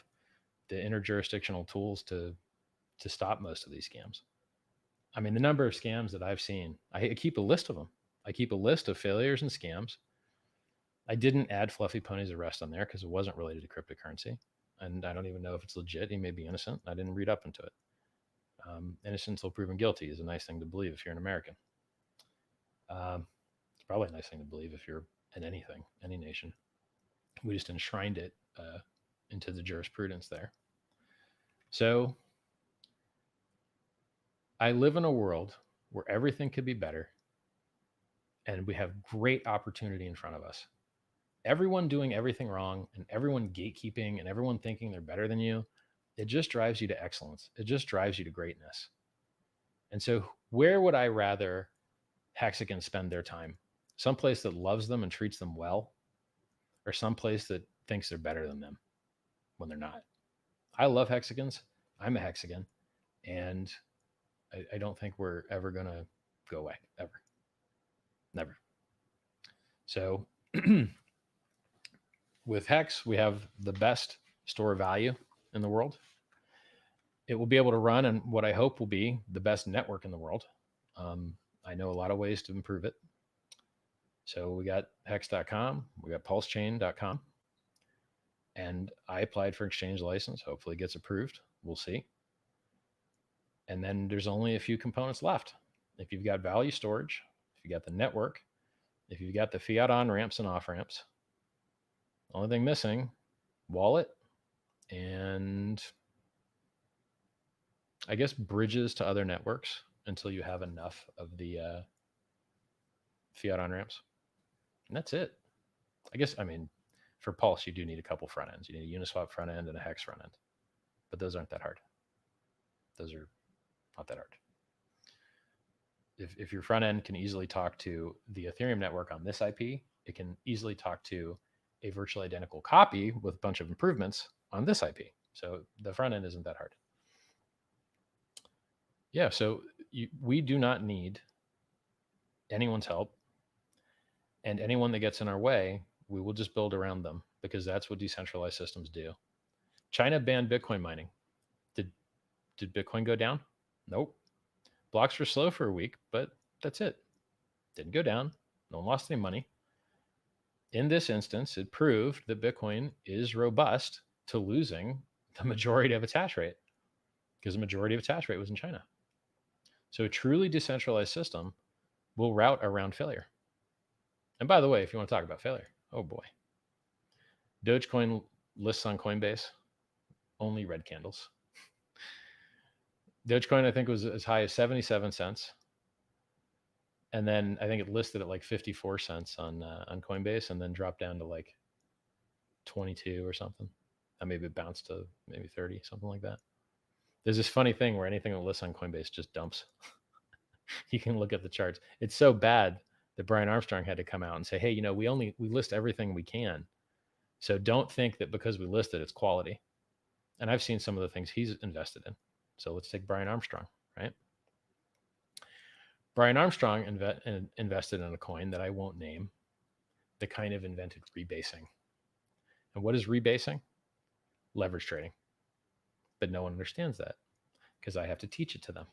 the interjurisdictional tools to stop most of these scams. I mean, the number of scams that I've seen, I keep a list of them. I keep a list of failures and scams. I didn't add Fluffy Pony's arrest on there because it wasn't related to cryptocurrency. And I don't even know if it's legit. He may be innocent. I didn't read up into it. Innocent until proven guilty is a nice thing to believe if you're an American. It's probably a nice thing to believe if you're in anything, any nation. We just enshrined it into the jurisprudence there. So I live in a world where everything could be better, and we have great opportunity in front of us. Everyone doing everything wrong and everyone gatekeeping and everyone thinking they're better than you, it just drives you to excellence. It just drives you to greatness. And so where would I rather hexagons spend their time? Someplace that loves them and treats them well, or someplace that thinks they're better than them when they're not? I love hexagons. I'm a hexagon. And I don't think we're ever going to go away, ever. Never. So with Hex, we have the best store of value in the world. It will be able to run on what I hope will be the best network in the world. I know a lot of ways to improve it. So we got hex.com, we got pulsechain.com, and I applied for exchange license. Hopefully it gets approved. We'll see. And then there's only a few components left. If you've got value storage, if you got the network, if you've got the fiat on ramps and off ramps, only thing missing, wallet, and I guess bridges to other networks until you have enough of the fiat on ramps. And that's it. I guess, I mean, for Pulse, you do need a couple front ends. You need a Uniswap front end and a Hex front end. But those aren't that hard. Those are not that hard. If your front end can easily talk to the Ethereum network on this IP, it can easily talk to a virtually identical copy with a bunch of improvements on this IP. So the front end isn't that hard. Yeah, so we do not need anyone's help, and anyone that gets in our way, we will just build around them, because that's what decentralized systems do. China banned Bitcoin mining. Did Bitcoin go down? Nope. Blocks were slow for a week, but that's it. Didn't go down. No one lost any money. In this instance, it proved that Bitcoin is robust to losing the majority of its hash rate, because the majority of its hash rate was in China. So a truly decentralized system will route around failure. And by the way, if you want to talk about failure, oh boy. Dogecoin lists on Coinbase, only red candles. Dogecoin, I think, was as high as 77 cents. And then I think it listed at like 54 cents on Coinbase, and then dropped down to like 22 or something. And maybe it bounced to maybe 30, something like that. There's this funny thing where anything that lists on Coinbase just dumps. You can look at the charts. It's so bad that Brian Armstrong had to come out and say, hey, you know, we list everything we can. So don't think that because we listed it's quality. And I've seen some of the things he's invested in. So let's take Brian Armstrong, right? Brian Armstrong invested in a coin that I won't name that kind of invented rebasing. And what is rebasing? Leverage trading. But no one understands that because I have to teach it to them.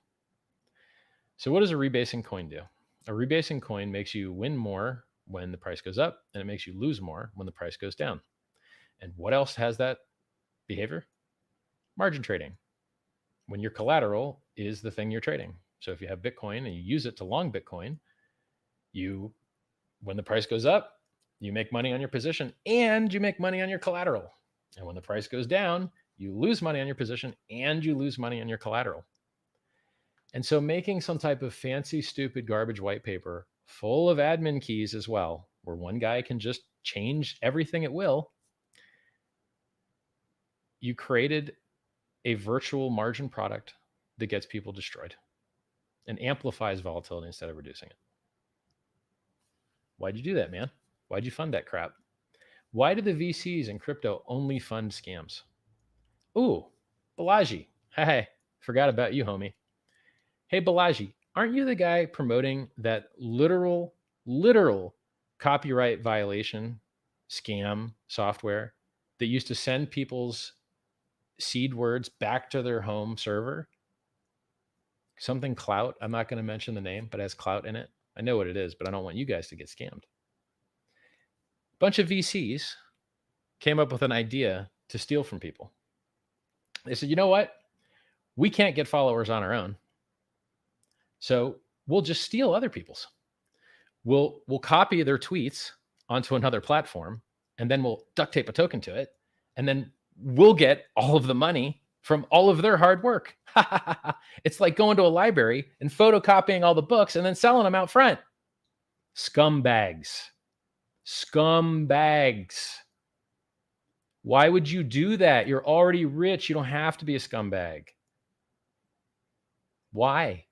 So what does a rebasing coin do? A rebasing coin makes you win more when the price goes up, and it makes you lose more when the price goes down. And what else has that behavior? Margin trading. When your collateral is the thing you're trading. So if you have Bitcoin and you use it to long Bitcoin, when the price goes up, you make money on your position and you make money on your collateral. And when the price goes down, you lose money on your position and you lose money on your collateral. And so making some type of fancy, stupid garbage white paper full of admin keys as well where one guy can just change everything at will. You created a virtual margin product that gets people destroyed and amplifies volatility instead of reducing it. Why'd you do that, man? Why'd you fund that crap? Why do the VCs in crypto only fund scams? Ooh, Balaji. Hey, forgot about you, homie. Hey, Balaji, aren't you the guy promoting that literal copyright violation scam software that used to send people's seed words back to their home server? Something clout. I'm not going to mention the name, but it has clout in it. I know what it is, but I don't want you guys to get scammed. A bunch of VCs came up with an idea to steal from people. They said, you know what? We can't get followers on our own. So we'll just steal other people's. We'll copy their tweets onto another platform, and then we'll duct tape a token to it, and then we'll get all of the money from all of their hard work. It's like going to a library and photocopying all the books and then selling them out front. Scumbags. Why would you do that? You're already rich. You don't have to be a scumbag. Why?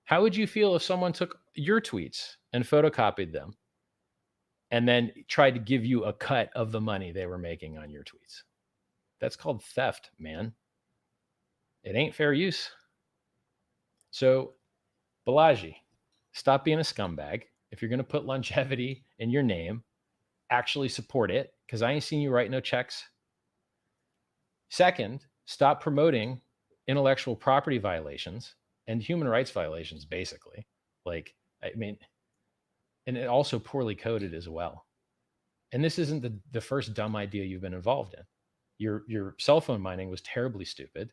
How would you feel if someone took your tweets and photocopied them and then tried to give you a cut of the money they were making on your tweets? That's called theft, man. It ain't fair use. So, Balaji, stop being a scumbag. If you're going to put longevity in your name, actually support it, because I ain't seen you write no checks. Second, stop promoting intellectual property violations and human rights violations, basically. Like, I mean, and it also poorly coded as well. And this isn't the first dumb idea you've been involved in. Your cell phone mining was terribly stupid.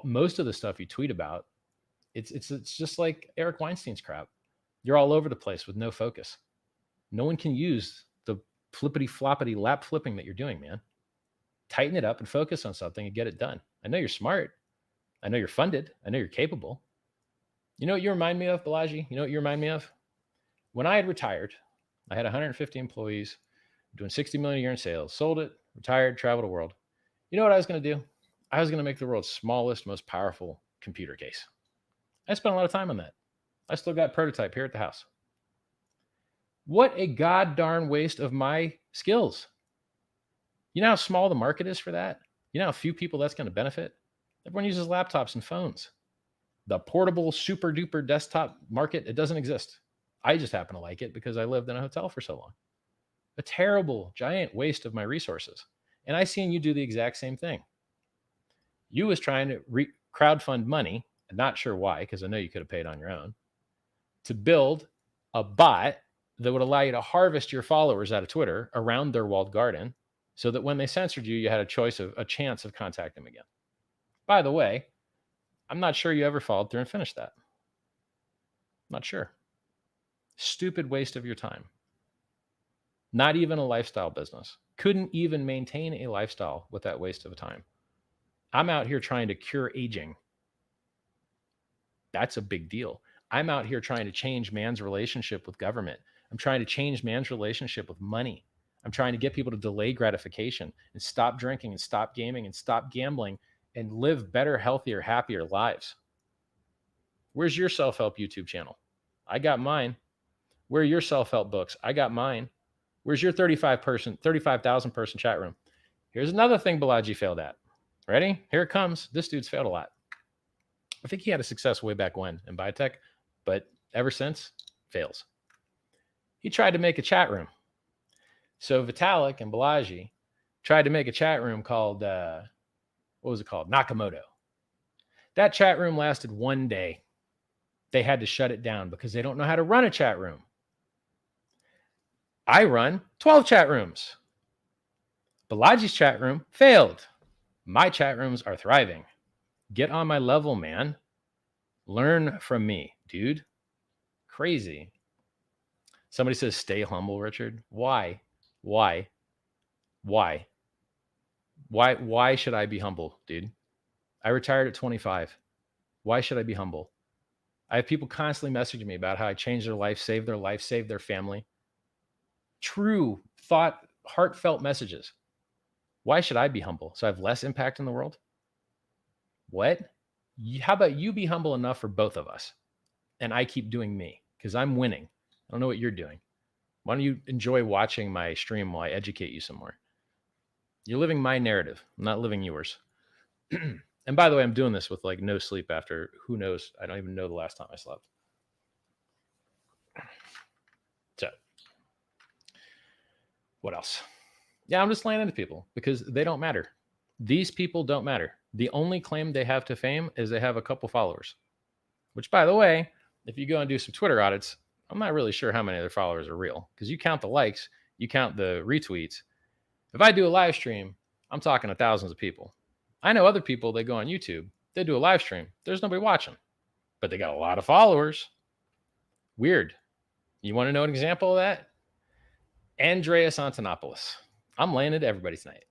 Most of the stuff you tweet about, it's just like Eric Weinstein's crap. You're all over the place with no focus. No one can use the flippity floppity lap flipping that you're doing, man. Tighten it up and focus on something and get it done. I know you're smart. I know you're funded. I know you're capable. You know what you remind me of, Balaji? You know what you remind me of? When I had retired, I had 150 employees, doing 60 million a year in sales, sold it, retired, traveled the world. You know what I was going to do? I was going to make the world's smallest, most powerful computer case. I spent a lot of time on that. I still got prototype here at the house. What a god-darn waste of my skills. You know how small the market is for that? You know how few people that's going to benefit? Everyone uses laptops and phones. The portable, super-duper desktop market, it doesn't exist. I just happen to like it because I lived in a hotel for so long. A terrible, giant waste of my resources. And I seen you do the exact same thing. You was trying to crowdfund money, and not sure why, because I know you could have paid on your own, to build a bot that would allow you to harvest your followers out of Twitter around their walled garden, so that when they censored you, you had a chance of contacting them again. By the way, I'm not sure you ever followed through and finished that. Not sure. Stupid waste of your time. Not even a lifestyle business. Couldn't even maintain a lifestyle with that waste of time. I'm out here trying to cure aging. That's a big deal. I'm out here trying to change man's relationship with government. I'm trying to change man's relationship with money. I'm trying to get people to delay gratification and stop drinking and stop gaming and stop gambling and live better, healthier, happier lives. Where's your self-help YouTube channel? I got mine. Where are your self-help books? I got mine. Where's your 35,000 person chat room? Here's another thing Balaji failed at. Ready? Here it comes. This dude's failed a lot. I think he had a success way back when in biotech, but ever since, fails. He tried to make a chat room. So Vitalik and Balaji tried to make a chat room called, what was it called? Nakamoto. That chat room lasted one day. They had to shut it down because they don't know how to run a chat room. I run 12 chat rooms. Balaji's chat room failed. My chat rooms are thriving. Get on my level, man. Learn from me, dude. Crazy. Somebody says, stay humble, Richard. Why? Why should I be humble, dude? I retired at 25. Why should I be humble? I have people constantly messaging me about how I changed their life, saved their family. true heartfelt messages. Why should I be humble? So I have less impact in the world? What? How about you be humble enough for both of us? And I keep doing me because I'm winning. I don't know what you're doing. Why don't you enjoy watching my stream while I educate you some more? You're living my narrative. I'm not living yours. And by the way, I'm doing this with like no sleep after who knows. I don't even know the last time I slept. So what else? Yeah, I'm just laying into people because they don't matter. These people don't matter. The only claim they have to fame is they have a couple followers, which by the way, if you go and do some Twitter audits, I'm not really sure how many of their followers are real because you count the likes, you count the retweets. If I do a live stream, I'm talking to thousands of people. I know other people, they go on YouTube, they do a live stream. There's nobody watching, but they got a lot of followers. Weird. You want to know an example of that? Andreas Antonopoulos. I'm laying it to everybody tonight.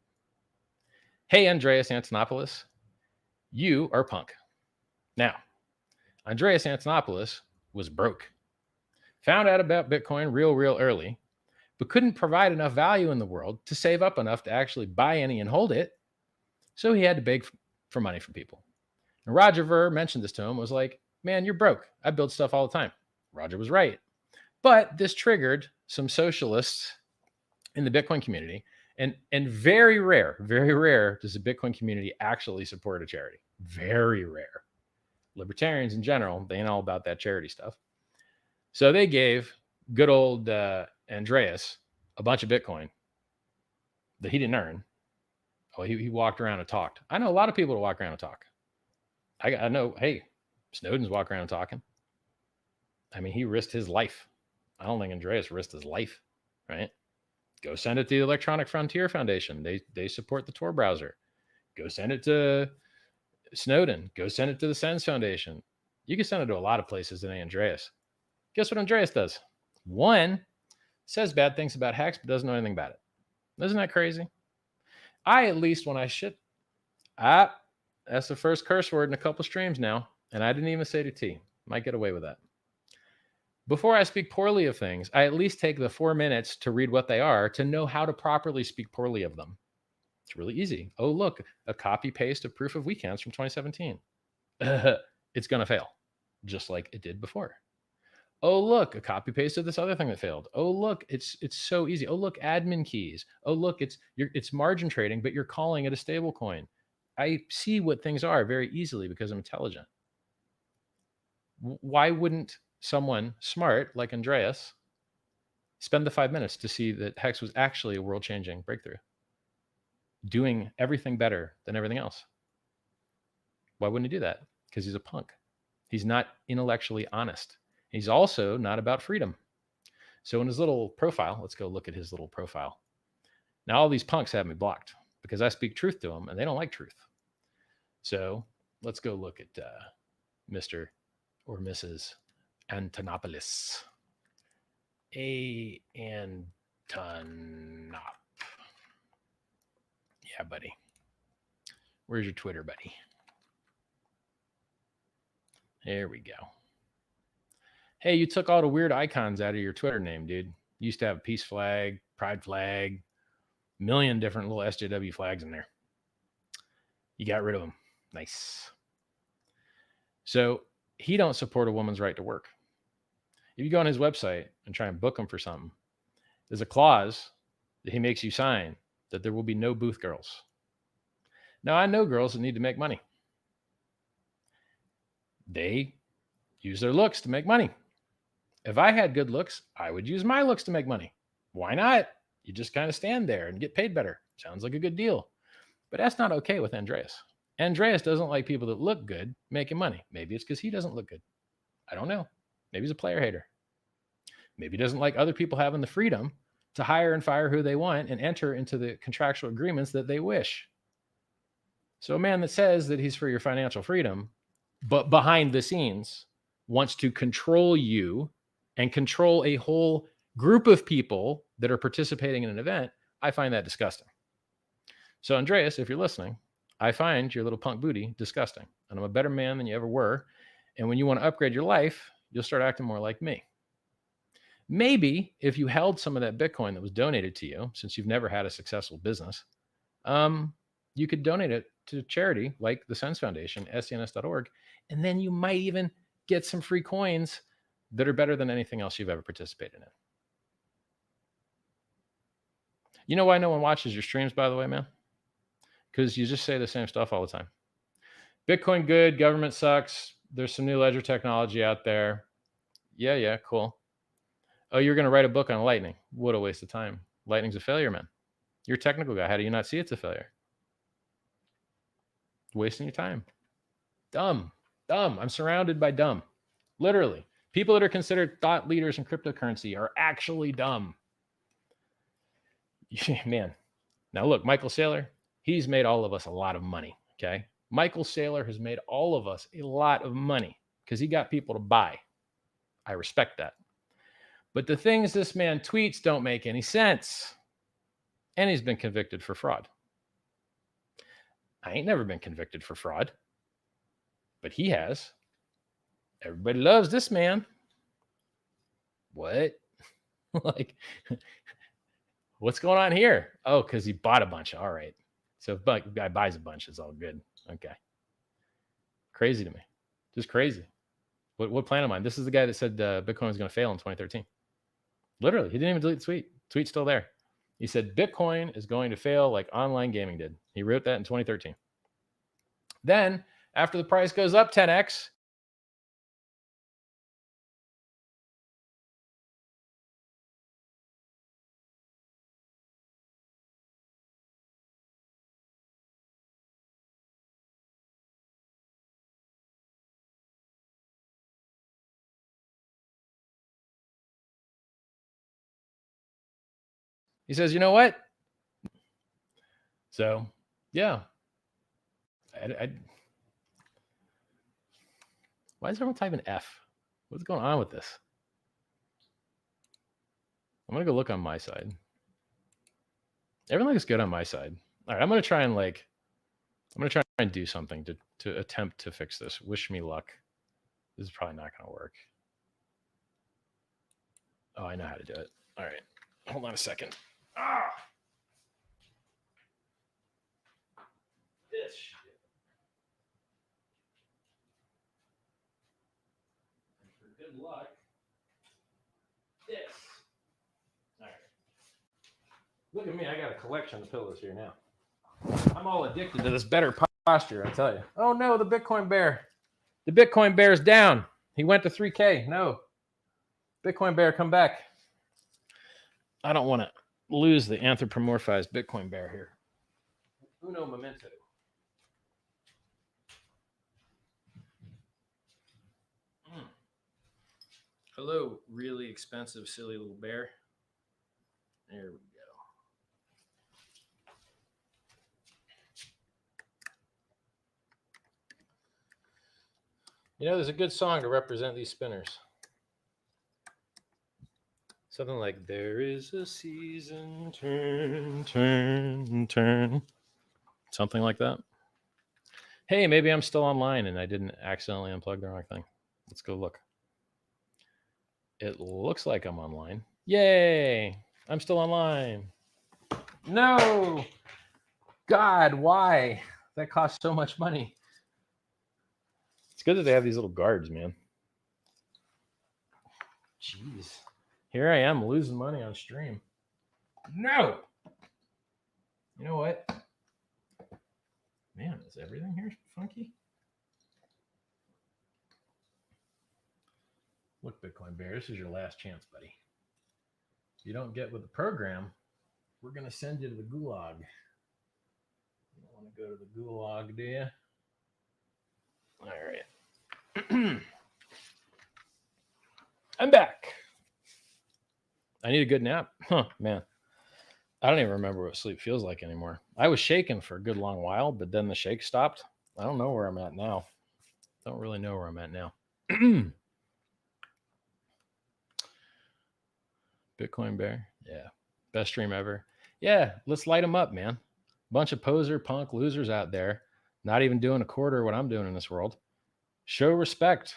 Hey, Andreas Antonopoulos, you are punk. Now, Andreas Antonopoulos was broke. Found out about Bitcoin real early, but couldn't provide enough value in the world to save up enough to actually buy any and hold it. So he had to beg for money from people. And Roger Ver mentioned this to him, was like, man, you're broke. I build stuff all the time. Roger was right. But this triggered some socialists in the Bitcoin community. And very rare does the Bitcoin community actually support a charity. Very rare. Libertarians in general, they ain't all about that charity stuff. So they gave good old Andreas a bunch of Bitcoin that he didn't earn. Oh, he walked around and talked. I know a lot of people that walk around and talk. I know, hey, Snowden's walking around talking. I mean, he risked his life. I don't think Andreas risked his life, right? Go send it to the Electronic Frontier Foundation. They support the Tor browser. Go send it to Snowden. Go send it to the Sens Foundation. You can send it to a lot of places than Andreas. Guess what Andreas does? One, says bad things about hacks, but doesn't know anything about it. Isn't that crazy? I, at least when I shit, that's the first curse word in a couple streams now, and I didn't even say to T. Might get away with that. Before I speak poorly of things, I at least take the 4 minutes to read what they are to know how to properly speak poorly of them. It's really easy. Oh, look, a copy paste of proof of weekends from 2017. It's going to fail, just like it did before. Oh, look, a copy paste of this other thing that failed. Oh, look, it's so easy. Oh, look, admin keys. Oh, look, it's margin trading, but you're calling it a stable coin. I see what things are very easily because I'm intelligent. Why wouldn't someone smart like Andreas spend the 5 minutes to see that Hex was actually a world-changing breakthrough, doing everything better than everything else? Why wouldn't he do that? Because he's a punk. He's not intellectually honest. He's also not about freedom. So in his little profile, let's go look at his little profile. Now all these punks have me blocked because I speak truth to them and they don't like truth. So let's go look at Mr. or Mrs. Antonopoulos. Antonop. Yeah, buddy. Where's your Twitter, buddy? There we go. Hey, you took all the weird icons out of your Twitter name, dude. You used to have a peace flag, pride flag, a million different little SJW flags in there. You got rid of them. Nice. So he don't support a woman's right to work. If you go on his website and try and book him for something, there's a clause that he makes you sign that there will be no booth girls. Now, I know girls that need to make money. They use their looks to make money. If I had good looks, I would use my looks to make money. Why not? You just kind of stand there and get paid better. Sounds like a good deal. But that's not okay with Andreas. Andreas doesn't like people that look good making money. Maybe it's because he doesn't look good. I don't know. Maybe he's a player hater. Maybe he doesn't like other people having the freedom to hire and fire who they want and enter into the contractual agreements that they wish. So a man that says that he's for your financial freedom, but behind the scenes wants to control you and control a whole group of people that are participating in an event, I find that disgusting. So Andreas, if you're listening, I find your little punk booty disgusting. And I'm a better man than you ever were. And when you want to upgrade your life, you'll start acting more like me. Maybe if you held some of that Bitcoin that was donated to you, since you've never had a successful business, you could donate it to charity like the Sense Foundation, SCNS.org, and then you might even get some free coins that are better than anything else you've ever participated in. You know why no one watches your streams, by the way, man? Because you just say the same stuff all the time. Bitcoin good, government sucks. There's some new ledger technology out there. Yeah, cool. Oh, you're going to write a book on Lightning. What a waste of time. Lightning's a failure, man. You're a technical guy. How do you not see it's a failure? Wasting your time. Dumb. I'm surrounded by dumb. Literally. People that are considered thought leaders in cryptocurrency are actually dumb. Man. Now look, Michael Saylor, he's made all of us a lot of money, okay? Michael Saylor has made all of us a lot of money because he got people to buy. I respect that. But the things this man tweets don't make any sense. And he's been convicted for fraud. I ain't never been convicted for fraud, but he has. Everybody loves this man. What? Like, what's going on here? Oh, because he bought a bunch. All right. So if a guy buys a bunch, it's all good. Okay. Crazy to me. Just crazy. What plan of mine? This is the guy that said Bitcoin was going to fail in 2013. Literally, he didn't even delete the tweet. Tweet's still there. He said Bitcoin is going to fail like online gaming did. He wrote that in 2013. Then, after the price goes up 10x, he says, you know what? So, yeah. Why is everyone typing F? What's going on with this? I'm going to go look on my side. Everything looks good on my side. All right, I'm going to try and do something to attempt to fix this. Wish me luck. This is probably not going to work. Oh, I know how to do it. All right. Hold on a second. This shit. And for good luck, this. All right. Look at me. I got a collection of pillows here now. I'm all addicted to this better posture, I tell you. Oh, no, the Bitcoin bear. The Bitcoin bear's down. He went to 3K. No. Bitcoin bear, come back. I don't want to lose the anthropomorphized Bitcoin bear here. Uno momento. Hello, really expensive, silly little bear. There we go. You know, there's a good song to represent these spinners. Something like, there is a season, turn, turn, turn. Something like that. Hey, maybe I'm still online and I didn't accidentally unplug the wrong thing. Let's go look. It looks like I'm online. Yay! I'm still online. No! God, why? That costs so much money. It's good that they have these little guards, man. Jeez. Here I am losing money on stream. No! You know what? Man, is everything here funky? Look, Bitcoin Bear, this is your last chance, buddy. If you don't get with the program, we're going to send you to the gulag. You don't want to go to the gulag, do you? All right. I'm back. I need a good nap. Huh, man. I don't even remember what sleep feels like anymore. I was shaking for a good long while, but then the shake stopped. I don't know where I'm at now. Don't really know where I'm at now. Bitcoin Bear. Yeah. Best stream ever. Yeah. Let's light them up, man. Bunch of poser punk losers out there, not even doing a quarter of what I'm doing in this world. Show respect.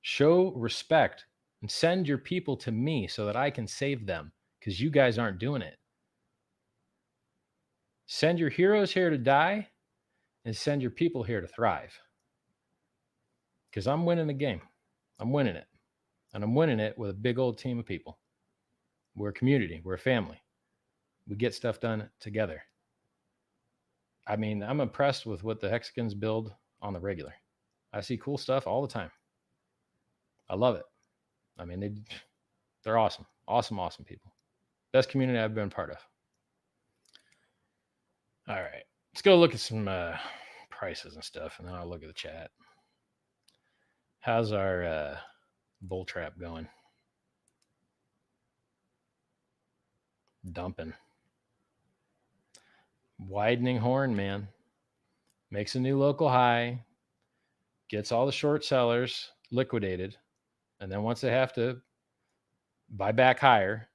Show respect and send your people to me so that I can save them, because you guys aren't doing it. Send your heroes here to die and send your people here to thrive. Because I'm winning the game. I'm winning it. And I'm winning it with a big old team of people. We're a community. We're a family. We get stuff done together. I mean, I'm impressed with what the Hexagons build on the regular. I see cool stuff all the time. I love it. I mean, they're awesome. Awesome, awesome people. Best community I've been part of. All right. Let's go look at some prices and stuff, and then I'll look at the chat. How's our bull trap going? Dumping. Widening horn, man. Makes a new local high. Gets all the short sellers liquidated. And then once they have to buy back higher,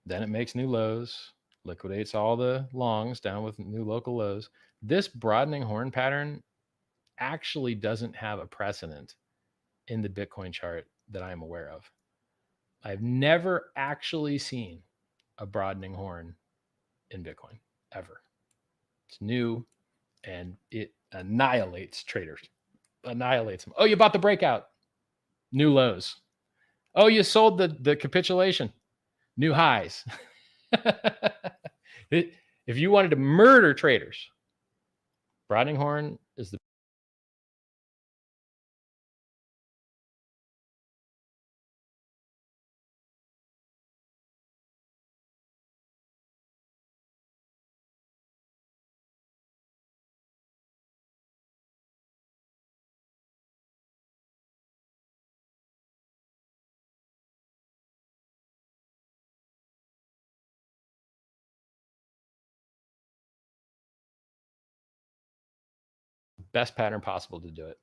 then it makes new lows. Liquidates all the longs down with new local lows. This broadening horn pattern actually doesn't have a precedent in the Bitcoin chart that I'm aware of. I've never actually seen a broadening horn in Bitcoin, ever. It's new, and it annihilates traders. Annihilates them. Oh, you bought the breakout. New lows. Oh, you sold the capitulation. New highs. If you wanted to murder traders, broadening horn is the best pattern possible to do it.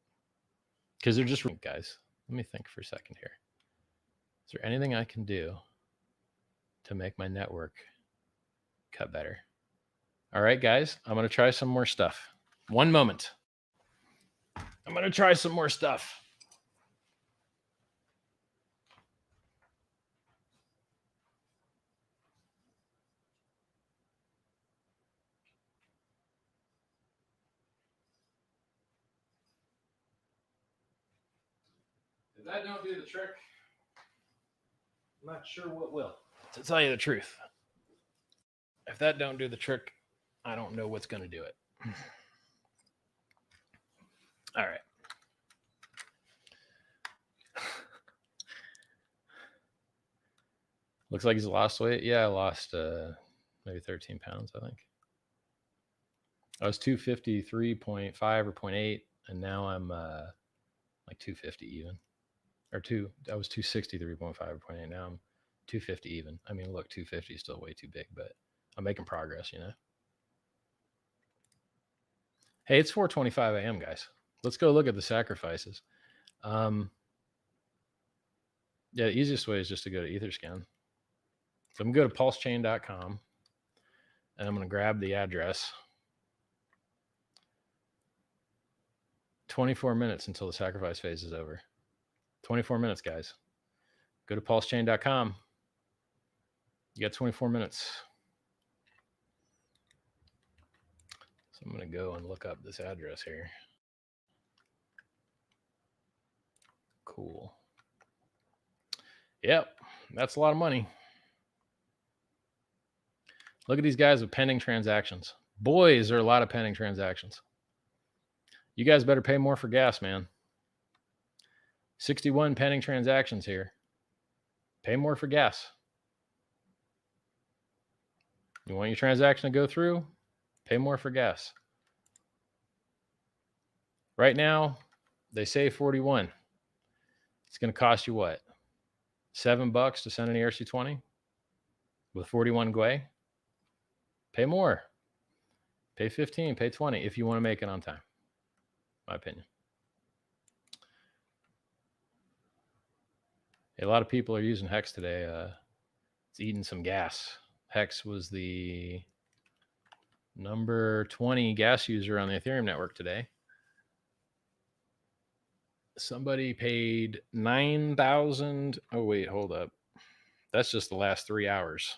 Because they're just, guys, let me think for a second here. Is there anything I can do to make my network cut better? All right, guys, I'm going to try some more stuff. One moment. I'm going to try some more stuff. If that don't do the trick, I'm not sure what will. To tell you the truth, if that don't do the trick, I don't know what's going to do it. All right. Looks like he's lost weight. Yeah, I lost maybe 13 pounds, I think. I was 253.5 or 0.8, and now I'm like 250 even. I was 263.5 or 0.8. Now I'm 250 even. I mean, look, 250 is still way too big, but I'm making progress, you know? Hey, it's 4:25 a.m., guys. Let's go look at the sacrifices. Yeah, the easiest way is just to go to Etherscan. So I'm going to go to PulseChain.com, and I'm going to grab the address. 24 minutes until the sacrifice phase is over. 24 minutes, guys. Go to PulseChain.com. You got 24 minutes. So I'm going to go and look up this address here. Cool. Yep, that's a lot of money. Look at these guys with pending transactions. Boy, is there a lot of pending transactions. You guys better pay more for gas, man. 61 pending transactions here. Pay more for gas. You want your transaction to go through? Pay more for gas. Right now, they say 41. It's going to cost you what? $7 to send an ERC20 with 41 Gwei? Pay more. Pay 15, pay 20 if you want to make it on time. My opinion. A lot of people are using Hex today. It's eating some gas. Hex was the number 20 gas user on the Ethereum network today. somebody paid 9,000. Oh, wait, hold up. That's just the last 3 hours.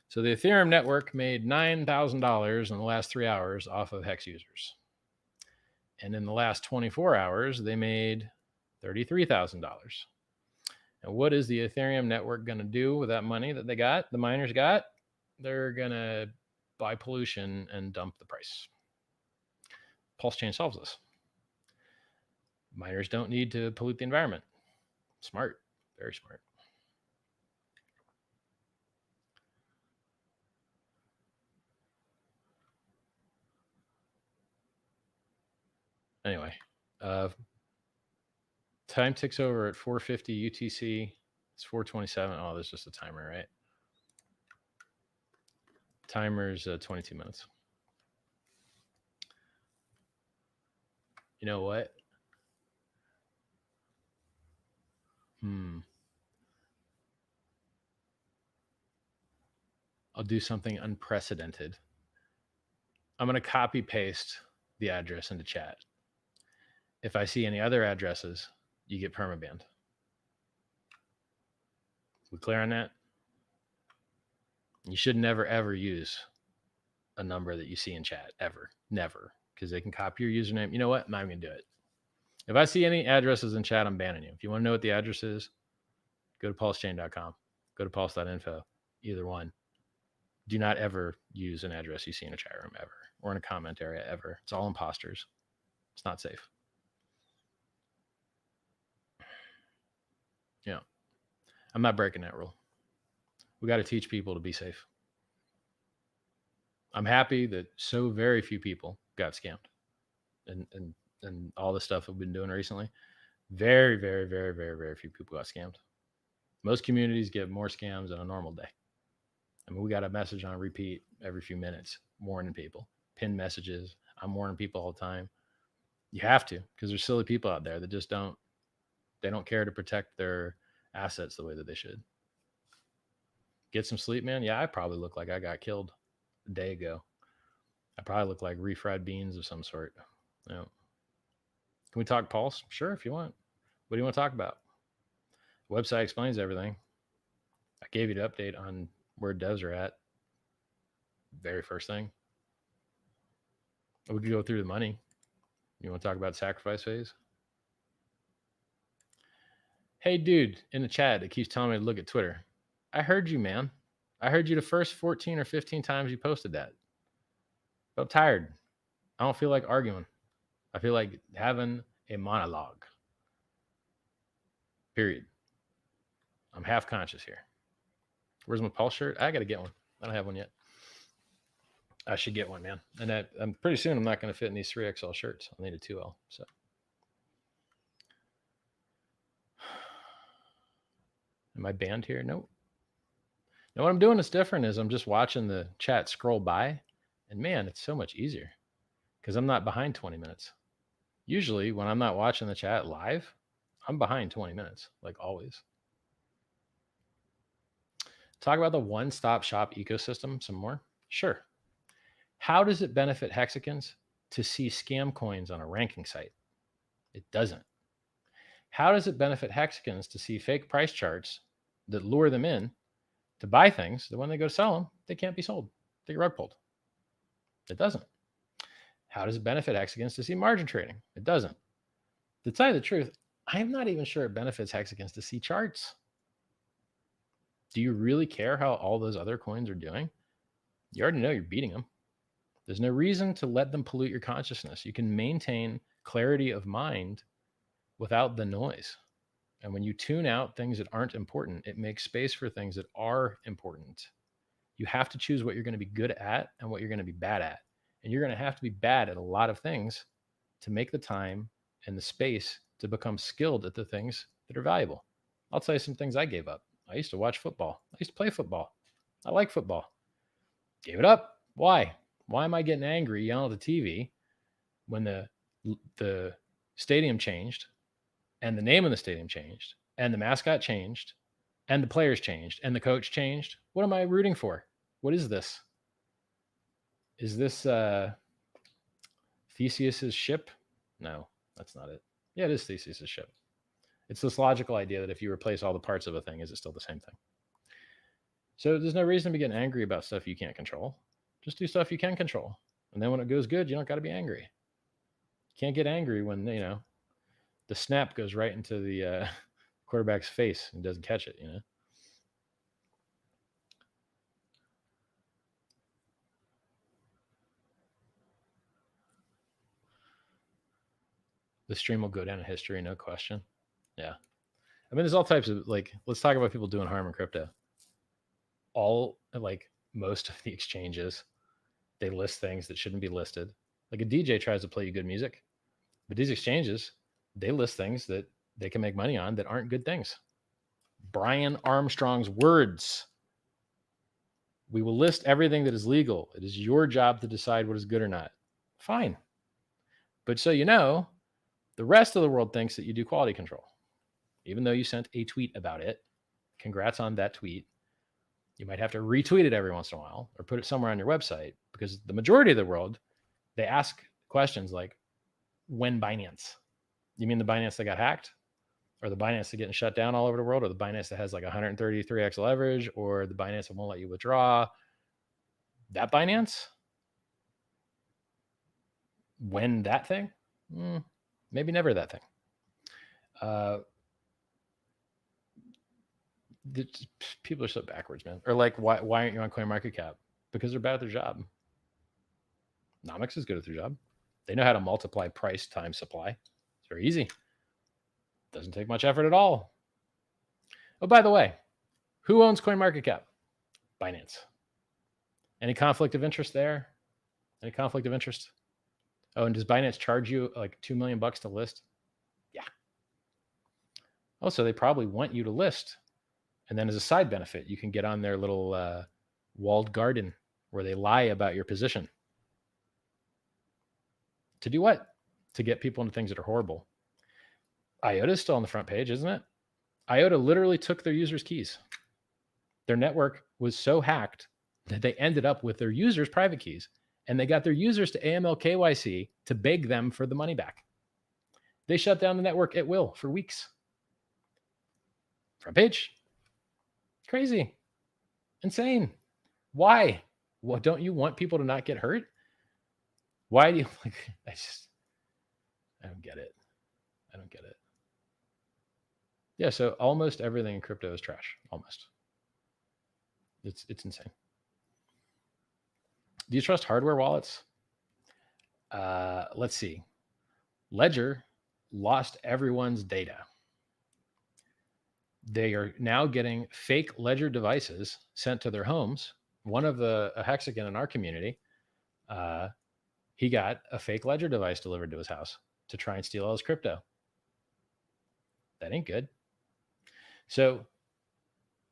So the Ethereum network made $9,000 in the last 3 hours off of Hex users. And in the last 24 hours, they made $33,000. And what is the Ethereum network going to do with that money that they got, the miners got? They're going to buy pollution and dump the price. PulseChain solves this. Miners don't need to pollute the environment. Smart, very smart. Anyway, time ticks over at 4:50 UTC. It's 4:27. Oh, there's just a timer, right? Timer's 22 minutes. You know what? I'll do something unprecedented. I'm going to copy paste the address into chat. If I see any other addresses, you get permabanned. We clear on that? You should never, ever use a number that you see in chat, ever. Never. Because they can copy your username. You know what? I'm not going to do it. If I see any addresses in chat, I'm banning you. If you want to know what the address is, go to pulsechain.com. Go to pulse.info. Either one. Do not ever use an address you see in a chat room, ever. Or in a comment area, ever. It's all imposters. It's not safe. Yeah. I'm not breaking that rule. We got to teach people to be safe. I'm happy that so very few people got scammed and all the stuff we've been doing recently. Very, very, very, very, very few people got scammed. Most communities get more scams on a normal day. I mean, we got a message on repeat every few minutes, warning people, pinned messages. I'm warning people all the time. You have to, because there's silly people out there that just don't care to protect their assets the way that they should. Get some sleep, man. Yeah, I probably look like I got killed a day ago. I probably look like refried beans of some sort. Yeah. Can we talk Pulse? Sure, if you want. What do you want to talk about? The website explains everything. I gave you the update on where devs are at. Very first thing. Would you go through the money? You want to talk about sacrifice phase? Hey, dude, in the chat that keeps telling me to look at Twitter. I heard you, man. I heard you the first 14 or 15 times you posted that. But I'm tired. I don't feel like arguing. I feel like having a monologue. Period. I'm half conscious here. Where's my Pulse shirt? I got to get one. I don't have one yet. I should get one, man. And I'm pretty soon I'm not going to fit in these 3XL shirts. I'll need a 2L. So. Am I banned here? Nope. Now what I'm doing is different is I'm just watching the chat scroll by. And man, it's so much easier because I'm not behind 20 minutes. Usually when I'm not watching the chat live, I'm behind 20 minutes, like always. Talk about the one-stop shop ecosystem some more? Sure. How does it benefit hexagons to see scam coins on a ranking site? It doesn't. How does it benefit hexagons to see fake price charts that lure them in to buy things that when they go to sell them, they can't be sold? They get rug pulled. It doesn't. How does it benefit hexagons to see margin trading? It doesn't. To tell you the truth, I'm not even sure it benefits hexagons to see charts. Do you really care how all those other coins are doing? You already know you're beating them. There's no reason to let them pollute your consciousness. You can maintain clarity of mind without the noise. And when you tune out things that aren't important, it makes space for things that are important. You have to choose what you're going to be good at and what you're going to be bad at. And you're going to have to be bad at a lot of things to make the time and the space to become skilled at the things that are valuable. I'll tell you some things I gave up. I used to watch football. I used to play football. I like football. Gave it up. Why? Why am I getting angry yelling at the TV when the stadium changed and the name of the stadium changed and the mascot changed and the players changed and the coach changed? What am I rooting for? What is this? Is this Theseus's ship? No, that's not it. Yeah, it is thesis of ship. It's this logical idea that if you replace all the parts of a thing, is it still the same thing? So there's no reason to be getting angry about stuff you can't control. Just do stuff you can control. And then when it goes good, you don't got to be angry. You can't get angry when, the snap goes right into the quarterback's face and doesn't catch it, The stream will go down in history, no question. Yeah. I mean, there's all types of, let's talk about people doing harm in crypto. Most of the exchanges, they list things that shouldn't be listed. Like a DJ tries to play you good music, but these exchanges, they list things that they can make money on that aren't good things. Brian Armstrong's words. We will list everything that is legal. It is your job to decide what is good or not. Fine. But so the rest of the world thinks that you do quality control. Even though you sent a tweet about it, congrats on that tweet. You might have to retweet it every once in a while or put it somewhere on your website, because the majority of the world, they ask questions like, when Binance? You mean the Binance that got hacked? Or the Binance that getting shut down all over the world? Or the Binance that has 133x leverage? Or the Binance that won't let you withdraw? That Binance? When that thing? Maybe never that thing. People are so backwards, man. Or why aren't you on CoinMarketCap? Because they're bad at their job. Nomics is good at their job. They know how to multiply price times supply. It's very easy. Doesn't take much effort at all. Oh, by the way, who owns CoinMarketCap? Binance. Any conflict of interest there? Any conflict of interest? Oh, and does Binance charge you $2 million to list? Yeah. Also, they probably want you to list. And then as a side benefit, you can get on their little walled garden where they lie about your position. To do what? To get people into things that are horrible. IOTA is still on the front page, isn't it? IOTA literally took their users' keys. Their network was so hacked that they ended up with their users' private keys, and they got their users to AML KYC to beg them for the money back. They shut down the network at will for weeks. Front page. Crazy. Insane. Why? Well, don't you want people to not get hurt? Why do you I don't get it. I don't get it. Yeah, so almost everything in crypto is trash. Almost. It's insane. Do you trust hardware wallets? Let's see. Ledger lost everyone's data. They are now getting fake Ledger devices sent to their homes. One of a Hexagon in our community, he got a fake Ledger device delivered to his house to try and steal all his crypto. That ain't good. So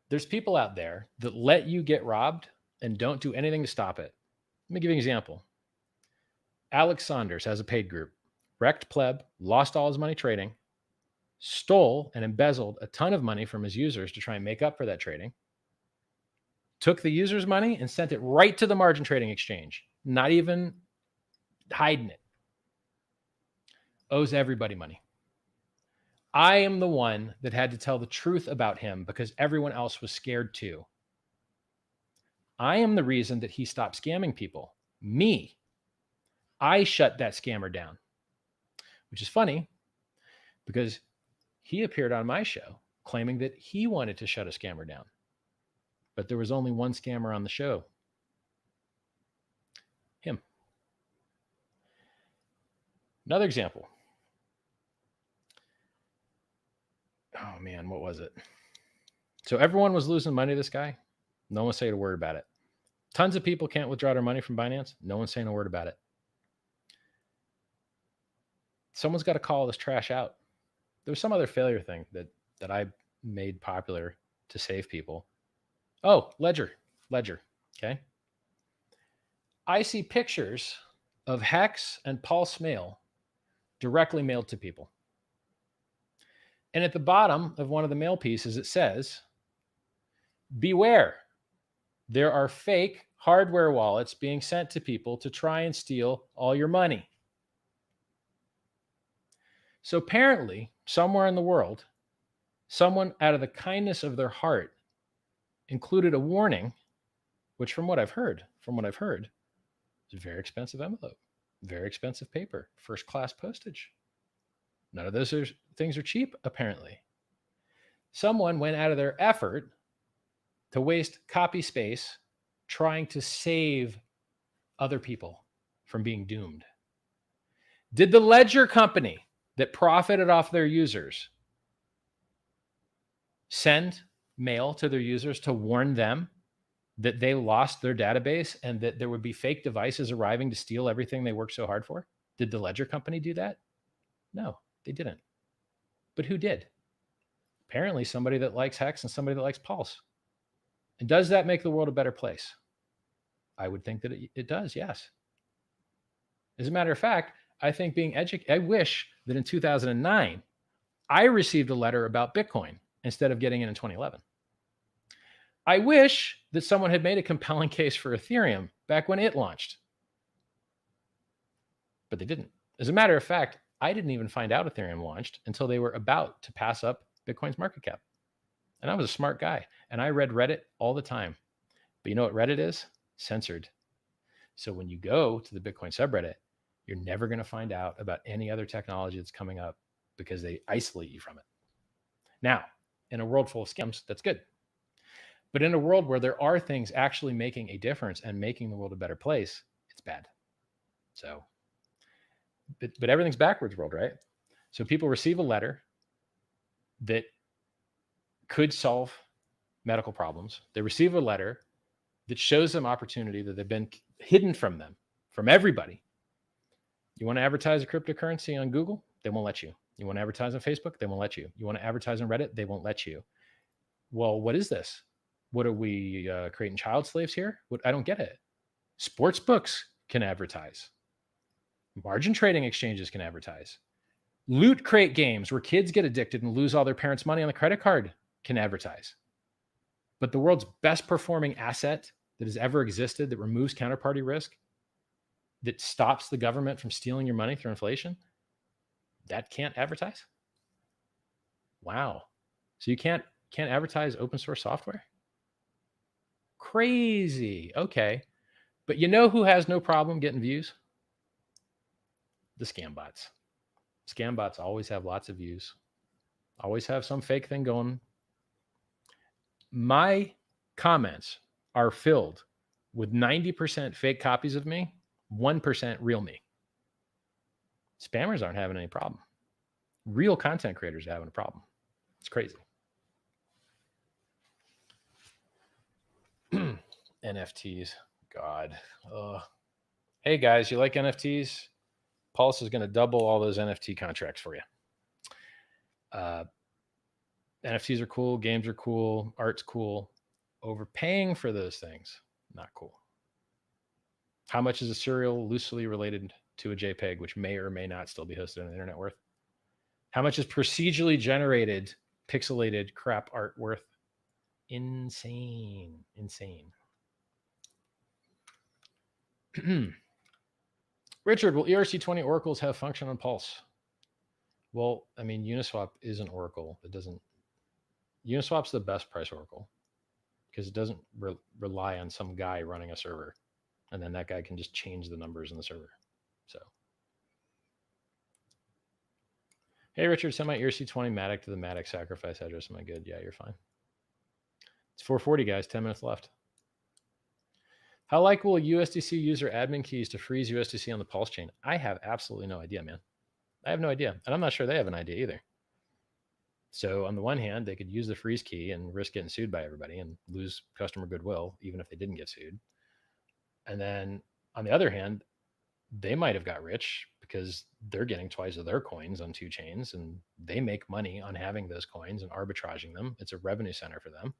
there's people out there that let you get robbed and don't do anything to stop it. Let me give you an example. Alex Saunders has a paid group. Wrecked pleb, lost all his money trading, stole and embezzled a ton of money from his users to try and make up for that trading, took the user's money and sent it right to the margin trading exchange, not even hiding it. Owes everybody money. I am the one that had to tell the truth about him because everyone else was scared too. I am the reason that he stopped scamming people. Me. I shut that scammer down, which is funny because he appeared on my show claiming that he wanted to shut a scammer down, but there was only one scammer on the show. Him. Another example. Oh man, what was it? So everyone was losing money to this guy. No one saying a word about it. Tons of people can't withdraw their money from Binance. No one's saying a word about it. Someone's got to call this trash out. There was some other failure thing that I made popular to save people. Oh, Ledger. Okay. I see pictures of Hex and Pulse Mail directly mailed to people. And at the bottom of one of the mail pieces, it says, beware, there are fake hardware wallets being sent to people to try and steal all your money. So apparently, somewhere in the world, someone out of the kindness of their heart included a warning, which from what I've heard, is a very expensive envelope, very expensive paper, first class postage. None of those things are cheap, apparently. Someone went out of their effort to waste copy space trying to save other people from being doomed. Did the ledger company that profited off their users send mail to their users to warn them that they lost their database and that there would be fake devices arriving to steal everything they worked so hard for? Did the ledger company do that? No, they didn't. But who did? Apparently somebody that likes Hex and somebody that likes Pulse. And does that make the world a better place? I would think that it does, yes. As a matter of fact, I think being educated, I wish that in 2009, I received a letter about Bitcoin instead of getting it in 2011. I wish that someone had made a compelling case for Ethereum back when it launched. But they didn't. As a matter of fact, I didn't even find out Ethereum launched until they were about to pass up Bitcoin's market cap. And I was a smart guy, and I read Reddit all the time. But you know what Reddit is? Censored. So when you go to the Bitcoin subreddit, you're never going to find out about any other technology that's coming up because they isolate you from it. Now, in a world full of scams, that's good. But in a world where there are things actually making a difference and making the world a better place, it's bad. So, but everything's backwards world, right? So people receive a letter that could solve medical problems. They receive a letter that shows them opportunity that they've been hidden from them, from everybody. You want to advertise a cryptocurrency on Google? They won't let you. You want to advertise on Facebook? They won't let you. You want to advertise on Reddit? They won't let you. Well, what is this? What are we creating child slaves here? I don't get it. Sports books can advertise. Margin trading exchanges can advertise. Loot crate games where kids get addicted and lose all their parents' money on the credit card can advertise. But the world's best performing asset that has ever existed that removes counterparty risk, that stops the government from stealing your money through inflation, that can't advertise? Wow. So you can't advertise open source software? Crazy. Okay. But you know who has no problem getting views? The scam bots. Scam bots always have lots of views, always have some fake thing going. My comments are filled with 90% fake copies of me, 1% real me. Spammers aren't having any problem. Real content creators are having a problem. It's crazy. NFTs. God. Hey guys, you like NFTs? Pulse is going to double all those NFT contracts for you. NFTs are cool. Games are cool. Art's cool. Overpaying for those things, not cool. How much is a serial loosely related to a JPEG, which may or may not still be hosted on the internet worth? How much is procedurally generated, pixelated crap art worth? Insane. Richard, will ERC20 oracles have function on Pulse? Well, I mean, Uniswap is an oracle. It doesn't. Uniswap's the best price oracle because it doesn't rely on some guy running a server, and then that guy can just change the numbers in the server. So, hey, Richard, send my ERC20 Matic to the Matic sacrifice address. Am I good? Yeah, you're fine. It's 4:40, guys. 10 minutes left. How likely will USDC user admin keys to freeze USDC on the Pulse chain? I have absolutely no idea, man. I have no idea. And I'm not sure they have an idea either. So on the one hand, they could use the freeze key and risk getting sued by everybody and lose customer goodwill, even if they didn't get sued. And then on the other hand, they might have got rich because they're getting twice of their coins on two chains and they make money on having those coins and arbitraging them. It's a revenue center for them.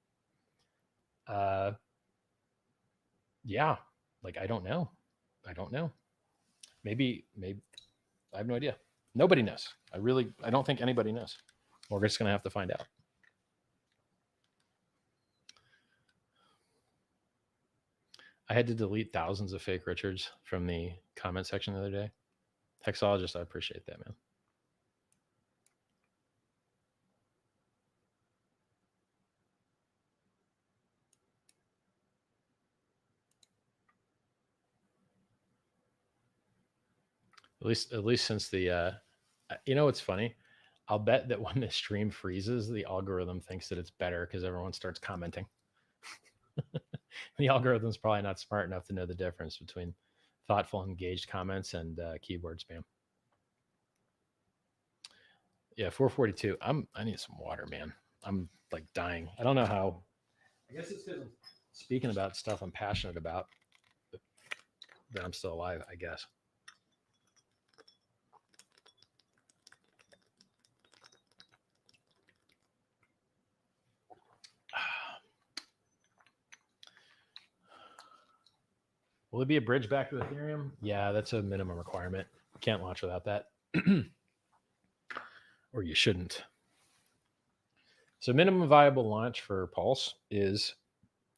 Yeah, like, I don't know. Maybe I have no idea. Nobody knows. I don't think anybody knows. We're just going to have to find out. I had to delete thousands of fake Richards from the comment section the other day. Hexologist, I appreciate that, man. At least since the, you know, what's funny? I'll bet that when the stream freezes, the algorithm thinks that it's better because everyone starts commenting. The algorithm's probably not smart enough to know the difference between thoughtful, engaged comments and keyboard spam. Yeah, 442. I need some water, man. I'm like dying. I don't know how. I guess it's because I'm speaking about stuff I'm passionate about that I'm still alive, I guess. Will it be a bridge back to Ethereum? Yeah, that's a minimum requirement. You can't launch without that. Or you shouldn't. So minimum viable launch for Pulse is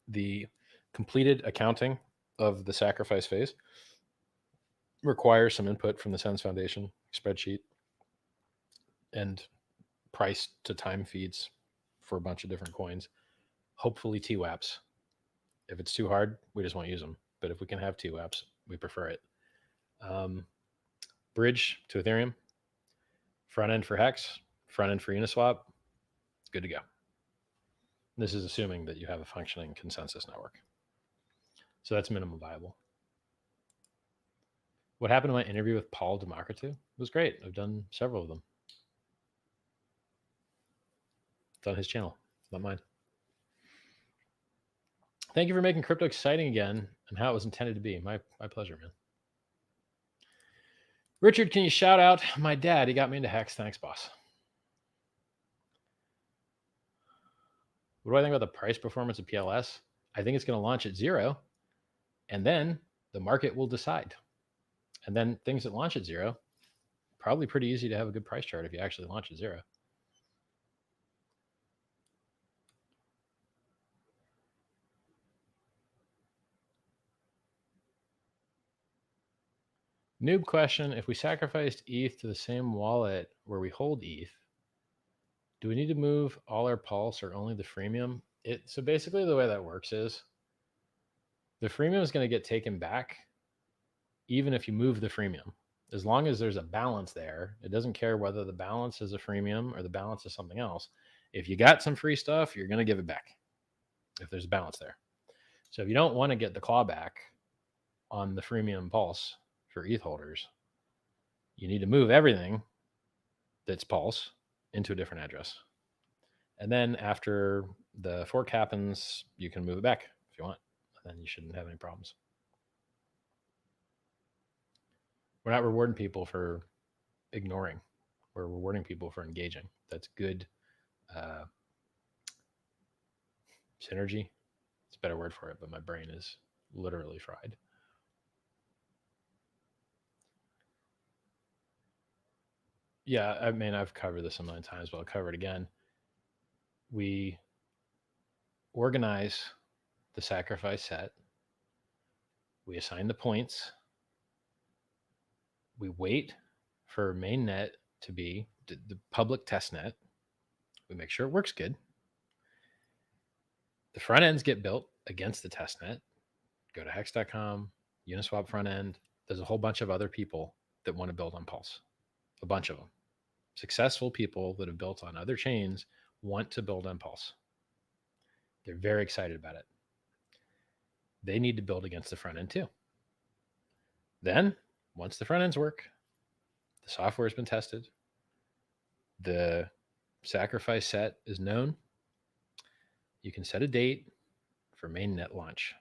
the completed accounting of the sacrifice phase. Requires some input from the Sens Foundation spreadsheet and price to time feeds for a bunch of different coins. Hopefully TWAPs. If it's too hard, we just won't use them. But if we can have TWAPs, we prefer it. Bridge to Ethereum. Front end for Hex. Front end for Uniswap. It's good to go. This is assuming that you have a functioning consensus network. So that's minimum viable. What happened to my interview with Paul Democritou? It was great. I've done several of them. It's on his channel, not mine. Thank you for making crypto exciting again and how it was intended to be. My pleasure, man. Richard, can you shout out my dad? He got me into Hex. Thanks, boss. What do I think about the price performance of PLS? I think it's going to launch at 0, and then the market will decide. And then things that launch at 0, probably pretty easy to have a good price chart if you actually launch at 0. Noob question, if we sacrificed ETH to the same wallet where we hold ETH, do we need to move all our Pulse or only the freemium? So basically the way that works is the freemium is going to get taken back even if you move the freemium. As long as there's a balance there, it doesn't care whether the balance is a freemium or the balance is something else. If you got some free stuff, you're going to give it back if there's a balance there. So if you don't want to get the clawback on the freemium Pulse for ETH holders, you need to move everything that's Pulse into a different address. And then after the fork happens, you can move it back if you want. And then you shouldn't have any problems. We're not rewarding people for ignoring. We're rewarding people for engaging. That's good synergy. It's a better word for it, but my brain is literally fried. Yeah, I mean, I've covered this a million times, but I'll cover it again. We organize the sacrifice set. We assign the points. We wait for mainnet to be the public test net. We make sure it works good. The front ends get built against the test net. Go to hex.com, Uniswap front end. There's a whole bunch of other people that want to build on Pulse. A bunch of them. Successful people that have built on other chains want to build on Pulse. They're very excited about it. They need to build against the front end too. Then, once the front ends work, the software has been tested, the sacrifice set is known, you can set a date for mainnet launch.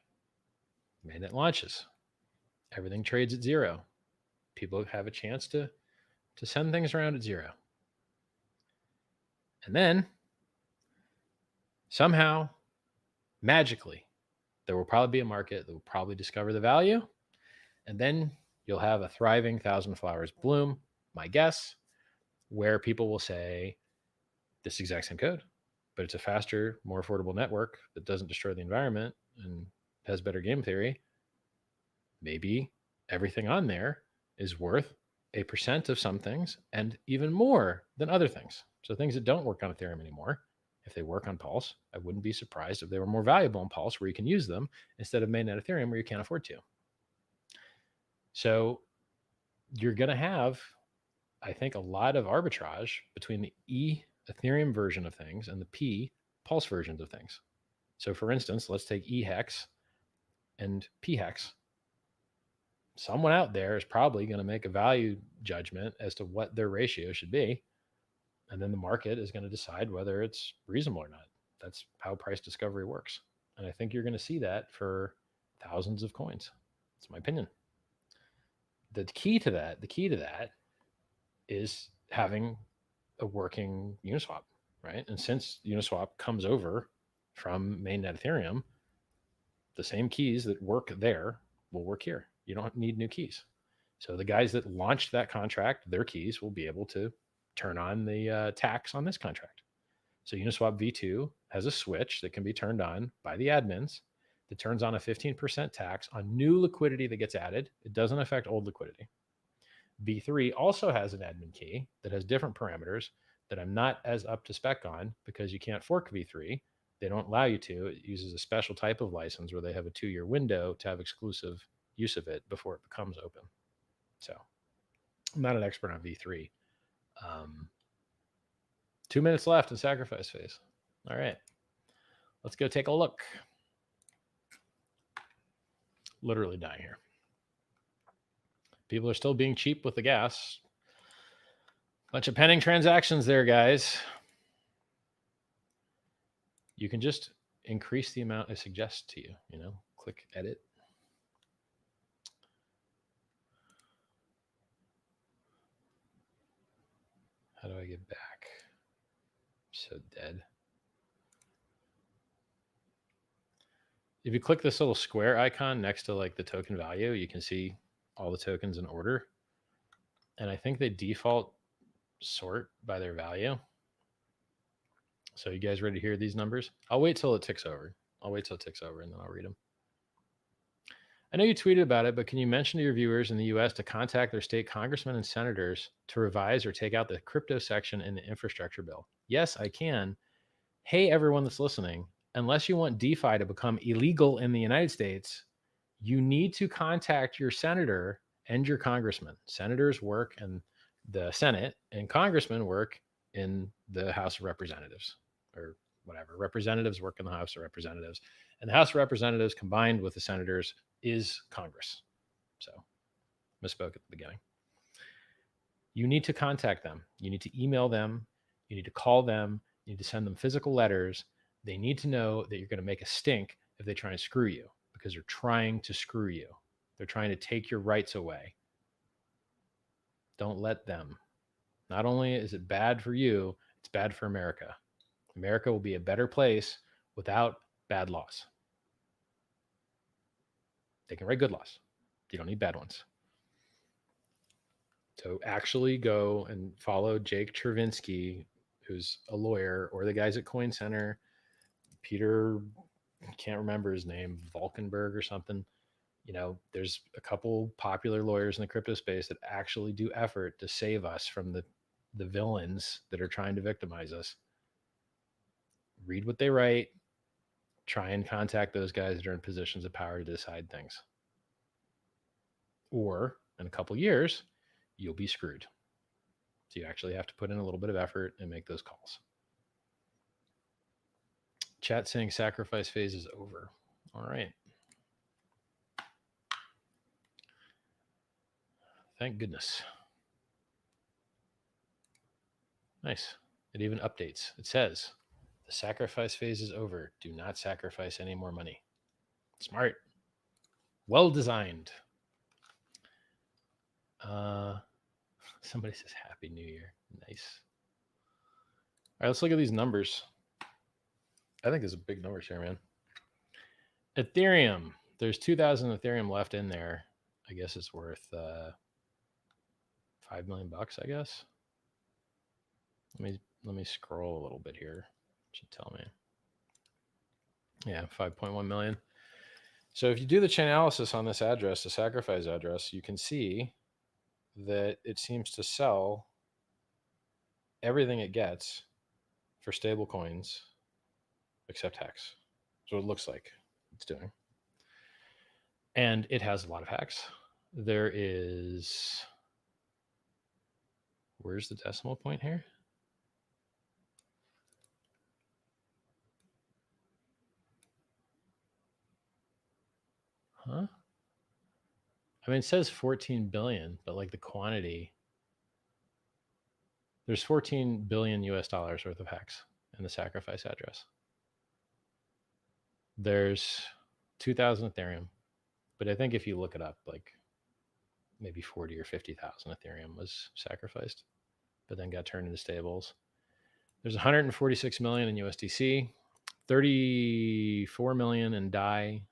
Mainnet launches. Everything trades at 0. People have a chance to send things around at 0. And then, somehow, magically, there will probably be a market that will probably discover the value. And then you'll have a thriving thousand flowers bloom, my guess, where people will say this exact same code, but it's a faster, more affordable network that doesn't destroy the environment and has better game theory. Maybe everything on there is worth 1% of some things and even more than other things. So things that don't work on Ethereum anymore, if they work on Pulse, I wouldn't be surprised if they were more valuable on Pulse where you can use them instead of mainnet Ethereum where you can't afford to. So you're going to have, I think, a lot of arbitrage between the E Ethereum version of things and the P Pulse versions of things. So for instance, let's take E hex and P hex. Someone out there is probably going to make a value judgment as to what their ratio should be. And then the market is going to decide whether it's reasonable or not. That's how price discovery works. And I think you're going to see that for thousands of coins. That's my opinion. The key to that is having a working Uniswap, right? And since Uniswap comes over from mainnet Ethereum, the same keys that work there will work here. You don't need new keys. So the guys that launched that contract, their keys will be able to turn on the tax on this contract. So Uniswap V2 has a switch that can be turned on by the admins that turns on a 15% tax on new liquidity that gets added. It doesn't affect old liquidity. V3 also has an admin key that has different parameters that I'm not as up to spec on because you can't fork V3. They don't allow you to. It uses a special type of license where they have a 2-year window to have exclusive use of it before it becomes open. So I'm not an expert on V3. 2 minutes left in sacrifice phase. All right, let's go take a look. Literally dying here. People are still being cheap with the gas. Bunch of pending transactions there, guys. You can just increase the amount I suggest to you, click edit. How do I get back? I'm so dead. If you click this little square icon next to like the token value, you can see all the tokens in order. And I think they default sort by their value. So you guys ready to hear these numbers? I'll wait till it ticks over. And then I'll read them. I know you tweeted about it, but can you mention to your viewers in the US to contact their state congressmen and senators to revise or take out the crypto section in the infrastructure bill? Yes, I can. Hey, everyone that's listening, unless you want DeFi to become illegal in the United States, you need to contact your senator and your congressman. Senators work in the Senate and congressmen work in the House of Representatives or whatever. Representatives work in the House of Representatives. And the House of Representatives combined with the senators is Congress. So misspoke at the beginning. You need to contact them. You need to email them. You need to call them. You need to send them physical letters. They need to know that you're going to make a stink if they try and screw you, because they're trying to screw you. They're trying to take your rights away. Don't let them. Not only is it bad for you, it's bad for America. America will be a better place without bad laws. They can write good laws. You don't need bad ones. So actually go and follow Jake Chervinsky, who's a lawyer, or the guys at Coin Center, Peter, I can't remember his name, Valkenberg or something. There's a couple popular lawyers in the crypto space that actually do effort to save us from the villains that are trying to victimize us. Read what they write. Try and contact those guys that are in positions of power to decide things. Or in a couple years, you'll be screwed. So you actually have to put in a little bit of effort and make those calls. Chat saying sacrifice phase is over. All right. Thank goodness. Nice. It even updates. It says, the sacrifice phase is over. Do not sacrifice any more money. Smart. Well designed. Somebody says Happy New Year. Nice. All right, let's look at these numbers. I think there's a big numbers here, man. Ethereum. There's 2,000 Ethereum left in there. I guess it's worth $5 million, I guess. Let me scroll a little bit here. It should tell me. Yeah, 5.1 million. So if you do the chain analysis on this address, the sacrifice address, you can see that it seems to sell everything it gets for stable coins except Hex. So it looks like it's doing. And it has a lot of Hex. There is Where's the decimal point here? Huh? I mean, it says 14 billion, but like the quantity, there's 14 billion US dollars worth of hex in the sacrifice address. There's 2,000 Ethereum, but I think if you look it up, like maybe 40 or 50,000 Ethereum was sacrificed, but then got turned into stables. There's 146 million in USDC, 34 million in DAI,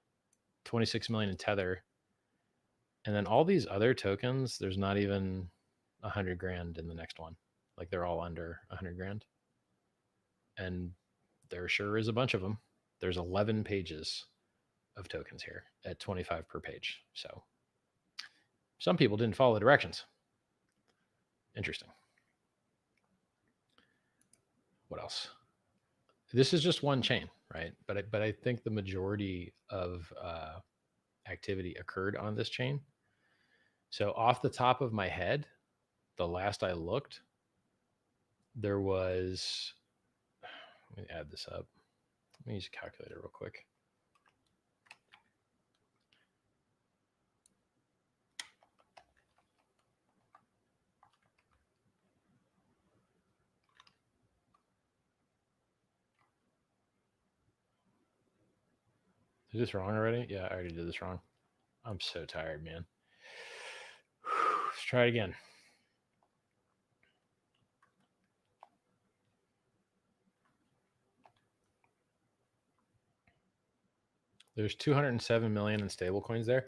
26 million in Tether. And then all these other tokens, there's not even 100 grand in the next one. Like they're all under 100 grand. And there sure is a bunch of them. There's 11 pages of tokens here at 25 per page. So some people didn't follow the directions. Interesting. What else? This is just one chain, right? But I think the majority of activity occurred on this chain. So off the top of my head, the last I looked, there was, let me add this up. Let me use a calculator real quick. Did this wrong already? Yeah, I already did this wrong. I'm so tired, man. Let's try it again. There's 207 million in stable coins there.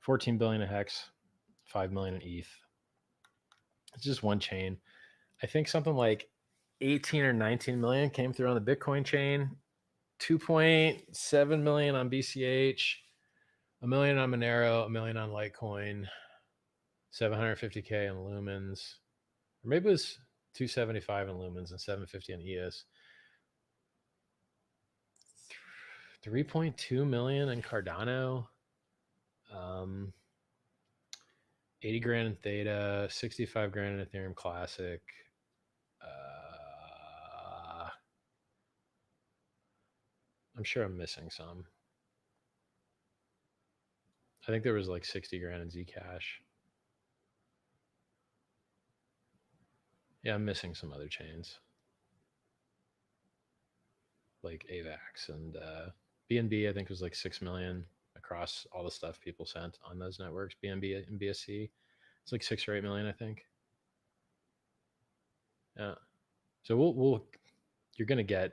14 billion in hex, 5 million in ETH. It's just one chain. I think something like 18 or 19 million came through on the Bitcoin chain, 2.7 million on BCH, $1 million on Monero, $1 million on Litecoin, 750K on Lumens, or maybe it was 275 on Lumens and 750 on EOS. 3.2 million in Cardano, 80 grand in Theta, 65 grand in Ethereum Classic. I'm sure I'm missing some. I think there was like 60 grand in Zcash. Yeah, I'm missing some other chains like AVAX and BNB. I think was like 6 million across all the stuff people sent on those networks. BNB and BSC, it's like 6 or 8 million, I think. Yeah. So we'll you're gonna get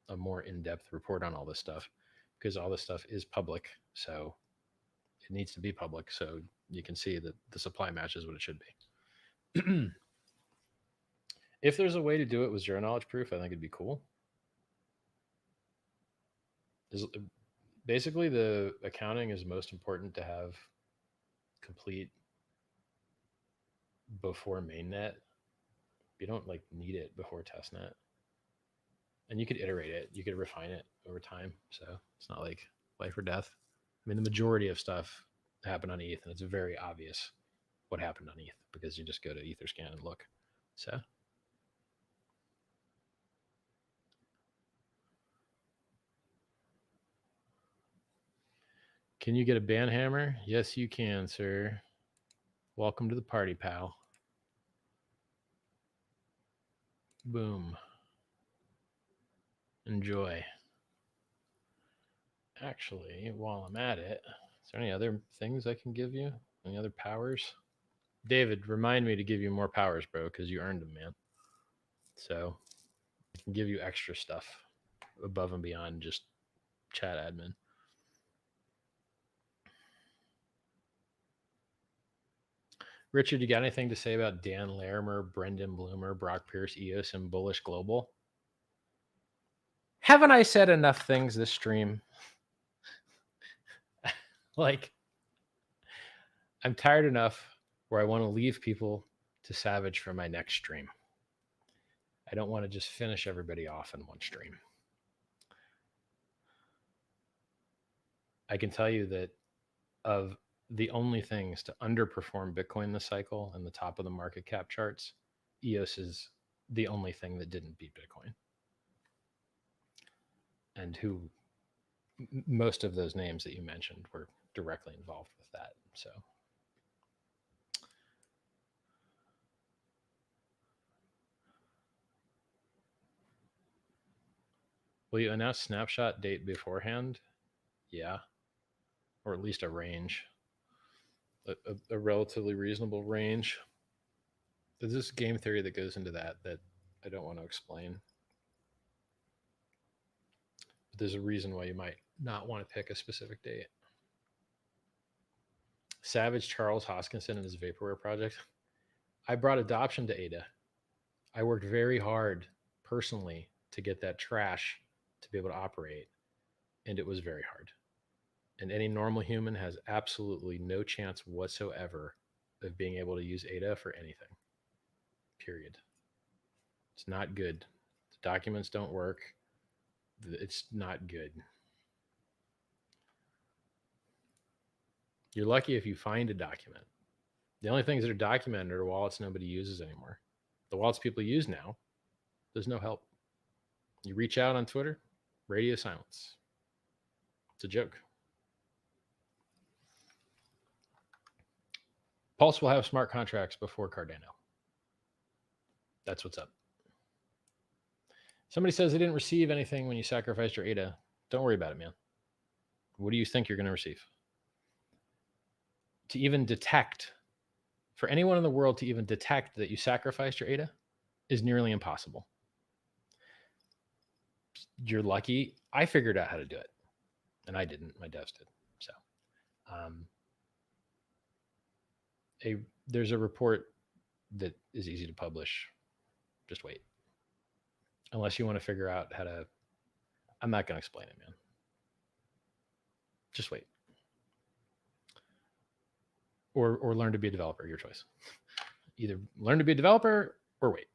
a more in-depth report on all this stuff because all this stuff is public. So it needs to be public so you can see that the supply matches what it should be. If there's a way to do it with zero knowledge proof, I think it'd be cool. Basically, the accounting is most important to have complete before mainnet. You don't like need it before testnet. And you could iterate it. You could refine it over time. So it's not like life or death. I mean, the majority of stuff happened on ETH, and it's very obvious what happened on ETH because you just go to Etherscan and look. So can you get a ban hammer? Yes, you can, sir. Welcome to the party, pal. Boom. Enjoy. Actually, while I'm at it, is there any other things I can give you? Any other powers? David, remind me to give you more powers, bro, because you earned them, man. So I can give you extra stuff above and beyond just chat admin. Richard, you got anything to say about Dan Larimer, Brendan Bloomer, Brock Pierce, EOS, and Bullish Global? Haven't I said enough things this stream? Like, I'm tired enough where I want to leave people to Savage for my next stream. I don't want to just finish everybody off in one stream. I can tell you that of the only things to underperform Bitcoin this cycle in the top of the market cap charts, EOS is the only thing that didn't beat Bitcoin. And most of those names that you mentioned were directly involved with that. So will you announce snapshot date beforehand? Yeah. Or at least a range, a relatively reasonable range. There's this game theory that goes into that I don't want to explain. But there's a reason why you might not want to pick a specific date. Savage Charles Hoskinson and his vaporware project. I brought adoption to ADA. I worked very hard personally to get that trash to be able to operate, and it was very hard. And any normal human has absolutely no chance whatsoever of being able to use ADA for anything. Period. It's not good. The documents don't work. It's not good. You're lucky if you find a document. The only things that are documented are wallets nobody uses anymore. The wallets people use now, there's no help. You reach out on Twitter, radio silence. It's a joke. Pulse will have smart contracts before Cardano. That's what's up. Somebody says they didn't receive anything when you sacrificed your ADA. Don't worry about it, man. What do you think you're going to receive? To even detect, for anyone in the world to even detect that you sacrificed your ADA is nearly impossible. You're lucky. I figured out how to do it, and I didn't. My devs did. So, there's a report that is easy to publish. Just wait. Unless you want to figure out how to, I'm not going to explain it, man. Just wait. Or learn to be a developer, your choice. Either learn to be a developer or wait.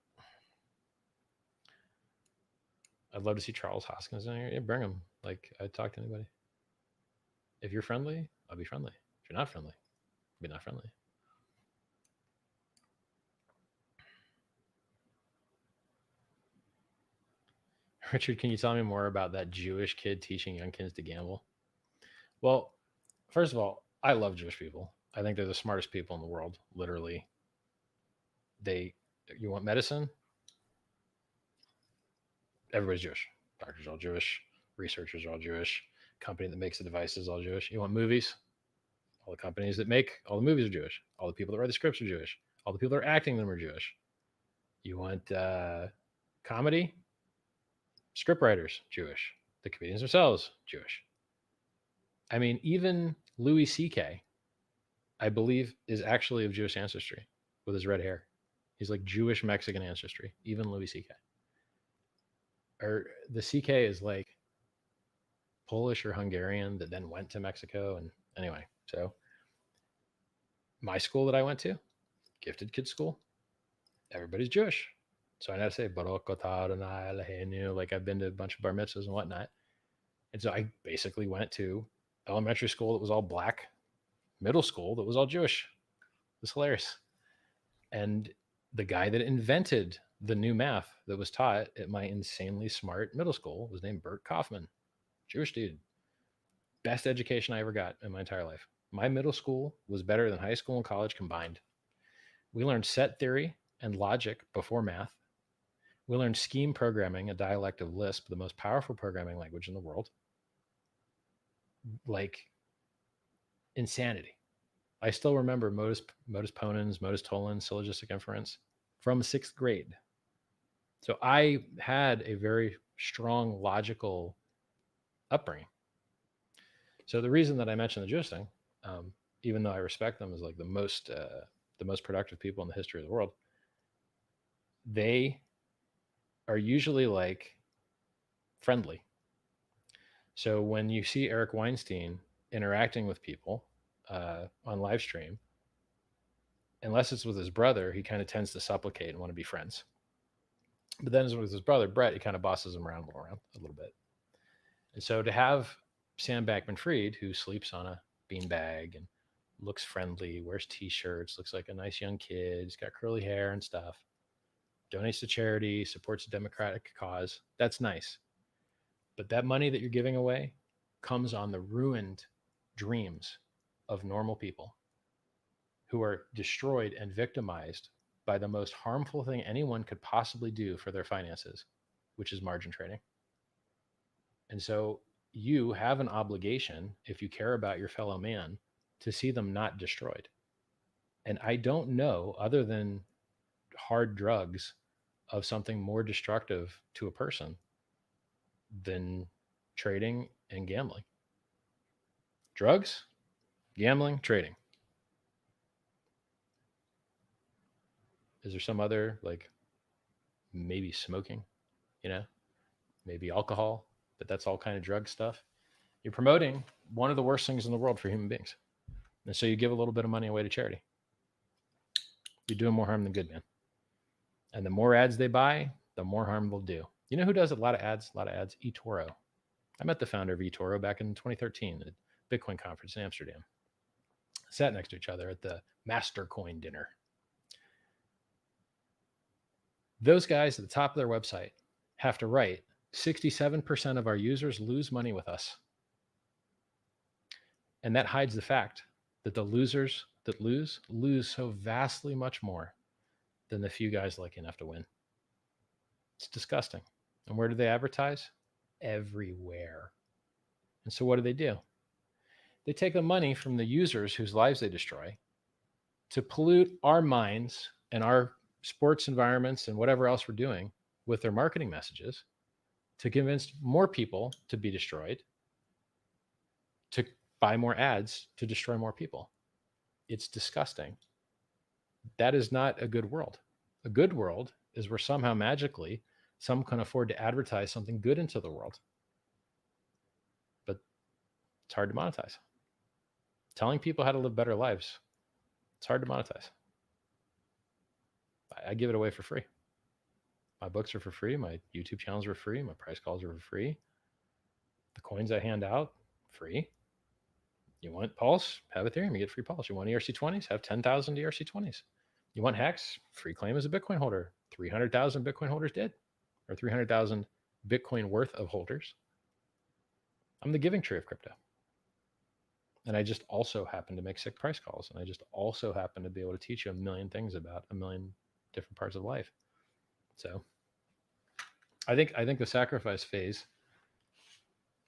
I'd love to see Charles Hoskins in here. Yeah, bring him. Like, I'd talk to anybody. If you're friendly, I'll be friendly. If you're not friendly, I'll be not friendly. Richard, can you tell me more about that Jewish kid teaching young kids to gamble? Well, first of all, I love Jewish people. I think they're the smartest people in the world, literally. You want medicine? Everybody's Jewish. Doctors are all Jewish. Researchers are all Jewish. Company that makes the devices is all Jewish. You want movies? All the companies that make all the movies are Jewish. All the people that write the scripts are Jewish. All the people that are acting them are Jewish. You want comedy? Scriptwriters, Jewish. The comedians themselves, Jewish. I mean, even Louis C.K., I believe, is actually of Jewish ancestry with his red hair. He's like Jewish Mexican ancestry, even Louis C.K. Or the C.K. is like Polish or Hungarian that then went to Mexico. And anyway, so my school that I went to, gifted kids school, everybody's Jewish. So I know how to say, like I've been to a bunch of bar mitzvahs and whatnot. And so I basically went to elementary school that was all black, middle school that was all Jewish. It was hilarious. And the guy that invented the new math that was taught at my insanely smart middle school was named Bert Kaufman. Jewish dude. Best education I ever got in my entire life. My middle school was better than high school and college combined. We learned set theory and logic before math. We learned scheme programming, a dialect of Lisp, the most powerful programming language in the world. Like insanity. I still remember modus ponens, modus tollens, syllogistic inference from 6th grade. So I had a very strong logical upbringing. So the reason that I mentioned the Jewish thing, even though I respect them as like the most productive people in the history of the world, they are usually like friendly. So when you see Eric Weinstein interacting with people on live stream, unless it's with his brother, he kind of tends to supplicate and want to be friends. But then with his brother, Brett, he kind of bosses him around a little bit. And so to have Sam Bankman-Fried, who sleeps on a beanbag and looks friendly, wears t-shirts, looks like a nice young kid, he's got curly hair and stuff, donates to charity, supports a democratic cause. That's nice. But that money that you're giving away comes on the ruined dreams of normal people who are destroyed and victimized by the most harmful thing anyone could possibly do for their finances, which is margin trading. And so you have an obligation, if you care about your fellow man, to see them not destroyed. And I don't know, other than hard drugs, of something more destructive to a person than trading and gambling. Drugs, gambling, trading. Is there some other, like maybe smoking, maybe alcohol, but that's all kind of drug stuff. You're promoting one of the worst things in the world for human beings. And so you give a little bit of money away to charity. You're doing more harm than good, man. And the more ads they buy, the more harm they'll do. You know who does a lot of ads? eToro. I met the founder of eToro back in 2013 at Bitcoin conference in Amsterdam. Sat next to each other at the Mastercoin dinner. Those guys at the top of their website have to write 67% of our users lose money with us. And that hides the fact that the losers that lose so vastly much more than the few guys lucky enough to win. It's disgusting. And where do they advertise? Everywhere. And so what do? They take the money from the users whose lives they destroy to pollute our minds and our sports environments and whatever else we're doing with their marketing messages to convince more people to be destroyed, to buy more ads, to destroy more people. It's disgusting. That is not a good world. A good world is where somehow magically some can afford to advertise something good into the world. But it's hard to monetize. Telling people how to live better lives, it's hard to monetize. I give it away for free. My books are for free. My YouTube channels are free. My price calls are for free. The coins I hand out, free. You want Pulse? Have Ethereum. You get free Pulse. You want ERC20s? Have 10,000 ERC20s. You want Hex? Free claim as a Bitcoin holder. 300,000 Bitcoin holders did, or 300,000 Bitcoin worth of holders. I'm the giving tree of crypto. And I just also happen to make sick price calls. And I just also happen to be able to teach you a million things about a million different parts of life. So I think the sacrifice phase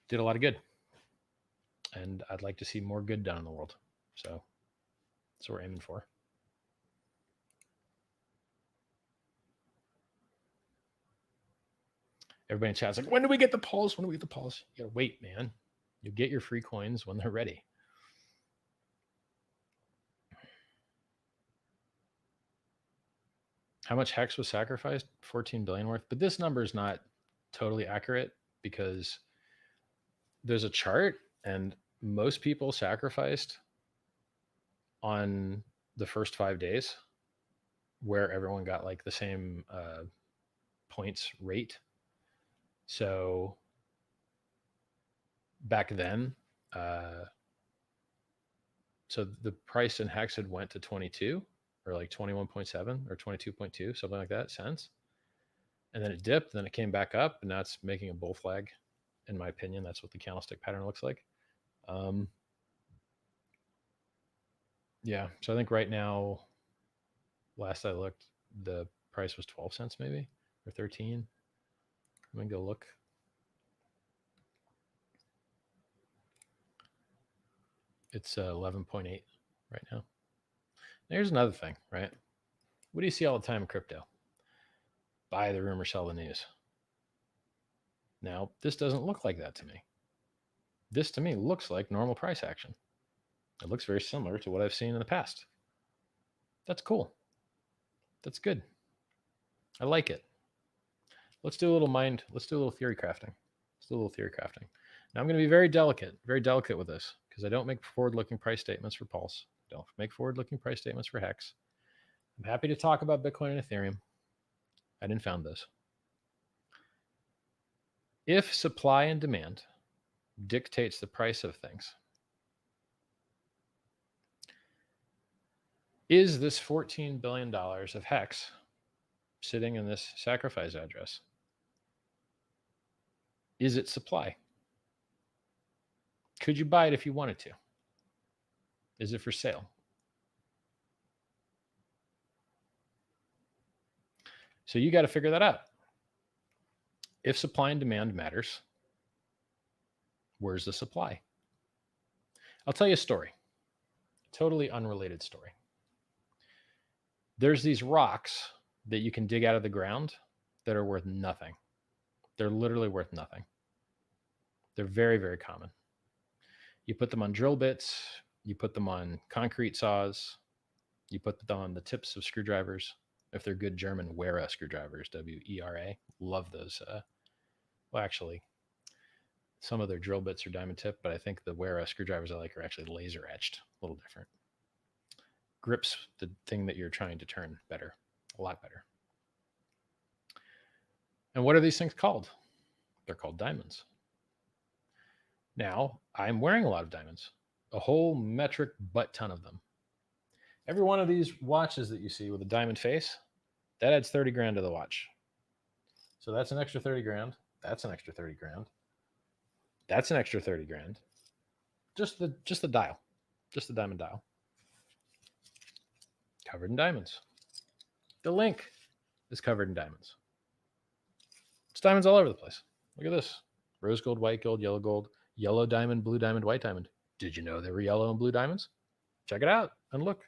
did a lot of good. And I'd like to see more good done in the world. So that's what we're aiming for. Everybody in chat's like, when do we get the Pulse? When do we get the Pulse? You gotta wait, man. You'll get your free coins when they're ready. How much Hex was sacrificed? 14 billion worth. But this number is not totally accurate because there's a chart and most people sacrificed on the first 5 days where everyone got like the same points rate. So back then, so the price in Hex had went to 22 or like 21.7 or 22.2, something like that cents. And then it dipped, then it came back up, and now it's making a bull flag. In my opinion, that's what the candlestick pattern looks like. Yeah, so I think right now, last I looked, the price was 12 cents maybe, or 13. I'm gonna go look. It's 11.8 right now. Here's another thing, right? What do you see all the time in crypto? Buy the rumor, sell the news. Now, this doesn't look like that to me. This to me looks like normal price action. It looks very similar to what I've seen in the past. That's cool. That's good. I like it. Let's do a little theory crafting. Now I'm going to be very delicate with this because I don't make forward-looking price statements for Pulse. Don't make forward-looking price statements for Hex. I'm happy to talk about Bitcoin and Ethereum. I didn't found those. If supply and demand dictates the price of things, Is this $14 billion of hex sitting in this sacrifice address? Is it supply? Could you buy it if you wanted to? Is it for sale? So you got to figure that out. If supply and demand matters, where's the supply? I'll tell you a story. Totally unrelated story. There's these rocks that you can dig out of the ground that are worth nothing. They're literally worth nothing. They're very, very common. You put them on drill bits, you put them on concrete saws, you put them on the tips of screwdrivers. If they're good German Wera screwdrivers, W-E-R-A, love those. Well, actually, some of their drill bits are diamond tip, but I think the Wera screwdrivers I like are actually laser etched, a little different. Grips the thing that you're trying to turn better, a lot better. And what are these things called? They're called diamonds. Now, I'm wearing a lot of diamonds, a whole metric butt ton of them. Every one of these watches that you see with a diamond face, that adds 30 grand to the watch. So that's an extra 30 grand. That's an extra 30 grand. That's an extra 30 grand. Just the dial, just the diamond dial. Covered in diamonds. The link is covered in diamonds. It's diamonds all over the place. Look at this. Rose gold, white gold, yellow diamond, blue diamond, white diamond. Did you know there were yellow and blue diamonds? Check it out and look.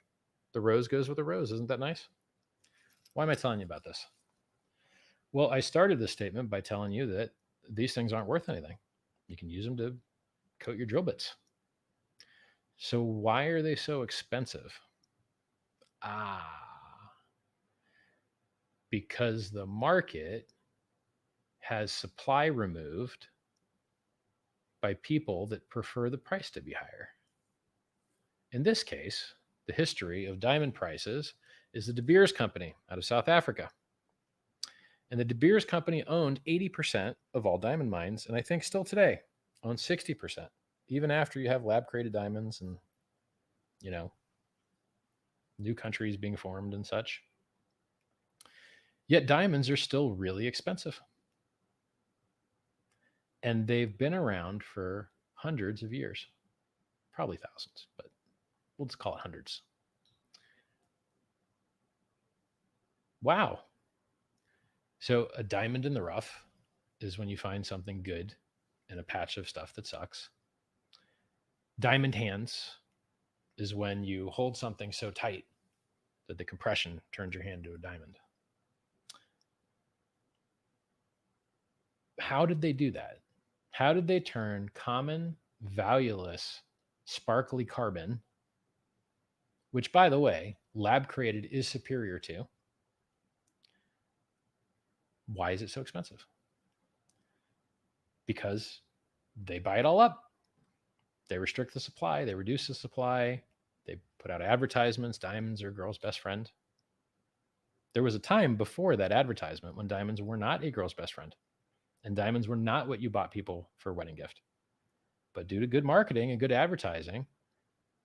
The rose goes with the rose. Isn't that nice? Why am I telling you about this? Well, I started this statement by telling you that these things aren't worth anything. You can use them to coat your drill bits. So why are they so expensive? Because the market has supply removed by people that prefer the price to be higher. In this case, the history of diamond prices is the De Beers Company out of South Africa. And the De Beers Company owned 80% of all diamond mines, and I think still today owns 60%, even after you have lab-created diamonds and, you know, new countries being formed and such. Yet diamonds are still really expensive. And they've been around for hundreds of years, probably thousands, but we'll just call it hundreds. Wow. So a diamond in the rough is when you find something good in a patch of stuff that sucks. Diamond hands is when you hold something so tight that the compression turns your hand to a diamond. How did they do that? How did they turn common, valueless, sparkly carbon, which, by the way, lab created is superior to? Why is it so expensive? Because they buy it all up. They restrict the supply. They reduce the supply. They put out advertisements. Diamonds are girl's best friend. There was a time before that advertisement when diamonds were not a girl's best friend. And diamonds were not what you bought people for a wedding gift. But due to good marketing and good advertising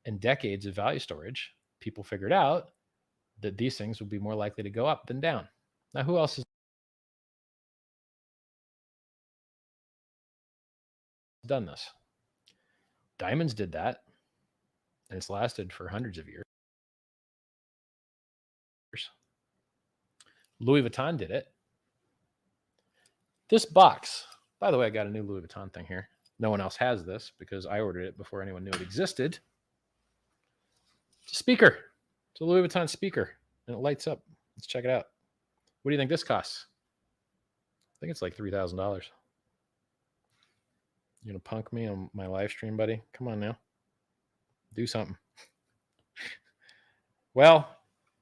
and decades of value storage, people figured out that these things would be more likely to go up than down. Now, who else has done this? Diamonds did that, and it's lasted for hundreds of years. Louis Vuitton did it. This box, by the way, I got a new Louis Vuitton thing here. No one else has this because I ordered it before anyone knew it existed. It's a speaker. It's a Louis Vuitton speaker, and it lights up. Let's check it out. What do you think this costs? I think it's like $3,000. You gonna punk me on my live stream, buddy? Come on now. Do something. Well,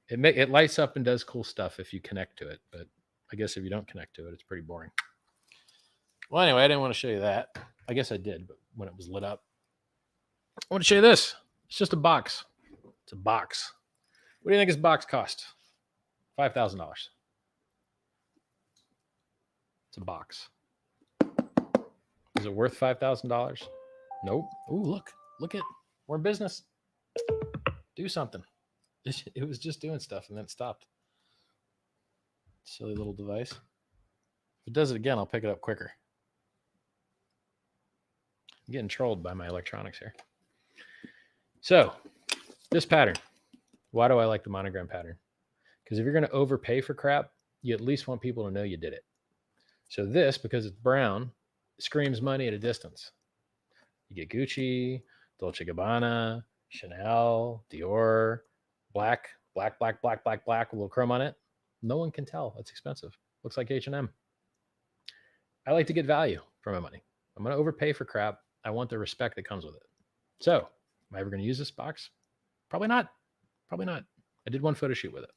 it lights up and does cool stuff if you connect to it, but I guess if you don't connect to it, it's pretty boring. Well, anyway, I didn't want to show you that. I guess I did, but when it was lit up. I want to show you this. It's just a box. It's a box. What do you think this box cost? $5,000. It's a box. Is it worth $5,000? Nope. Ooh, look at, we're in business. Do something. It was just doing stuff and then it stopped. Silly little device. If it does it again, I'll pick it up quicker. I'm getting trolled by my electronics here. So, this pattern. Why do I like the monogram pattern? Because if you're going to overpay for crap, you at least want people to know you did it. So this, because it's brown, screams money at a distance. You get Gucci, Dolce & Gabbana, Chanel, Dior, black, with a little chrome on it. No one can tell. It's expensive. Looks like H&M. I like to get value for my money. I'm going to overpay for crap. I want the respect that comes with it. So, am I ever going to use this box? Probably not. Probably not. I did one photo shoot with it.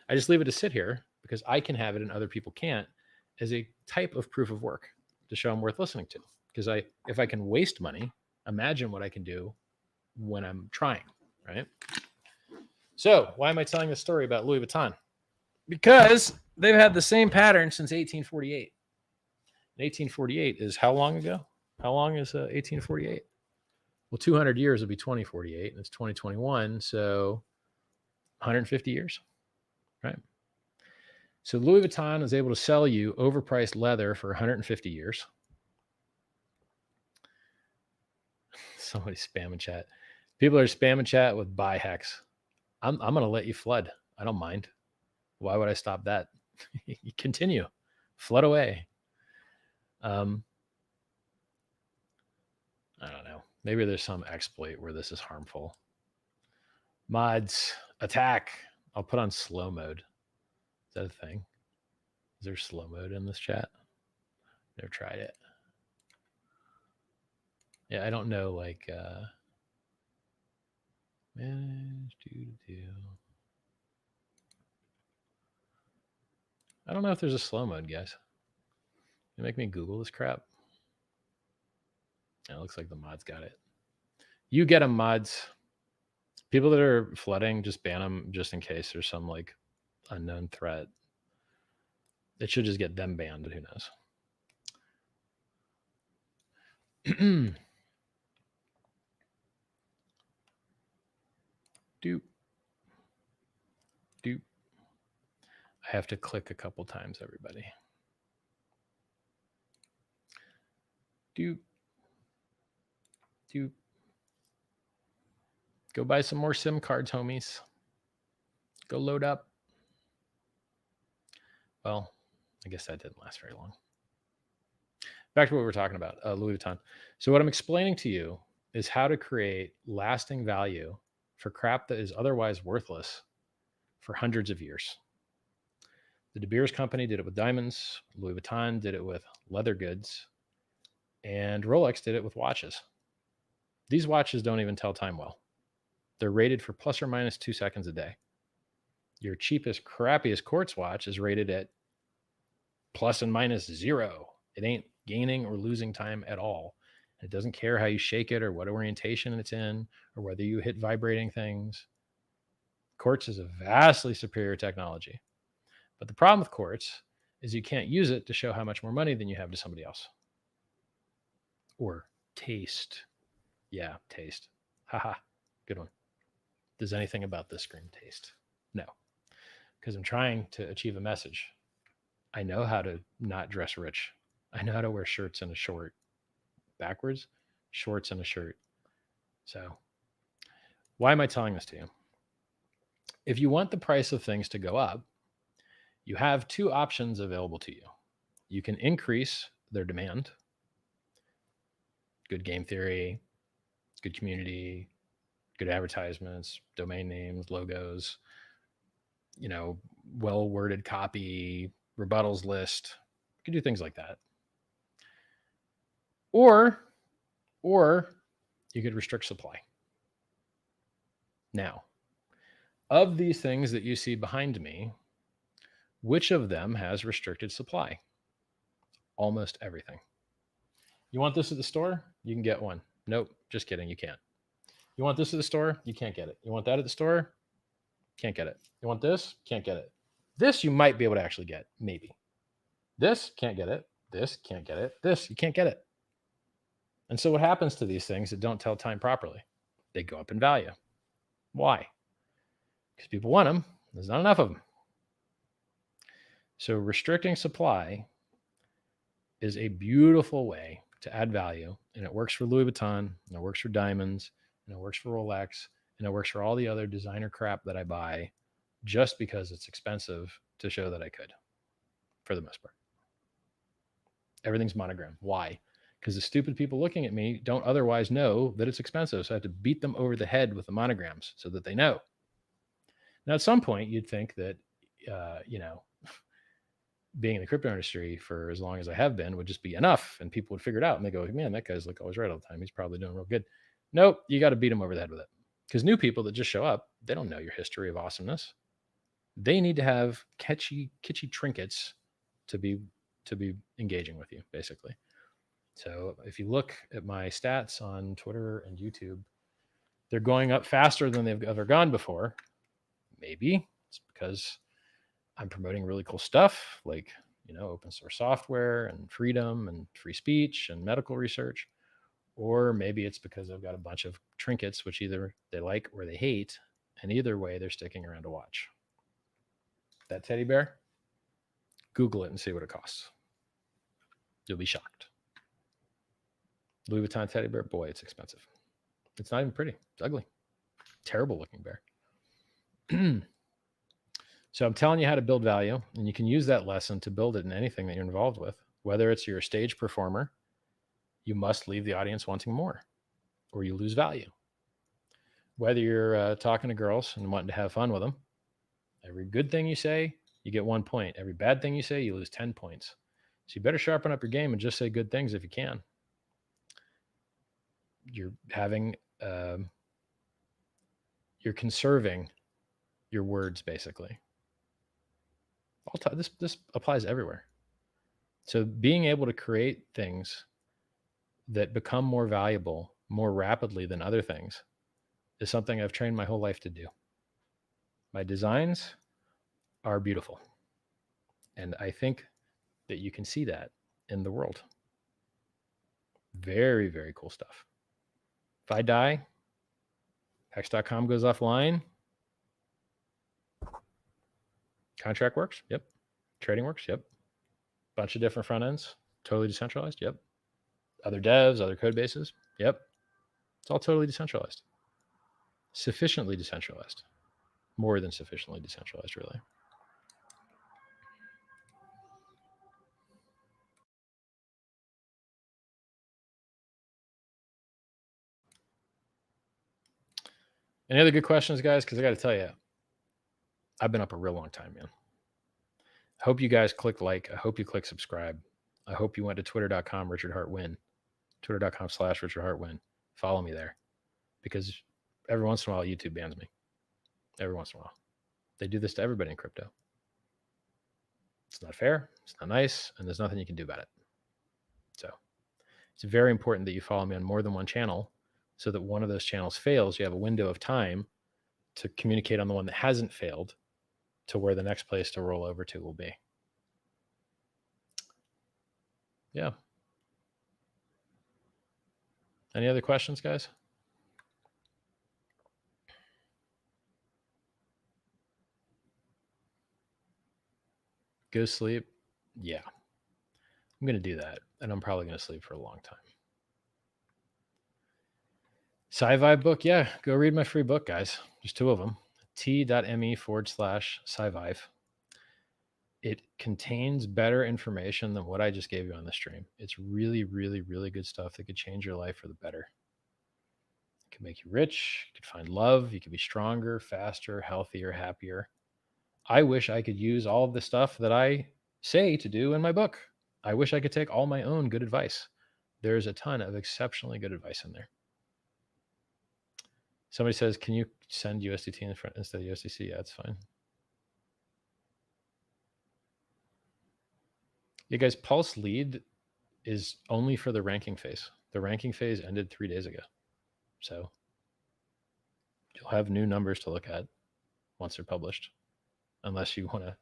I just leave it to sit here because I can have it and other people can't as a type of proof of work to show I'm worth listening to. Because if I can waste money, imagine what I can do when I'm trying, right? So why am I telling this story about Louis Vuitton? Because they've had the same pattern since 1848. And 1848 is how long ago? How long is 1848? Well, 200 years will be 2048, and it's 2021, so 150 years, right? So Louis Vuitton is able to sell you overpriced leather for 150 years. Somebody's spamming chat. People are spamming chat with buy hex. I'm going to let you flood. I don't mind. Why would I stop that? You continue. Flood away. I don't know. Maybe there's some exploit where this is harmful. Mods, attack. I'll put on slow mode. Is that a thing? Is there slow mode in this chat? Never tried it. Yeah, I don't know, like, manage to do. I don't know if there's a slow mode, guys. You make me Google this crap. It looks like the mods got it. You get them, mods. People that are flooding, just ban them just in case there's some like unknown threat. It should just get them banned, but who knows? Doop. Doop. I have to click a couple times, everybody. Doop. Doop. Go buy some more SIM cards, homies. Go load up. Well, I guess that didn't last very long. Back to what we were talking about, Louis Vuitton. So what I'm explaining to you is how to create lasting value for crap that is otherwise worthless for hundreds of years. The De Beers company did it with diamonds. Louis Vuitton did it with leather goods. And Rolex did it with watches. These watches don't even tell time well. They're rated for plus or minus 2 seconds a day. Your cheapest, crappiest quartz watch is rated at plus and minus 0. It ain't gaining or losing time at all. It doesn't care how you shake it or what orientation it's in or whether you hit vibrating things. Quartz is a vastly superior technology. But the problem with quartz is you can't use it to show how much more money than you have to somebody else. Or taste. Yeah, taste. Haha, good one. Does anything about this screen taste? No. Because I'm trying to achieve a message. I know how to not dress rich. I know how to wear shirts and a short. Backwards, shorts and a shirt. So why am I telling this to you? If you want the price of things to go up, you have two options available to you. You can increase their demand. Good game theory, good community, good advertisements, domain names, logos, well-worded copy, rebuttals list. You can do things like that. Or you could restrict supply. Now, of these things that you see behind me, which of them has restricted supply? Almost everything. You want this at the store? You can get one. Nope, just kidding, you can't. You want this at the store? You can't get it. You want that at the store? Can't get it. You want this? Can't get it. This you might be able to actually get, maybe. This, can't get it. This, can't get it. This, you can't get it. And so what happens to these things that don't tell time properly? They go up in value. Why? because people want them. There's not enough of them. So restricting supply is a beautiful way to add value, and it works for Louis Vuitton, and it works for diamonds, and it works for Rolex, and it works for all the other designer crap that I buy just because it's expensive to show that I could, for the most part. Everything's monogram. Why? Because the stupid people looking at me don't otherwise know that it's expensive. So I have to beat them over the head with the monograms so that they know. Now, at some point, you'd think that, being in the crypto industry for as long as I have been would just be enough, and people would figure it out, and they go, man, that guy's like always right all the time. He's probably doing real good. Nope, you got to beat them over the head with it. Because new people that just show up, they don't know your history of awesomeness. They need to have kitschy trinkets to be engaging with you, basically. So if you look at my stats on Twitter and YouTube, they're going up faster than they've ever gone before. Maybe it's because I'm promoting really cool stuff like, open source software and freedom and free speech and medical research. Or maybe it's because I've got a bunch of trinkets, which either they like or they hate. And either way, they're sticking around to watch. That teddy bear, Google it and see what it costs. You'll be shocked. Louis Vuitton teddy bear, boy, it's expensive. It's not even pretty. It's ugly. Terrible looking bear. So I'm telling you how to build value, and you can use that lesson to build it in anything that you're involved with. Whether it's you're a stage performer, you must leave the audience wanting more, or you lose value. Whether you're talking to girls and wanting to have fun with them, every good thing you say, you get 1 point. Every bad thing you say, you lose 10 points. So you better sharpen up your game and just say good things if you can. You're having, you're conserving your words, basically. This applies everywhere. So being able to create things that become more valuable more rapidly than other things is something I've trained my whole life to do. My designs are beautiful. And I think that you can see that in the world. Very, very cool stuff. If I die, Hex.com goes offline. Contract works. Yep. Trading works. Yep. Bunch of different front ends. Totally decentralized. Yep. Other devs, other code bases. Yep. It's all totally decentralized. Sufficiently decentralized. More than sufficiently decentralized, really. Any other good questions, guys? Because I got to tell you, I've been up a real long time, man. I hope you guys click like. I hope you click subscribe. I hope you went to twitter.com, Richard Hart Win. Twitter.com/Richard Hart Win. Follow me there. Because every once in a while, YouTube bans me. Every once in a while. They do this to everybody in crypto. It's not fair. It's not nice. And there's nothing you can do about it. So it's very important that you follow me on more than one channel so that one of those channels fails. You have a window of time to communicate on the one that hasn't failed to where the next place to roll over to will be. Yeah. Any other questions, guys? Go sleep. Yeah. I'm going to do that. And I'm probably going to sleep for a long time. Sci-Vibe book. Yeah. Go read my free book, guys. There's 2 of them. t.me/Sci-Vibe. It contains better information than what I just gave you on the stream. It's really, really, really good stuff that could change your life for the better. It could make you rich. You could find love. You could be stronger, faster, healthier, happier. I wish I could use all of the stuff that I say to do in my book. I wish I could take all my own good advice. There's a ton of exceptionally good advice in there. Somebody says, can you send USDT in front instead of USDC? Yeah, that's fine. You guys, Pulse Lead is only for the ranking phase. The ranking phase ended 3 days ago. So you'll have new numbers to look at once they're published, unless you want to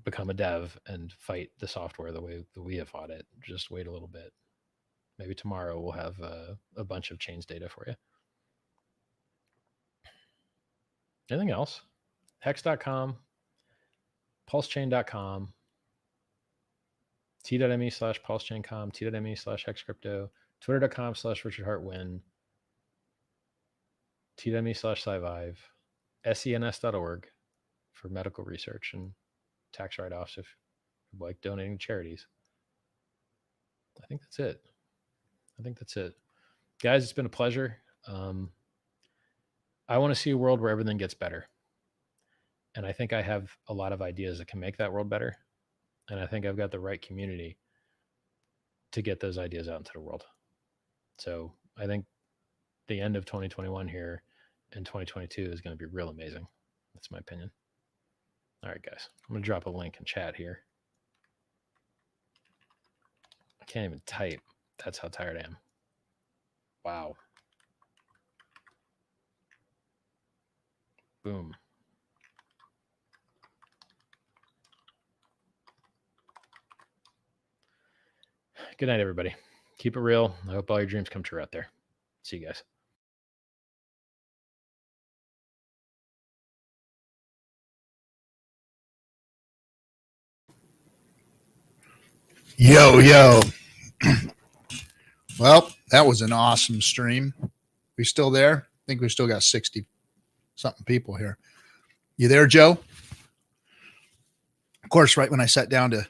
become a dev and fight the software the way that we have fought it. Just wait a little bit. Maybe tomorrow we'll have a bunch of chains data for you. Anything else? Hex.com, PulseChain.com, t.me/PulseChain.com, t.me/HexCrypto, twitter.com/RichardHartWin, t.me/SciVive, SENS.org for medical research and tax write-offs if you like donating to charities. I think that's it. Guys, it's been a pleasure. I want to see a world where everything gets better. And I think I have a lot of ideas that can make that world better. And I think I've got the right community to get those ideas out into the world. So I think the end of 2021 here and 2022 is going to be real amazing. That's my opinion. All right, guys, I'm going to drop a link in chat here. I can't even type. That's how tired I am. Wow. Boom. Good night, everybody. Keep it real. I hope all your dreams come true out there. See you guys. Yo. Well, that was an awesome stream. We still there? I think we still got 60 something people here. You there, Joe? Of course, right when I sat down to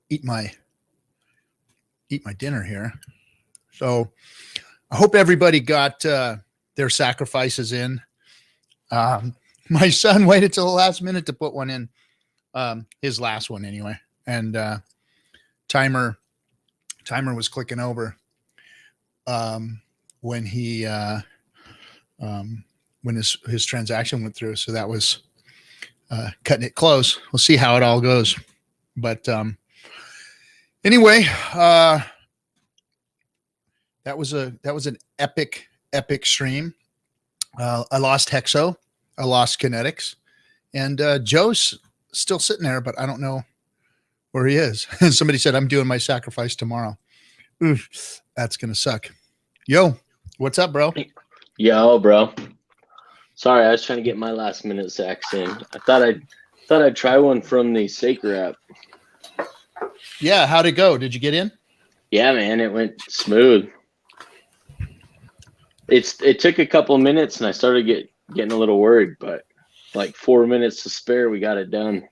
eat my dinner here. So I hope everybody got their sacrifices in. My son waited till the last minute to put one in, his last one anyway. And timer was clicking over when he when his transaction went through. So that was cutting it close. We'll see how it all goes. But anyway, that was an epic stream. I lost Hexo, I lost Kinetics, and Joe's still sitting there, but I don't know where he is. Somebody said, I'm doing my sacrifice tomorrow. Oof, that's going to suck. Yo, what's up, bro? Yo, bro. Sorry, I was trying to get my last minute sacks in. I thought I'd try one from the Saker app. Yeah, how'd it go? Did you get in? Yeah, man, it went smooth. It took a couple minutes, and I started getting a little worried, but like 4 minutes to spare, we got it done.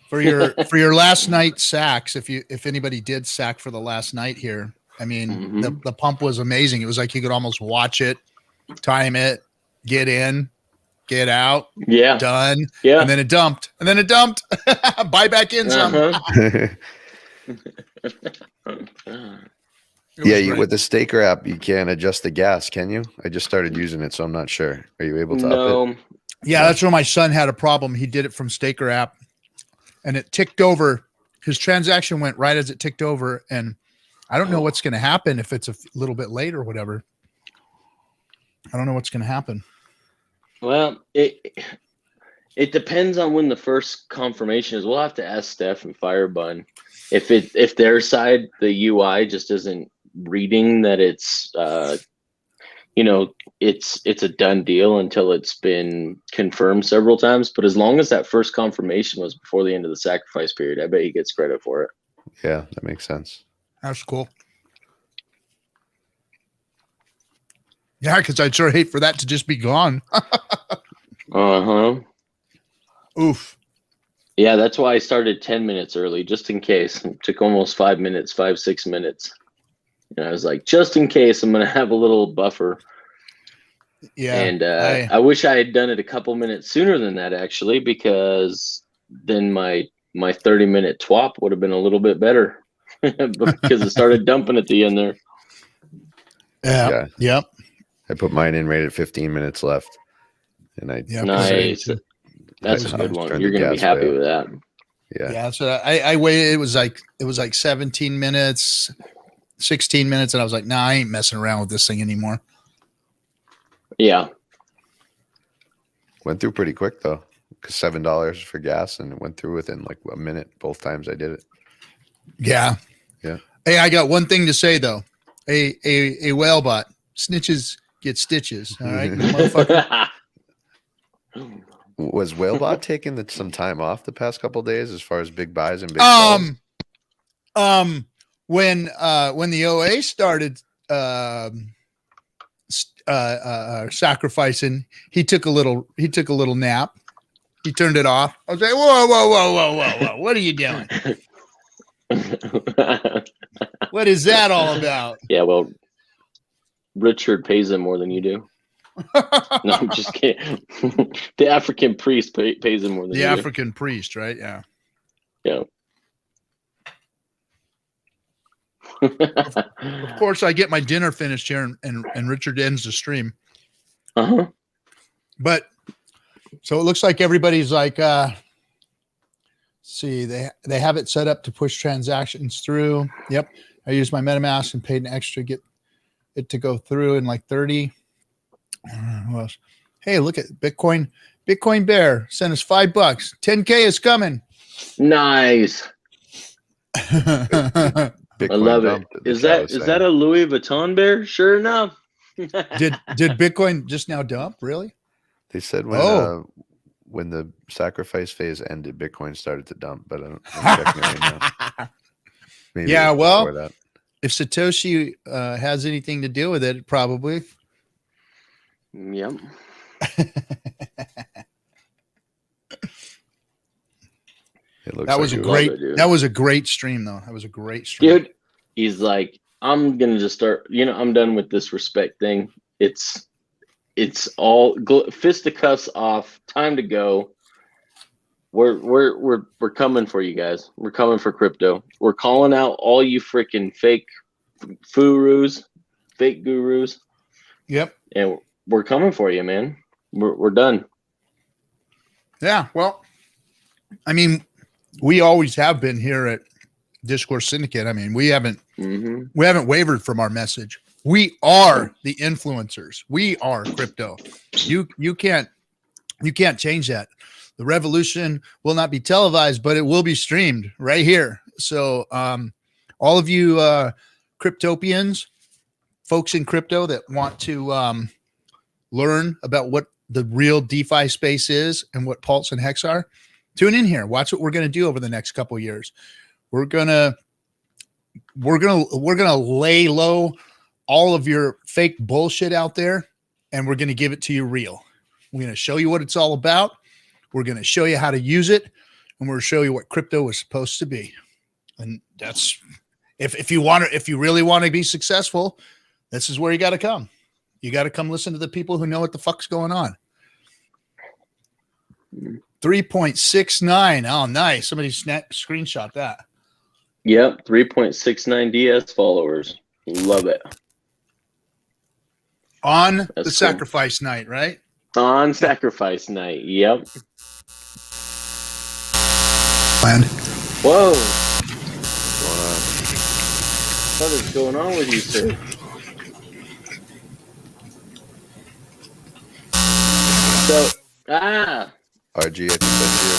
For your last night sacks, if anybody did sack for the last night here, I mean, the pump was amazing. It was like you could almost watch it, time it, get in, get out, done, and then it dumped, buy back in some. With the Staker app, you can't adjust the gas, can you? I just started using it, so I'm not sure. Are you able to up it? Yeah, that's where my son had a problem. He did it from Staker app, and it ticked over. His transaction went right as it ticked over, and I don't know what's going to happen if it's a little bit late or whatever. I don't know what's going to happen. Well, it depends on when the first confirmation is. We'll have to ask Steph and Firebun if their side, the UI just isn't reading that it's it's a done deal until it's been confirmed several times. But as long as that first confirmation was before the end of the sacrifice period, I bet he gets credit for it. Yeah, that makes sense. That's cool. Yeah, because I'd sure hate for that to just be gone. Oof. Yeah, that's why I started 10 minutes early, just in case. It took almost 5 minutes, 6 minutes. And I was like, just in case, I'm going to have a little buffer. Yeah. And I wish I had done it a couple minutes sooner than that, actually, because then my 30-minute twop would have been a little bit better because it started dumping at the end there. Yeah. Yep. I put mine in right at 15 minutes left. And nice. That's a good one. You're going to be happy with that. Yeah. So I waited. It was like 17 minutes, 16 minutes. And I was like, nah, I ain't messing around with this thing anymore. Yeah. Went through pretty quick though, because $7 for gas, and it went through within like a minute both times I did it. Yeah. Hey, I got one thing to say though. A whale bot, snitches get stitches. All right, motherfucker. Was Whalebot taking some time off the past couple of days as far as big buys and big sells? When the OA started sacrificing, he took a little nap. He turned it off. I was like, whoa, what are you doing? What is that all about? Yeah, well, Richard pays him more than you do. No, I'm just kidding. The African priest pays him more than the you African priest, right? Yeah. Yeah. Of course, I get my dinner finished here, and Richard ends the stream. But so it looks like everybody's like, see, they have it set up to push transactions through. Yep. I used my MetaMask and paid an extra to get it to go through in like 30. Who else? Hey, look at Bitcoin. Bitcoin Bear sent us $5. 10K is coming. Nice. Bitcoin I love it. Is that a Louis Vuitton bear? Sure enough. Did Bitcoin just now dump? Really? They said when the sacrifice phase ended, Bitcoin started to dump, but I'm checking it right now. Maybe yeah, well, that. If Satoshi has anything to do with it, probably. Yep. That was a great stream, though. That was a great stream. Dude, he's like, I'm going to just start, I'm done with this respect thing. It's all fisticuffs off. Time to go. We're coming for you guys. We're coming for crypto. We're calling out all you freaking fake furus, fake gurus. Yep. And we're coming for you, man. We're done. Yeah. Well, I mean, we always have been here at Discourse Syndicate. I mean, we haven't wavered from our message. We are the influencers. We are crypto. You can't change that. The revolution will not be televised, but it will be streamed right here. So all of you cryptopians, folks in crypto that want to learn about what the real DeFi space is and what Pulse and Hex are, tune in here. Watch what we're going to do over the next couple of years. We're gonna lay low all of your fake bullshit out there, and we're going to give it to you real. We're going to show you what it's all about. We're going to show you how to use it, and we're going to show you what crypto is supposed to be. And that's if you really want to be successful, this is where you got to come. You got to come listen to the people who know what the fuck's going on. 3.69. Oh, nice. Somebody screenshot that. Yep, 3.69 DS followers. Love it. On That's the cool. Sacrifice night, right? On sacrifice night. Yep. Planned. Whoa. What is going on with you, sir? So, RG, I think that's you.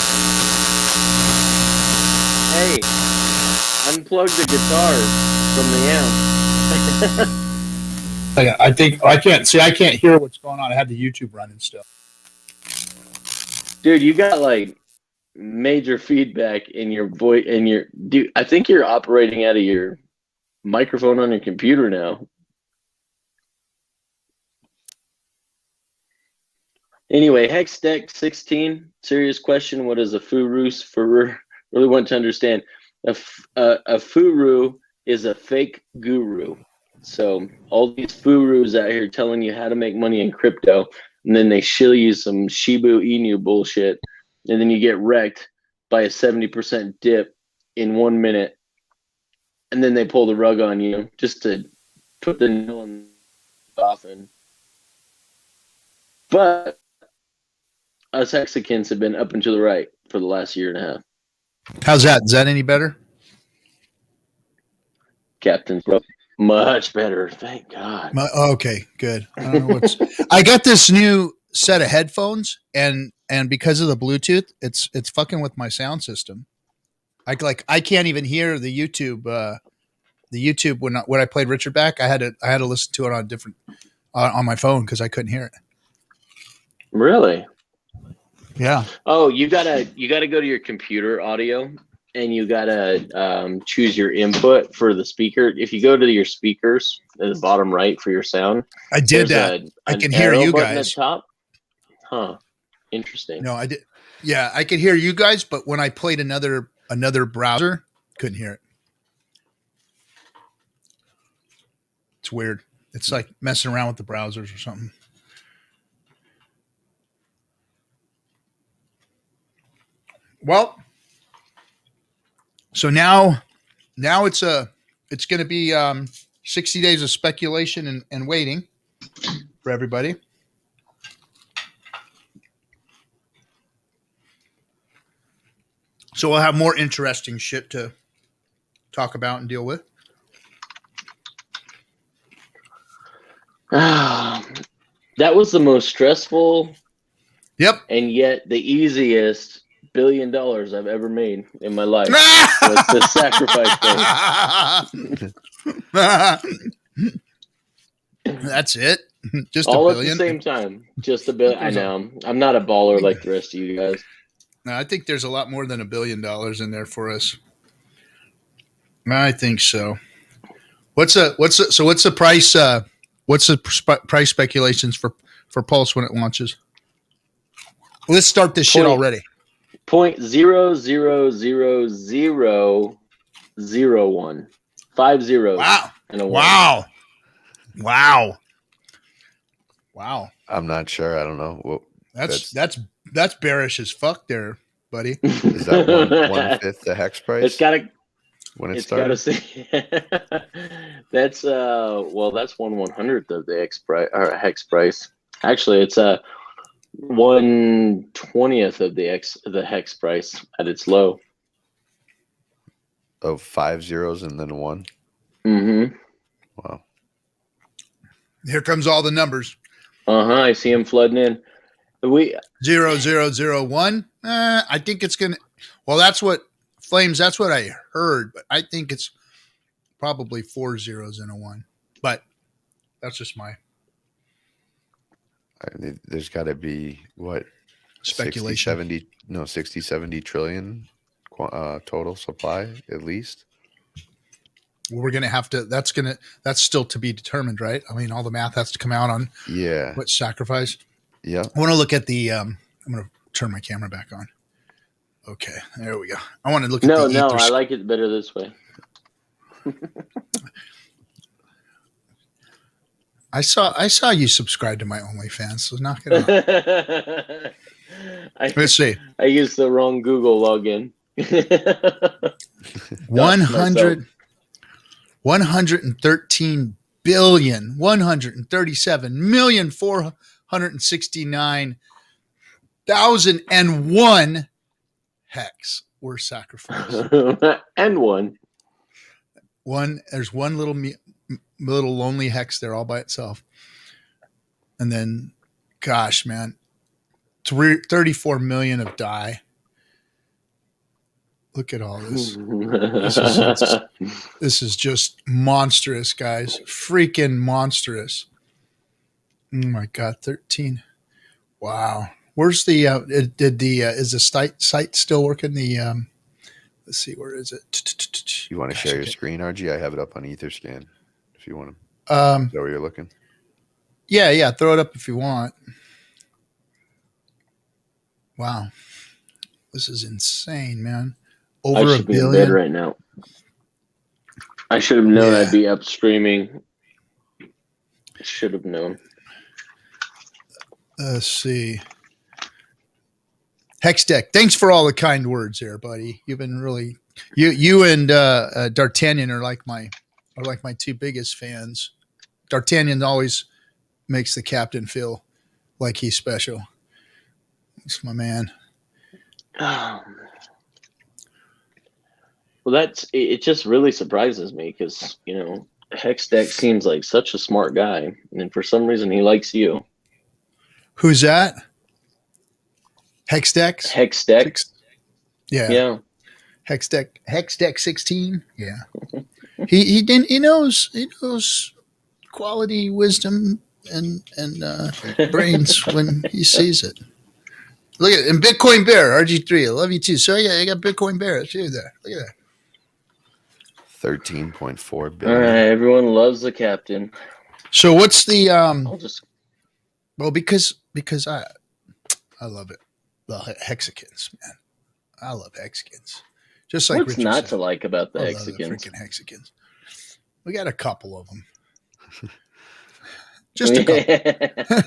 Hey, unplug the guitar from the amp. I think I can't hear what's going on. I have the YouTube running still. Dude, you got like major feedback in your voice dude, I think you're operating out of your microphone on your computer now. Anyway, Hexdeck 16, serious question. What is a furus? Really want to understand. A furu is a fake guru. So all these furus out here telling you how to make money in crypto, and then they shill you some Shiba Inu bullshit, and then you get wrecked by a 70% dip in 1 minute, and then they pull the rug on you just to put the nail in the coffin. But us Mexicans have been up and to the right for the last year and a half. How's that? Is that any better? Captain, much better. Thank God. Okay, good. I don't know I got this new set of headphones, and because of the Bluetooth, it's fucking with my sound system. I can't even hear the YouTube. The YouTube when I played Richard back, I had to listen to it on different on my phone because I couldn't hear it. Really? Yeah. Oh, you gotta go to your computer audio, and you gotta choose your input for the speaker. If you go to your speakers at the bottom right for your sound, I did that. I can hear you button guys. at top. Huh. Interesting. No, I did. Yeah, I could hear you guys, but when I played another browser, couldn't hear it. It's weird. It's like messing around with the browsers or something. Well, so now it's going to be 60 days of speculation and waiting for everybody. So we'll have more interesting shit to talk about and deal with. That was the most stressful. Yep. And yet the easiest $1 billion I've ever made in my life was the sacrifice thing. That's it. Just all $1 billion at the same time. Just $1 billion. I know. I'm not a baller like the rest of you guys. No, I think there's a lot more than $1 billion in there for us. I think so. What's the price? What's the price speculations for Pulse when it launches? Let's start this shit already. 0.00001. 5 zeros. Wow. And a Wow. I'm not sure. I don't know. Well, that's bearish as fuck there, buddy. Is that 1/5 the hex price? It's got to. When It's got to say that's 1/100th of the hex price. Actually, it's 1/20th of the hex price at its low. Of 5 zeros and then 1. Mm-hmm. Wow. Here comes all the numbers. I see them flooding in. 0001. I think it's gonna. Well, that's what Flames. That's what I heard, but I think it's probably 4 zeros and a 1. But that's just my There's got to be what speculation. 60, 70 trillion total supply at least. We're gonna have to. That's still to be determined, right? I mean, all the math has to come out on what's sacrificed. Yeah. I want to look at the. I'm going to turn my camera back on. Okay, there we go. I want to look at the. No, I like it better this way. I saw you subscribe to my OnlyFans, so knock it off. Let's see. I used the wrong Google login. 113 billion 137,469,001 hex were sacrificed. And there's one little lonely hex there all by itself. And then, gosh, man, 34 million of die. Look at all this. This is just monstrous, guys. Freaking monstrous. Oh my God, 13. Wow. Where's the is the site still working? Let's see, where is it? You want to share your screen, RG? I have it up on Etherscan if you want to. Is that where you're looking? Yeah, throw it up if you want. Wow. This is insane, man. Over I $1 should be in billion bed right now. I should have known I'd be up streaming. I should have known. Let's see. Hexdeck, thanks for all the kind words there, buddy. You've been really you and D'Artagnan are like my two biggest fans. D'Artagnan always makes the captain feel like he's special. He's my man. Well, it just really surprises me because, Hexdeck seems like such a smart guy. And for some reason, he likes you. Who's that? Hexdeck? Hexdeck. Yeah. Hexdeck 16. Yeah. He knows quality wisdom and brains when he sees it. Look at it. And Bitcoin Bear, RG3. I love you too. So I got Bitcoin Bear too there. Look at that. 13.4 billion. All right, everyone loves the captain. So what's the I'll just well, because I love it. The hexagons, man. I love hexagons. Just like what's Richard not said. to like about the I love hexagons? freaking hexagons. We got a couple of them. Just a couple.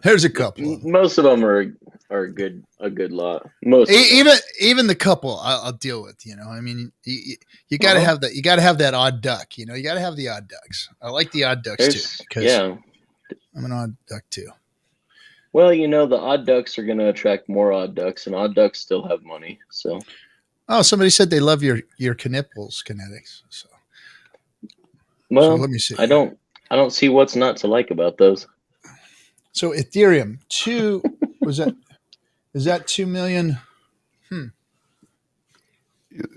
There's a couple of them. Most of them are a good lot. Most of them. Even the couple I'll deal with. You know, I mean, you got to have that. You got to have that odd duck. You know, you got to have the odd ducks. I like the odd ducks too because I'm an odd duck too. Well, you know, the odd ducks are going to attract more odd ducks, and odd ducks still have money. So, somebody said they love your knipples kinetics. So let me see. I don't see what's not to like about those. So Ethereum is that 2 million?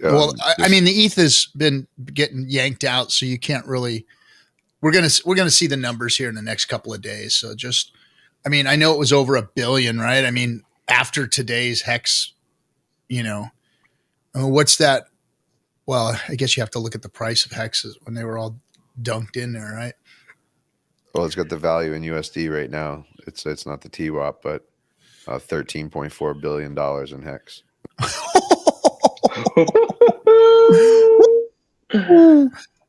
Well, I mean, the ETH has been getting yanked out, so you can't really. We're gonna see the numbers here in the next couple of days. So I mean, I know it was over 1 billion, right? I mean, after today's hex, you know, what's that? Well, I guess you have to look at the price of hexes when they were all dunked in there, right? Well, it's got the value in USD right now. It's not the TWAP, but $13.4 billion in hex.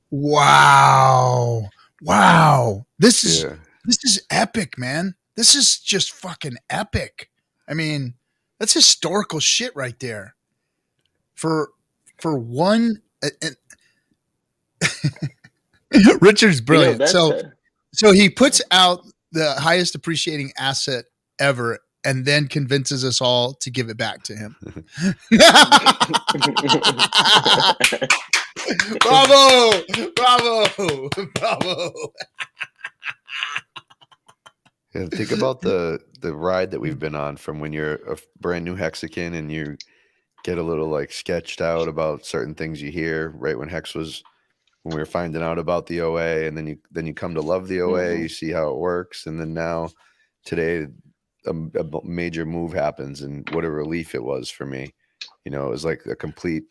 Wow. This is epic, man. This is just fucking epic. I mean, that's historical shit right there. For one, Richard's brilliant. You know, so he puts out the highest appreciating asset ever and then convinces us all to give it back to him. Bravo. Yeah, think about the ride that we've been on from when you're a brand new Hexagon and you get a little like sketched out about certain things you hear right when when we were finding out about the OA, and then you come to love the OA, you see how it works, and then now today a major move happens, and what a relief it was for me. You know, it was like a complete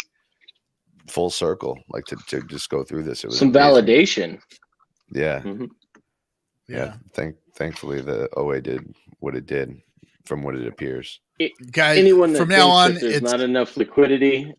full circle, like to just go through this. It was some amazing. validation. Yeah. Mm-hmm. Yeah. Thankfully the OA did what it did from what it appears. Guys, anyone that from now on, there's not enough liquidity.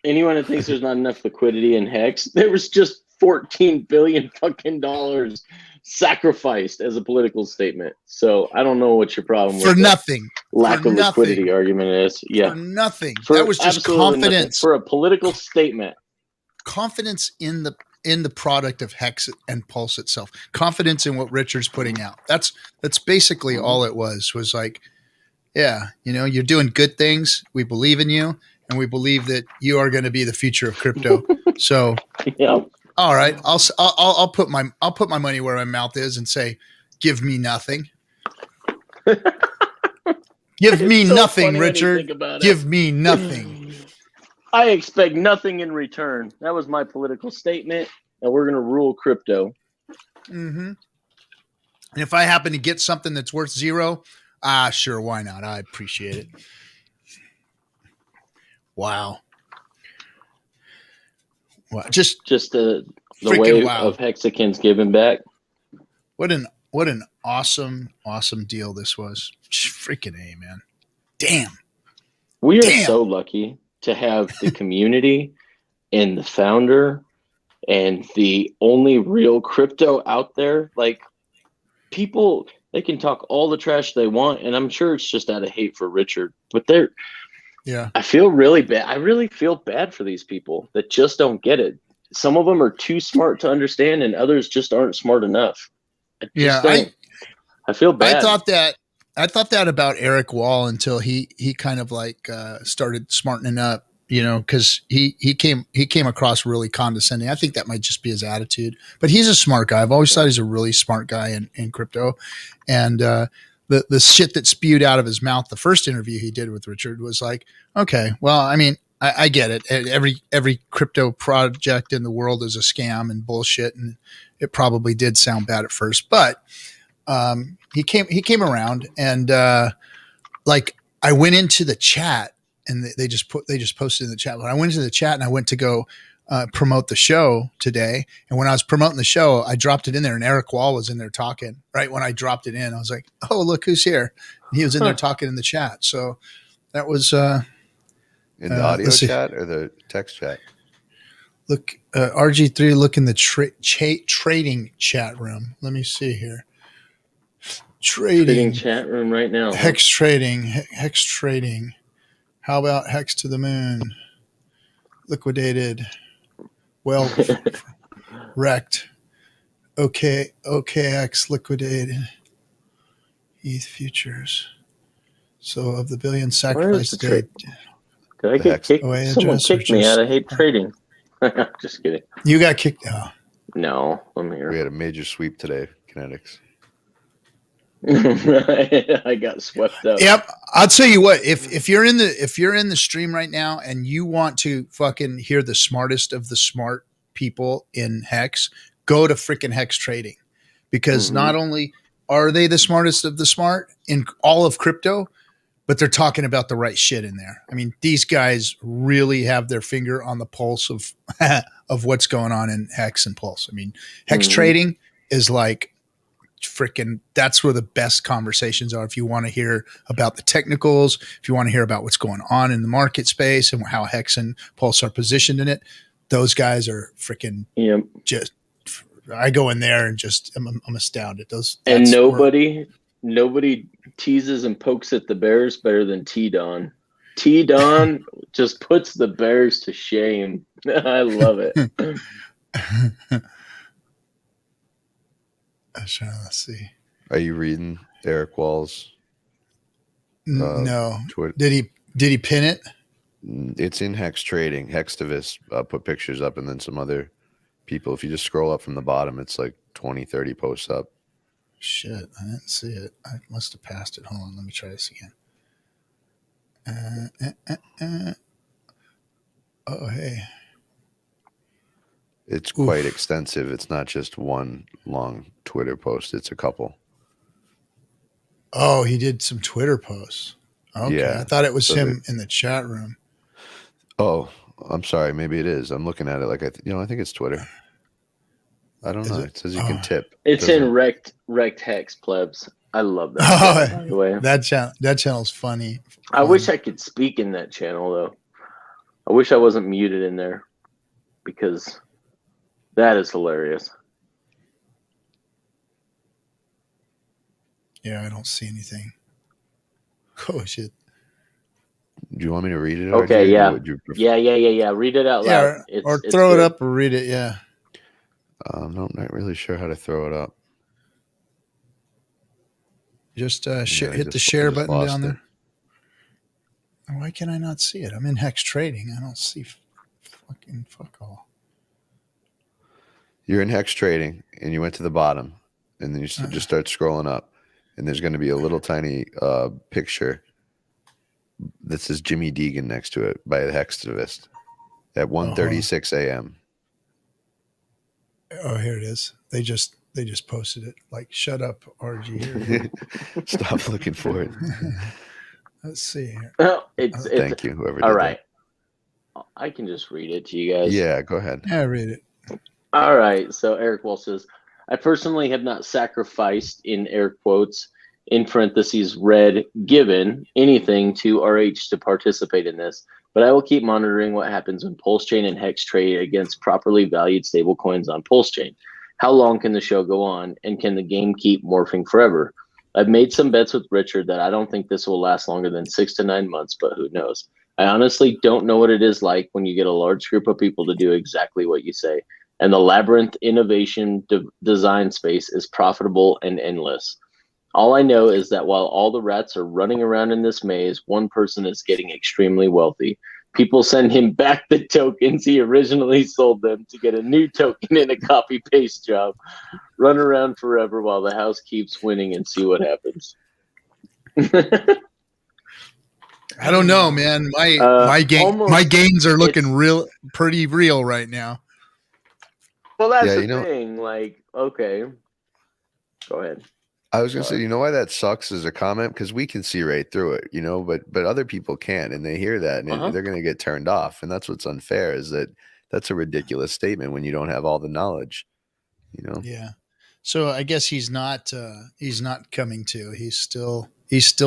Anyone that thinks there's not enough liquidity in Hex, there was just $14 billion fucking dollars sacrificed as a political statement. So I don't know what your problem for with nothing lack of liquidity argument is. Yeah, for nothing. That was just confidence for a political statement. Confidence in the product of Hex and Pulse itself. Confidence in what Richard's putting out. That's basically all it was like, yeah, you know, you're doing good things. We believe in you. And we believe that you are going to be the future of crypto. So, yeah. All right, I'll put my money where my mouth is and say, give me nothing. Give me so nothing, Richard. Give me nothing. I expect nothing in return. That was my political statement, and we're going to rule crypto. Mm-hmm. And if I happen to get something that's worth zero, sure, why not? I appreciate it. Wow. Just the wave of hexagons giving back. What an awesome deal this was. Freaking A, man. Damn. We are so lucky to have the community and the founder and the only real crypto out there. Like, people, they can talk all the trash they want, and I'm sure it's just out of hate for Richard, but I feel really bad. I really feel bad for these people that just don't get it. Some of them are too smart to understand, and others just aren't smart enough. I feel bad. I thought that about Eric Wall until he kind of like started smartening up, you know, because he came across really condescending. I think that might just be his attitude, but he's a smart guy. I've always thought he's a really smart guy in crypto, and the shit that spewed out of his mouth, the first interview he did with Richard was like, okay, well, I mean, I get it. Every crypto project in the world is a scam and bullshit. And it probably did sound bad at first, but he came around, and like I went into the chat and they just posted in the chat. When I went into the chat and I went to go promote the show today, and when I was promoting the show, I dropped it in there, and Eric Wall was in there talking. Right when I dropped it in, I was like, "Oh, look who's here!" And he was in there talking in the chat. So that was in the audio chat or the text chat. Look, RG3. Look in the trading chat room. Let me see here. Trading chat room right now. Hex trading. How about Hex to the moon? Liquidated. Well, wrecked. OKX liquidated. ETH futures. So of the billion sacrificed today. Did I get kicked? Someone kicked me out of hate trading. Just kidding. You got kicked out. No, I'm here. We had a major sweep today, Kinetics. I got swept up. Yep. I'll tell you what, if you're in the stream right now and you want to fucking hear the smartest of the smart people in Hex, go to freaking Hex Trading, because not only are they the smartest of the smart in all of crypto, but they're talking about the right shit in there. I mean, these guys really have their finger on the pulse of of what's going on in Hex and Pulse. I mean, Hex Trading is like freaking, that's where the best conversations are. If you want to hear about the technicals, if you want to hear about what's going on in the market space and how Hex and Pulse are positioned in it, those guys are freaking just, I go in there and just, I'm astounded. And nobody teases and pokes at the Bears better than T-Don. T-Don just puts the Bears to shame. I love it. Let's see. Are you reading Eric Wall's? No. Twitter? Did he pin it? It's in Hex Trading. Hextivist put pictures up, and then some other people. If you just scroll up from the bottom, it's like 20, 30 posts up. Shit, I didn't see it. I must have passed it. Hold on, let me try this again. Oh, hey. It's quite extensive. It's not just one long Twitter post. It's a couple. Oh, he did some Twitter posts. Okay. Yeah. I thought it was him in the chat room. Oh, I'm sorry. Maybe it is. I'm looking at it like I think it's Twitter. I don't know. It says you can tip. It's in wrecked Hex, plebs. I love that. By the way. That channel's funny. I wish I could speak in that channel though. I wish I wasn't muted in there, because that is hilarious. Yeah, I don't see anything. Oh shit. Do you want me to read it? Okay, yeah. Yeah. Read it out loud. Yeah, or throw it up or read it, yeah. No, I'm not really sure how to throw it up. Just hit the share button down there. Why can I not see it? I'm in Hex Trading. I don't see fuck all. You're in Hex Trading, and you went to the bottom, and then you just start scrolling up, and there's going to be a little tiny picture that says Jimmy Deegan next to it by the Hextivist at 1:36 a.m. Oh, here it is. They just posted it. Like, shut up, RG. Stop looking for it. Let's see here. Thank you, whoever did all right. That. I can just read it to you guys. Yeah, go ahead. Yeah, read it. All right. So Eric Wall says, I personally have not sacrificed, in air quotes, in parentheses, given anything to RH to participate in this, but I will keep monitoring what happens when PulseChain and Hex trade against properly valued stablecoins on PulseChain. How long can the show go on, and can the game keep morphing forever? I've made some bets with Richard that I don't think this will last longer than 6 to 9 months, but who knows? I honestly don't know what it is like when you get a large group of people to do exactly what you say, and the labyrinth innovation design space is profitable and endless. All I know is that while all the rats are running around in this maze, one person is getting extremely wealthy. People send him back the tokens he originally sold them to get a new token in a copy-paste job. Run around forever while the house keeps winning and see what happens. I don't know, man. My gains are looking pretty real right now. Well, that's the thing. Like, okay. Go ahead. I was gonna say, you know why that sucks as a comment? Because we can see right through it, but other people can't, and they hear that, and they're gonna get turned off, and that's what's unfair. Is that's a ridiculous statement when you don't have all the knowledge, Yeah. So I guess he's not coming to. He's still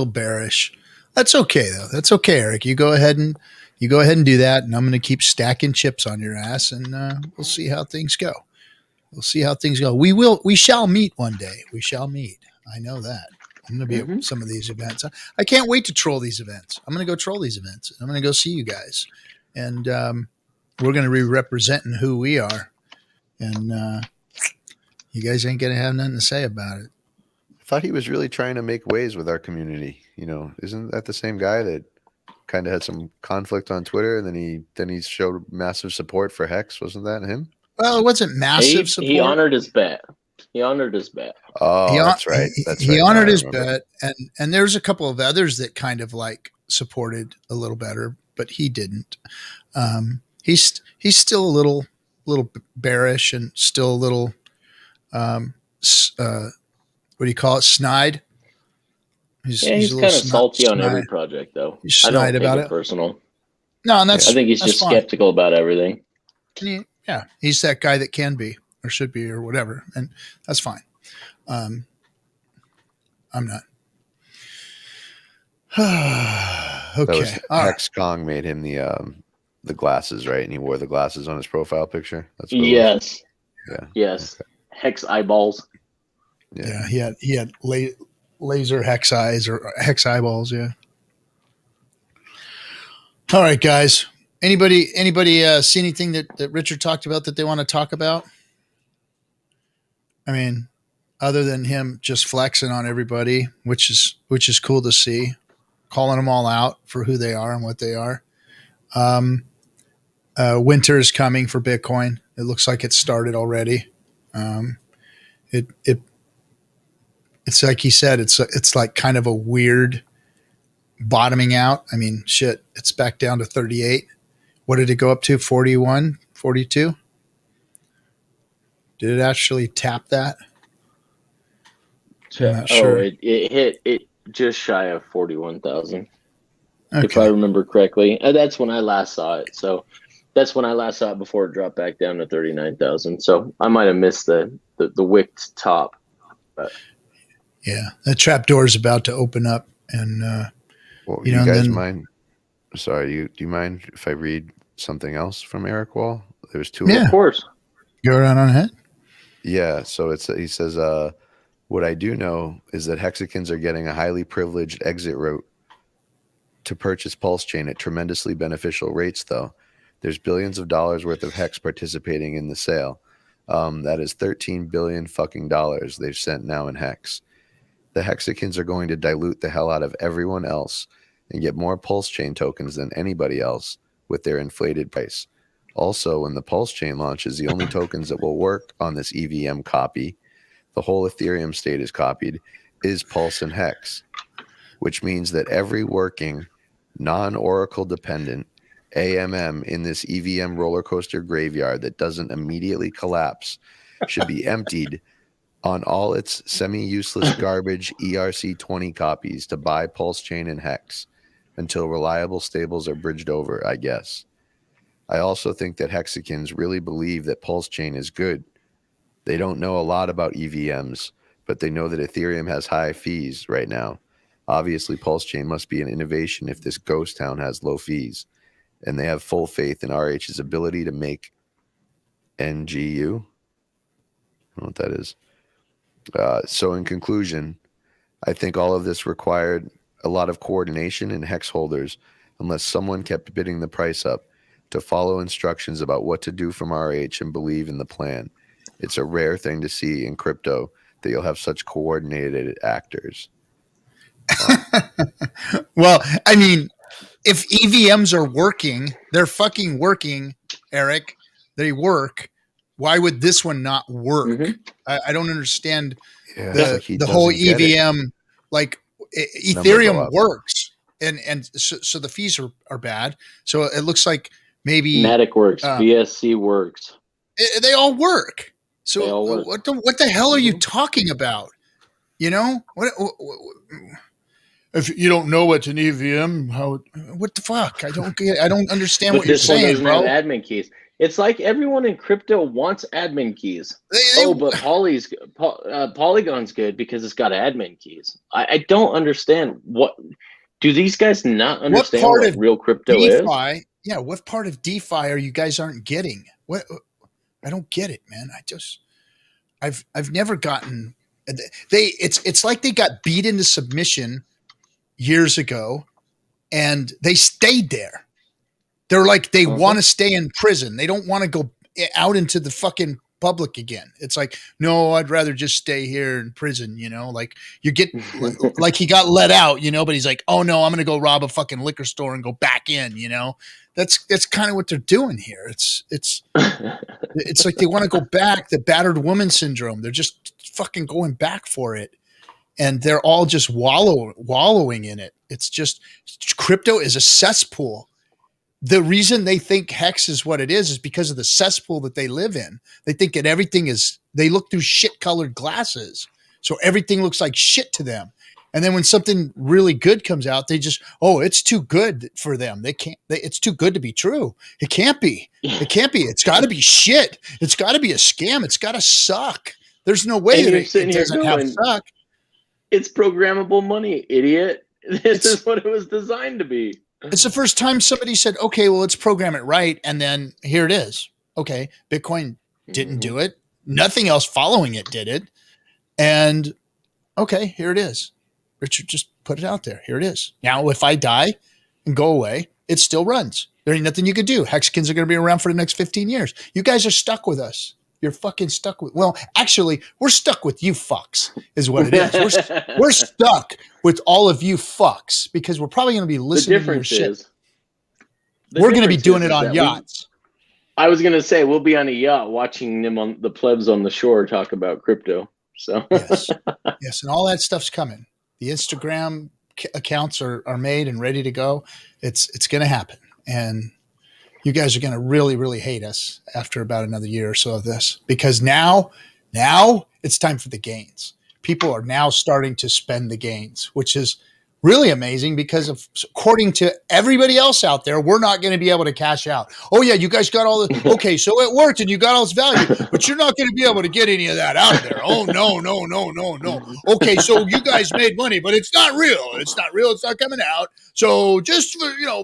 bearish. That's okay though. That's okay, Eric. You go ahead and do that, and I'm going to keep stacking chips on your ass, and we'll see how things go. We shall meet one day. We shall meet. I know that. I'm going to be at some of these events. I can't wait to troll these events. I'm going to go troll these events. I'm going to go see you guys, and we're going to be representing who we are, and you guys ain't going to have nothing to say about it. I thought he was really trying to make waves with our community. Isn't that the same guy that kind of had some conflict on Twitter, and then he showed massive support for Hex? Wasn't that him? Well, it wasn't massive support. He honored his bet. Oh, that's right. He honored his bet, and there's a couple of others that kind of like supported a little better, but he didn't. He's still a little bearish and still a little what do you call it? Snide. He's kind of salty on every project, though. He's snide about it. Personal. No, and I think he's just skeptical about everything. Yeah, he's that guy that can be or should be or whatever, and that's fine. I'm not. Okay. Hex Kong made him the glasses, right? And he wore the glasses on his profile picture. That's what yes. Yeah. Yes. Okay. Hex eyeballs. Yeah, he had laser hex eyes or hex eyeballs. Yeah. All right, guys. Anybody see anything that Richard talked about that they want to talk about? I mean, other than him just flexing on everybody, which is cool to see, calling them all out for who they are and what they are. Winter is coming for Bitcoin. It looks like it started already. It's like he said, it's like kind of a weird bottoming out. I mean, shit, it's back down to 38. What did it go up to? 41, 42? Did it actually tap that? I'm not sure. It hit it just shy of 41,000. Okay. If I remember correctly. That's when I last saw it. So that's when I last saw it before it dropped back down to 39,000. So I might have missed the wicked top. But yeah, that trap door is about to open up, and you guys mind? Sorry, do you mind if I read something else from Eric Wall? There's two. Yeah, of course. Go right on ahead. Yeah, so he says, what I do know is that Hexicans are getting a highly privileged exit route to purchase PulseChain at tremendously beneficial rates, though. There's billions of dollars worth of Hex participating in the sale. That is $13 billion fucking dollars they've sent now in Hex. The Hexicans are going to dilute the hell out of everyone else and get more PulseChain tokens than anybody else with their inflated price. Also, when the PulseChain launches, the only tokens that will work on this EVM copy, the whole Ethereum state is copied, is Pulse and Hex, which means that every working, non-Oracle dependent AMM in this EVM roller coaster graveyard that doesn't immediately collapse should be emptied on all its semi-useless garbage ERC20 copies to buy PulseChain and Hex until reliable stables are bridged over, I guess. I also think that Hexicans really believe that PulseChain is good. They don't know a lot about EVMs, but they know that Ethereum has high fees right now. Obviously, PulseChain must be an innovation if this ghost town has low fees. And they have full faith in RH's ability to make NGU. I don't know what that is. So in conclusion, I think all of this required a lot of coordination in Hex holders unless someone kept bidding the price up to follow instructions about what to do from RH and believe in the plan. It's a rare thing to see in crypto that you'll have such coordinated actors. Well, I mean, if EVMs are working, they're fucking working, Eric. They work. Why would this one not work? Mm-hmm. I don't understand the whole EVM. Like Ethereum works, and so the fees are bad. So it looks like maybe Matic works, BSC works. They all work. So what the hell are you talking about? You know what? If you don't know what's an EVM, what the fuck? I don't understand But what you're this one saying, doesn't bro. have admin keys. It's like everyone in crypto wants admin keys. They- But Polygon's good because it's got admin keys. I don't understand what. Do these guys not understand part what of real crypto is? DeFi, yeah, what part of DeFi are you guys aren't getting? What I don't get it, man. I've never gotten it's like they got beat into submission years ago and they stayed there. They're like they want to stay in prison. They don't want to go out into the fucking public again. It's like, no, I'd rather just stay here in prison, you know, like you get like he got let out, you know, but he's like, oh no, I'm gonna go rob a fucking liquor store and go back in, you know. That's kind of what they're doing here. It's like they want to go back, the battered woman syndrome. They're just fucking going back for it. And they're all just wallowing in it. It's just crypto is a cesspool. The reason they think Hex is what it is because of the cesspool that they live in. They think that everything is, they look through shit colored glasses. So everything looks like shit to them. And then when something really good comes out, they just, oh, it's too good for them. It's too good to be true. It can't be. It can't be. It's got to be shit. It's got to be a scam. It's got to suck. There's no way that it doesn't have suck. It's programmable money, idiot. This is what it was designed to be. It's the first time somebody said, okay, well, let's program it right. And then here it is. Okay. Bitcoin didn't do it. Nothing else following it did it. And okay, here it is. Richard just put it out there. Here it is. Now, if I die and go away, it still runs. There ain't nothing you could do. Hexicans are going to be around for the next 15 years. You guys are stuck with us. You're fucking stuck with, well, actually, we're stuck with you fucks is what it is. We're stuck with all of you fucks because we're probably going to be listening to your shit. We're going to be doing it on yachts. I was going to say, we'll be on a yacht watching them on the plebs on the shore talk about crypto. So yes. And all that stuff's coming. The Instagram accounts are made and ready to go. It's going to happen. And you guys are going to really, really hate us after about another year or so of this, because now it's time for the gains. People are now starting to spend the gains, which is really amazing because according to everybody else out there, we're not going to be able to cash out. Oh yeah, you guys got all the, okay, so it worked and you got all this value, but you're not going to be able to get any of that out of there. Oh no. Okay, so you guys made money, but it's not real. It's not coming out. So just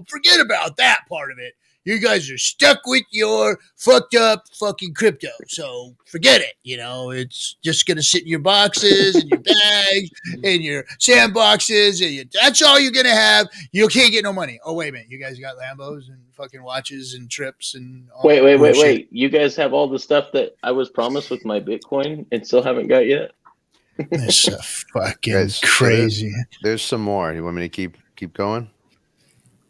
forget about that part of it. You guys are stuck with your fucked up fucking crypto. So forget it. It's just going to sit in your boxes and your bags and your sandboxes. And that's all you're going to have. You can't get no money. Oh, wait a minute. You guys got Lambos and fucking watches and trips and all Wait. You guys have all the stuff that I was promised with my Bitcoin and still haven't got yet? It's fucking crazy. There's some more. You want me to keep going?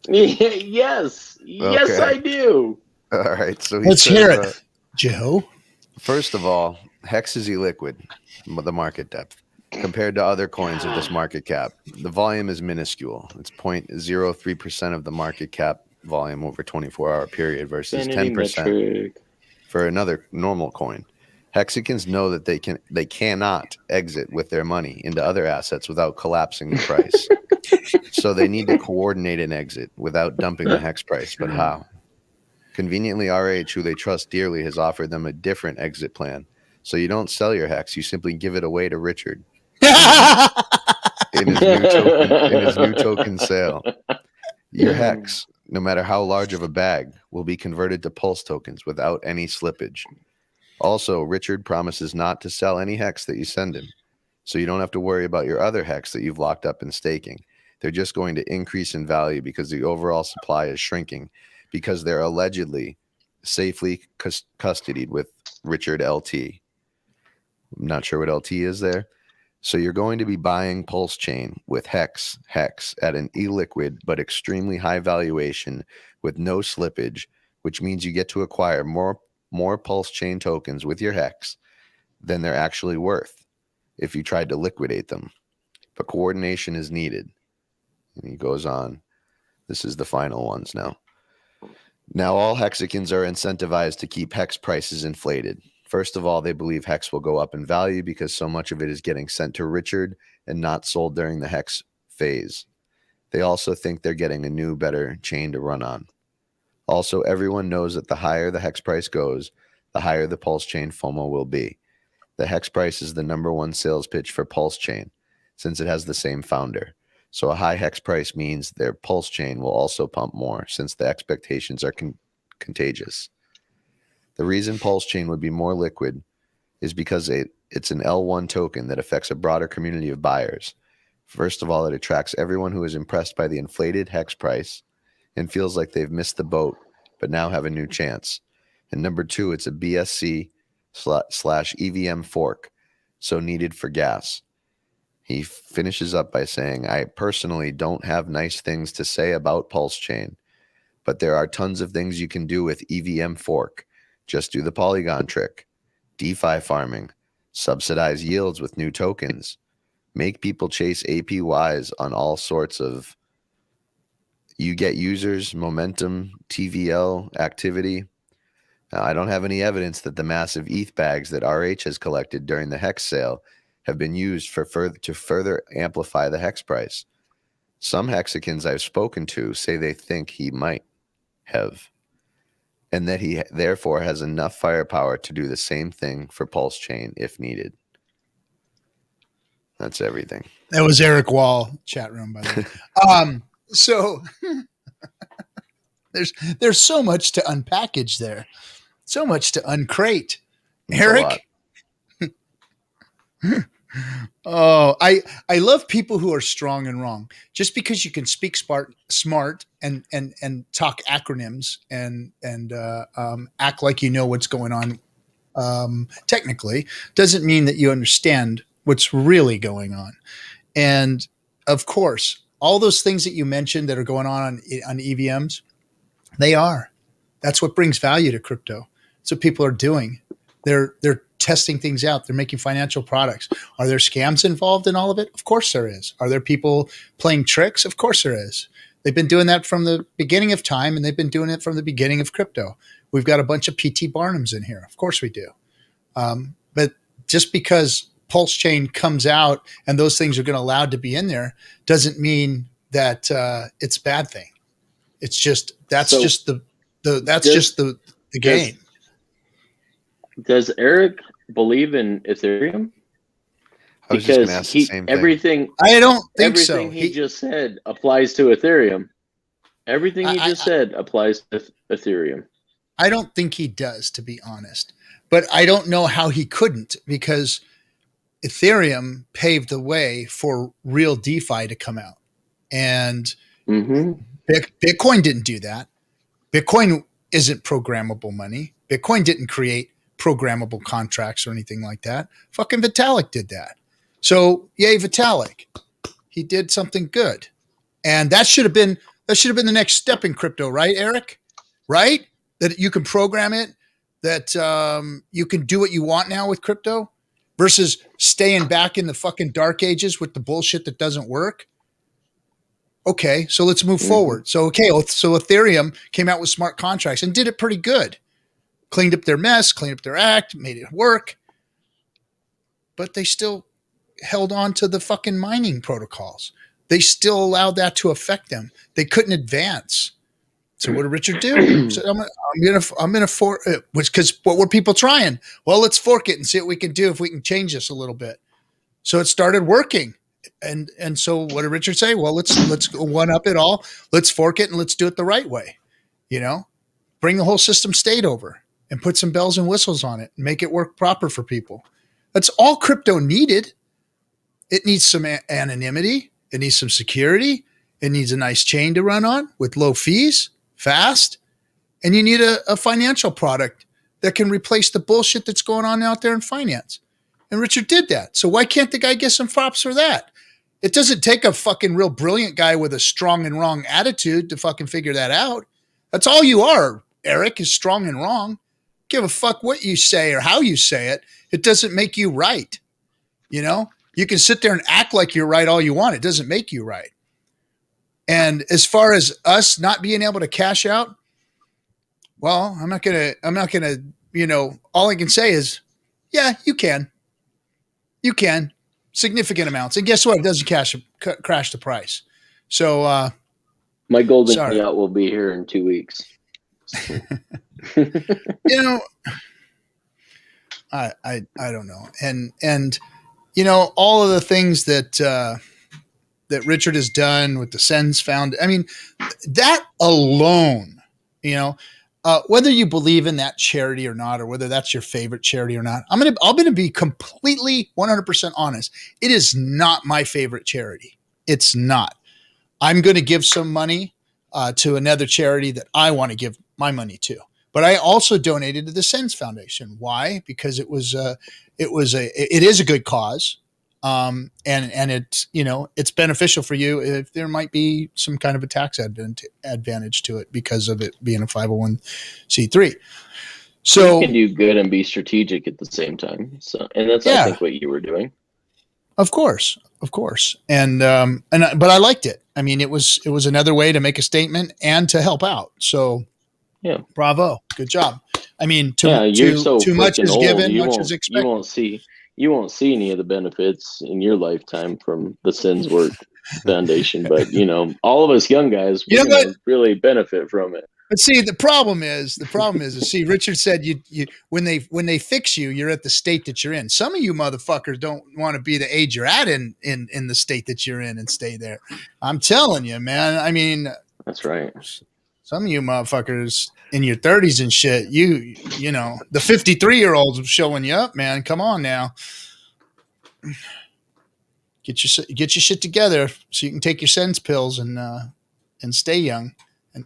Yes, I do. All right, so let's hear it, Joe. First of all, Hex is illiquid, the market depth, compared to other coins of this market cap. The volume is minuscule. It's 0.03% of the market cap volume over 24-hour period versus 10% for another normal coin. Hexicans know that they cannot exit with their money into other assets without collapsing the price. So they need to coordinate an exit without dumping the Hex price. But how? Conveniently, RH, who they trust dearly, has offered them a different exit plan. So you don't sell your Hex, you simply give it away to Richard in his new token sale. Your Hex, no matter how large of a bag, will be converted to Pulse tokens without any slippage. Also, Richard promises not to sell any Hex that you send him, so you don't have to worry about your other Hex that you've locked up in staking. They're just going to increase in value because the overall supply is shrinking because they're allegedly safely custodied with Richard LT. I'm not sure what LT is there. So you're going to be buying PulseChain with Hex at an illiquid but extremely high valuation with no slippage, which means you get to acquire more PulseChain tokens with your Hex than they're actually worth if you tried to liquidate them. But coordination is needed. And he goes on. This is the final ones now. Now all Hexicans are incentivized to keep Hex prices inflated. First of all, they believe Hex will go up in value because so much of it is getting sent to Richard and not sold during the Hex phase. They also think they're getting a new, better chain to run on. Also, everyone knows that the higher the Hex price goes, the higher the PulseChain FOMO will be. The Hex price is the #1 sales pitch for PulseChain, since it has the same founder. So a high Hex price means their PulseChain will also pump more, since the expectations are contagious. The reason PulseChain would be more liquid is because it's an L1 token that affects a broader community of buyers. First of all, it attracts everyone who is impressed by the inflated Hex price and feels like they've missed the boat, but now have a new chance. And number 2, it's a BSC/EVM fork, so needed for gas. He finishes up by saying, I personally don't have nice things to say about PulseChain, but there are tons of things you can do with EVM fork. Just do the Polygon trick, DeFi farming, subsidize yields with new tokens, make people chase APYs on all sorts of, you get users, momentum, TVL, activity. Now, I don't have any evidence that the massive ETH bags that RH has collected during the Hex sale have been used to further amplify the Hex price. Some Hexicans I've spoken to say they think he might have, and that he therefore has enough firepower to do the same thing for PulseChain if needed. That's everything. That was Eric Wall chat room, by the way. So there's so much to unpackage there, so much to uncrate. Eric. Oh, I love people who are strong and wrong. Just because you can speak smart and talk acronyms and act like you know what's going on technically doesn't mean that you understand what's really going on. And of course, all those things that you mentioned that are going on EVMs, that's what brings value to crypto. That's what people are doing. They're testing things out. They're making financial products. Are there scams involved in all of it? Of course there is. Are there people playing tricks? Of course there is. They've been doing that from the beginning of time, and they've been doing it from the beginning of crypto. We've got a bunch of PT Barnums in here. Of course we do. But just because PulseChain comes out and those things are going to allowed to be in there doesn't mean that it's a bad thing. It's just just the game. Does Eric believe in Ethereum? Because everything I don't think everything so. He just said applies to Ethereum. Everything he just said applies to Ethereum. I don't think he does, to be honest. But I don't know how he couldn't, because Ethereum paved the way for real DeFi to come out. And Bitcoin didn't do that. Bitcoin isn't programmable money. Bitcoin didn't create programmable contracts or anything like that. Fucking Vitalik did that. So yay, Vitalik. He did something good. And that should have been the next step in crypto, right, Eric? Right? That you can program it, that you can do what you want now with crypto versus staying back in the fucking dark ages with the bullshit that doesn't work. Okay, so let's move forward. So Ethereum came out with smart contracts and did it pretty good. Cleaned up their mess, cleaned up their act, made it work. But they still held on to the fucking mining protocols. They still allowed that to affect them. They couldn't advance. So what did Richard do? So I'm gonna fork it, because what were people trying? Well, let's fork it and see what we can do if we can change this a little bit. So it started working. And so what did Richard say? Well, let's one up it all. Let's fork it and let's do it the right way. Bring the whole system state over and put some bells and whistles on it and make it work proper for people. That's all crypto needed. It needs some anonymity. It needs some security. It needs a nice chain to run on with low fees, fast. And you need a financial product that can replace the bullshit that's going on out there in finance. And Richard did that. So why can't the guy get some props for that? It doesn't take a fucking real brilliant guy with a strong and wrong attitude to fucking figure that out. That's all you are, Eric, is strong and wrong. Give a fuck what you say or how you say it. It doesn't make you right. You can sit there and act like you're right all you want. It doesn't make you right. And as far as us not being able to cash out, well, I'm not gonna, all I can say is Yeah, you can. You can. Significant amounts. And guess what? It doesn't crash the price. So my golden sorry. yacht will be here in 2 weeks. You know, I don't know. And you know, all of the things that that Richard has done with the Sens Found. I mean, that alone, you know, whether you believe in that charity or not, or whether that's your favorite charity or not, I'm gonna be completely 100% honest. It is not my favorite charity. It's not. I'm going to give some money to another charity that I want to give my money to. But I also donated to the Sens Foundation. Why? Because it is a good cause. And it's, you know, it's beneficial for you if there might be some kind of a tax advantage to it because of it being a 501c3. So you can do good and be strategic at the same time. So, and that's, I think, what you were doing. Of course. And but I liked it. I mean, it was another way to make a statement and to help out. So yeah, bravo. Good job. I mean, too much is given, much is expected. You won't see any of the benefits in your lifetime from the Sins Work Foundation, but you know, all of us young guys, we're gonna really benefit from it. But see, the problem is, see, Richard said you when they fix you, you're at the state that you're in. Some of you motherfuckers don't want to be the age you're at in the state that you're in and stay there. I'm telling you, man. I mean, that's right. Some of you motherfuckers in your 30s and shit, you know, the 53-year-olds showing you up, man. Come on now. Get your shit together so you can take your Sens pills and stay young. And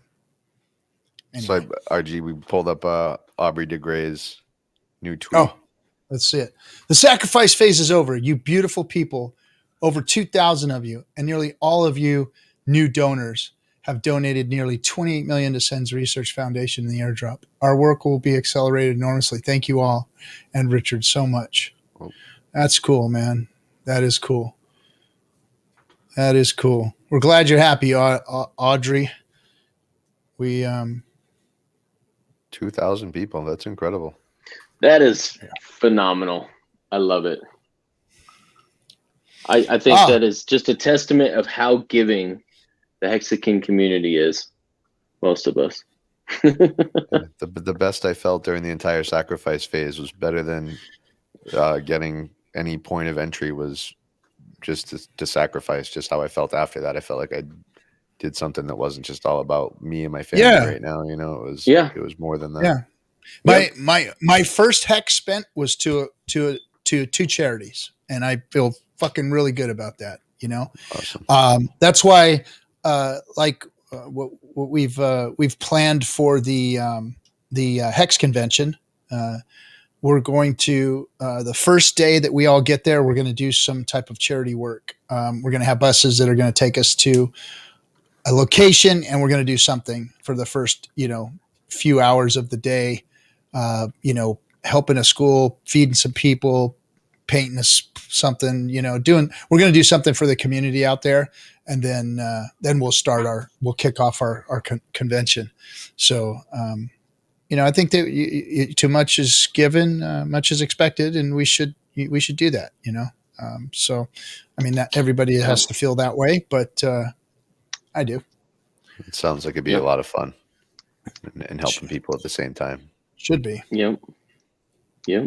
anyway. So RG, we pulled up Aubrey DeGray's new tweet. Oh, let's see it. The sacrifice phase is over. You beautiful people, over 2,000 of you, and nearly all of you new donors have donated nearly $28 million to Sens Research Foundation in the airdrop. Our work will be accelerated enormously. Thank you all and Richard so much. Oh. That's cool, man. That is cool. We're glad you're happy, Audrey. We 2,000 people. That's incredible. That is phenomenal. I love it. I think that is just a testament of how giving the Hexakin community is. Most of us. The best I felt during the entire sacrifice phase was better than getting any point of entry was just to sacrifice. Just how I felt after that. I felt like I did something that wasn't just all about me and my family right now. You know, it was more than that. Yeah. My first hex spent was to two charities, and I feel fucking really good about that. You know, awesome. That's why, what we've planned for the Hex convention. We're going to the first day that we all get there, we're going to do some type of charity work. We're going to have buses that are going to take us to a location, and we're going to do something for the first, few hours of the day. Helping a school, feeding some people, painting something. We're going to do something for the community out there, and then we'll kick off our convention. So. I think that too much is given, much is expected, and we should do that. So, I mean, not everybody has to feel that way, but I do. It sounds like it'd be a lot of fun and helping people at the same time. Should be. Yep. Yeah.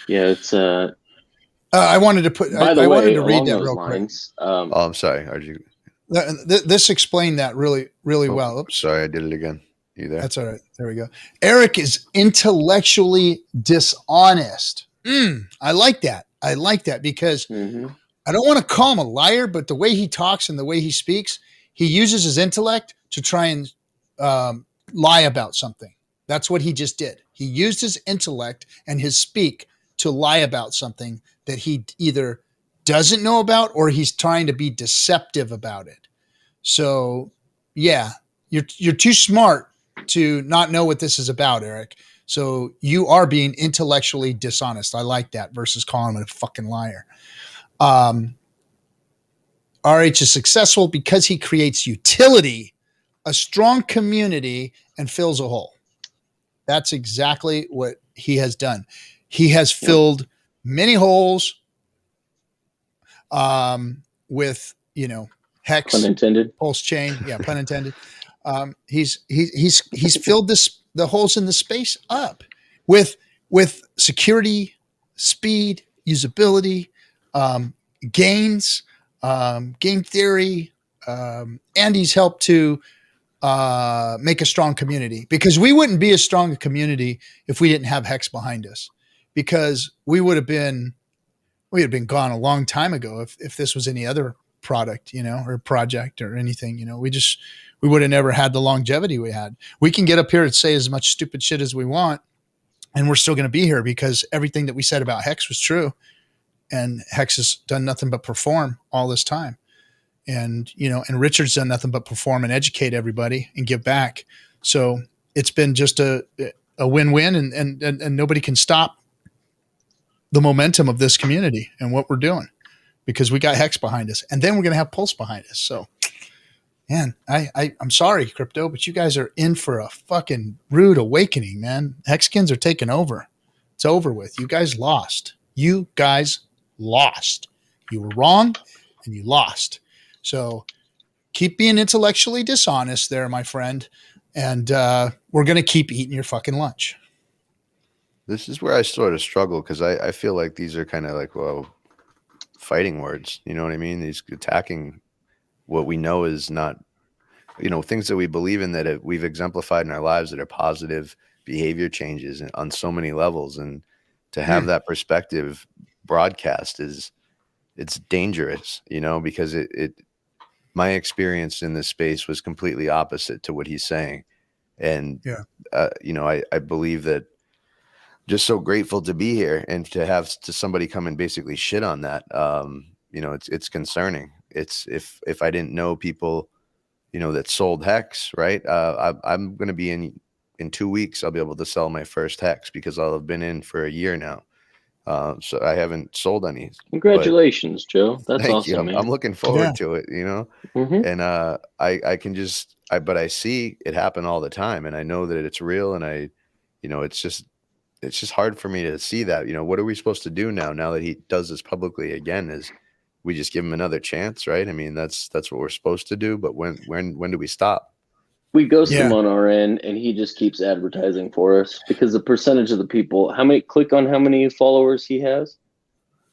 It's. I wanted to put. I wanted to read that real quick. I'm sorry. This explained that really, really well. Oops. Sorry, I did it again. You there? That's all right. There we go. Eric is intellectually dishonest. I like that. Because I don't want to call him a liar, but the way he talks and the way he speaks, he uses his intellect to try and lie about something. That's what he just did. He used his intellect and his speak to lie about something that he either doesn't know about or he's trying to be deceptive about it. So, yeah, you're too smart to not know what this is about, Eric. So you are being intellectually dishonest. I like that versus calling him a fucking liar. RH is successful because he creates utility, a strong community, and fills a hole. That's exactly what he has done. he has filled many holes with, hex, Pun intended. PulseChain. Yeah, pun intended. He's filled the holes in the space up with security, speed, usability, gains, game theory, and he's helped to make a strong community, because we wouldn't be as strong a community if we didn't have Hex behind us, because we would have been gone a long time ago if this was any other product, or project or anything. We would have never had the longevity we had. We can get up here and say as much stupid shit as we want, and we're still going to be here because everything that we said about Hex was true, and Hex has done nothing but perform all this time. And, and Richard's done nothing but perform and educate everybody and give back. So it's been just a win-win, and nobody can stop the momentum of this community and what we're doing, because we got Hex behind us, and then we're going to have Pulse behind us. So, man, I'm sorry, crypto, but you guys are in for a fucking rude awakening, man. Hexkins are taking over. It's over with. You guys lost. You were wrong, and you lost. So keep being intellectually dishonest there, my friend. And we're going to keep eating your fucking lunch. This is where I sort of struggle, because I feel like these are kind of like, well, fighting words. You know what I mean? These attacking what we know is not, things that we believe in, that we've exemplified in our lives, that are positive behavior changes on so many levels. And to have that perspective broadcast it's dangerous, because my experience in this space was completely opposite to what he's saying. And, I believe that, just so grateful to be here, and to have somebody come and basically shit on that. It's concerning. It's if I didn't know people, that sold Hex, right? I'm going to be in 2 weeks. I'll be able to sell my first Hex, because I'll have been in for a year now. So I haven't sold any. Congratulations, Joe. That's thank awesome, you. man. I'm looking forward to it, and I can but I see it happen all the time, and I know that it's real, and it's just hard for me to see that. What are we supposed to do now that he does this publicly again? Is we just give him another chance, right? I mean, that's what we're supposed to do. But when do we stop? We ghost him on our end, and he just keeps advertising for us, because the percentage of the people, click on how many followers he has,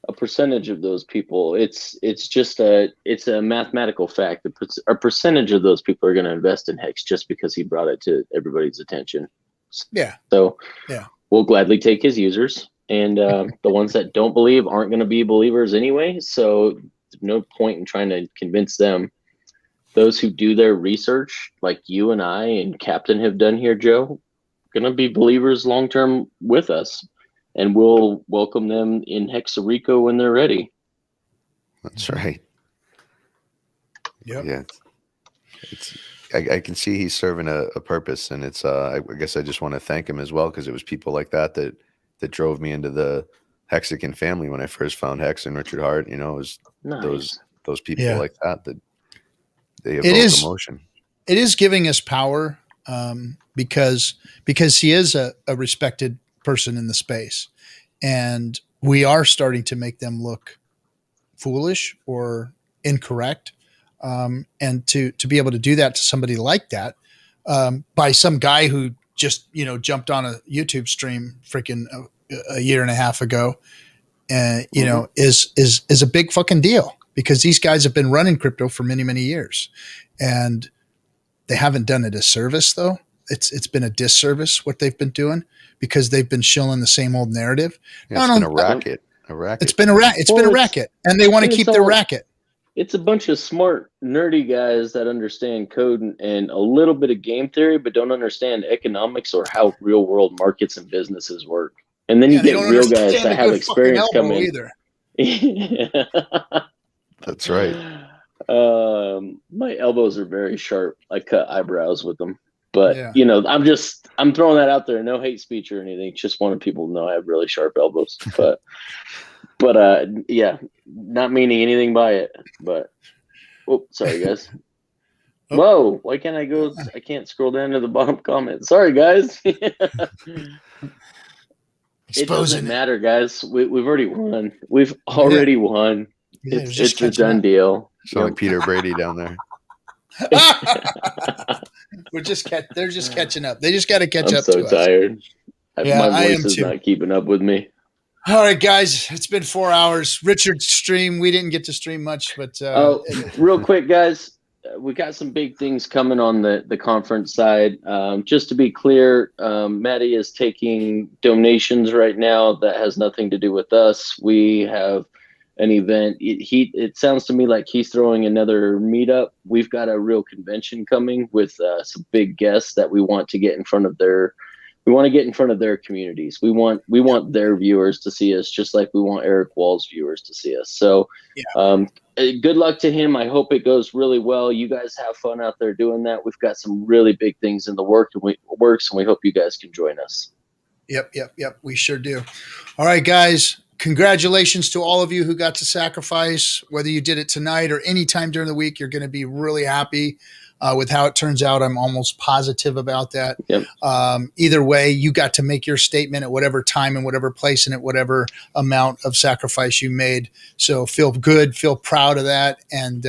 a percentage of those people, it's a mathematical fact. A percentage of those people are going to invest in Hex just because he brought it to everybody's attention. Yeah. So we'll gladly take his users, and the ones that don't believe aren't going to be believers anyway. So there's no point in trying to convince them. Those who do their research, like you and I and Captain have done here, Joe, going to be believers long-term with us, and we'll welcome them in Hexarico when they're ready. That's right. Yep. Yeah. I can see he's serving a purpose, and it's I guess I just want to thank him as well, because it was people like that drove me into the Hexican family when I first found Hex and Richard Hart. It was those people like that they evoke emotion. It is giving us power, because he is a respected person in the space, and we are starting to make them look foolish or incorrect. And to be able to do that to somebody like that, by some guy who just, jumped on a YouTube stream freaking a year and a half ago, is a big fucking deal, because these guys have been running crypto for many, many years, and they haven't done it a service though. It's been a disservice what they've been doing, because they've been shilling the same old narrative. Yeah, it's been a racket. It's been a racket, and they want to keep their racket. It's a bunch of smart, nerdy guys that understand code and a little bit of game theory, but don't understand economics or how real world markets and businesses work. And then you get real guys that have experience come in. That's right. My elbows are very sharp. I cut eyebrows with them. But, I'm throwing that out there. No hate speech or anything. Just wanted people to know I have really sharp elbows. But not meaning anything by it. But, sorry, guys. Whoa, why can't I can't scroll down to the bottom comment. Sorry, guys. It doesn't Exposing it. matter, guys. We've already won. We've already won. Yeah, It's a done deal. Sound like Peter Brady down there. They're just catching up. They just got to catch I'm up so to us. tired. Yeah, My I am voice is too. not keeping up with me. All right, guys, it's been 4 hours. Richard's stream. We didn't get to stream much, but real quick, guys, we got some big things coming on the conference side. Just to be clear, Maddie is taking donations right now. That has nothing to do with us. We have an event. It sounds to me like he's throwing another meetup. We've got a real convention coming with some big guests that we want to get in front of their. We want to get in front of their communities. We want their viewers to see us, just like we want Eric Wall's viewers to see us. So, good luck to him. I hope it goes really well. You guys have fun out there doing that. We've got some really big things in the works, and we hope you guys can join us. Yep. We sure do. All right, guys. Congratulations to all of you who got to sacrifice. Whether you did it tonight or any time during the week, you're going to be really happy with how it turns out. I'm almost positive about that. Yep. Either way, you got to make your statement at whatever time and whatever place and at whatever amount of sacrifice you made. So feel good, feel proud of that. And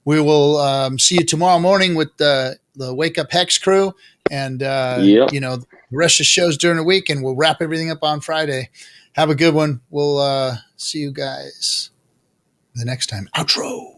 we will see you tomorrow morning with the Wake Up Hex crew. And, the rest of the shows during the week, and we'll wrap everything up on Friday. Have a good one. We'll see you guys the next time. Outro.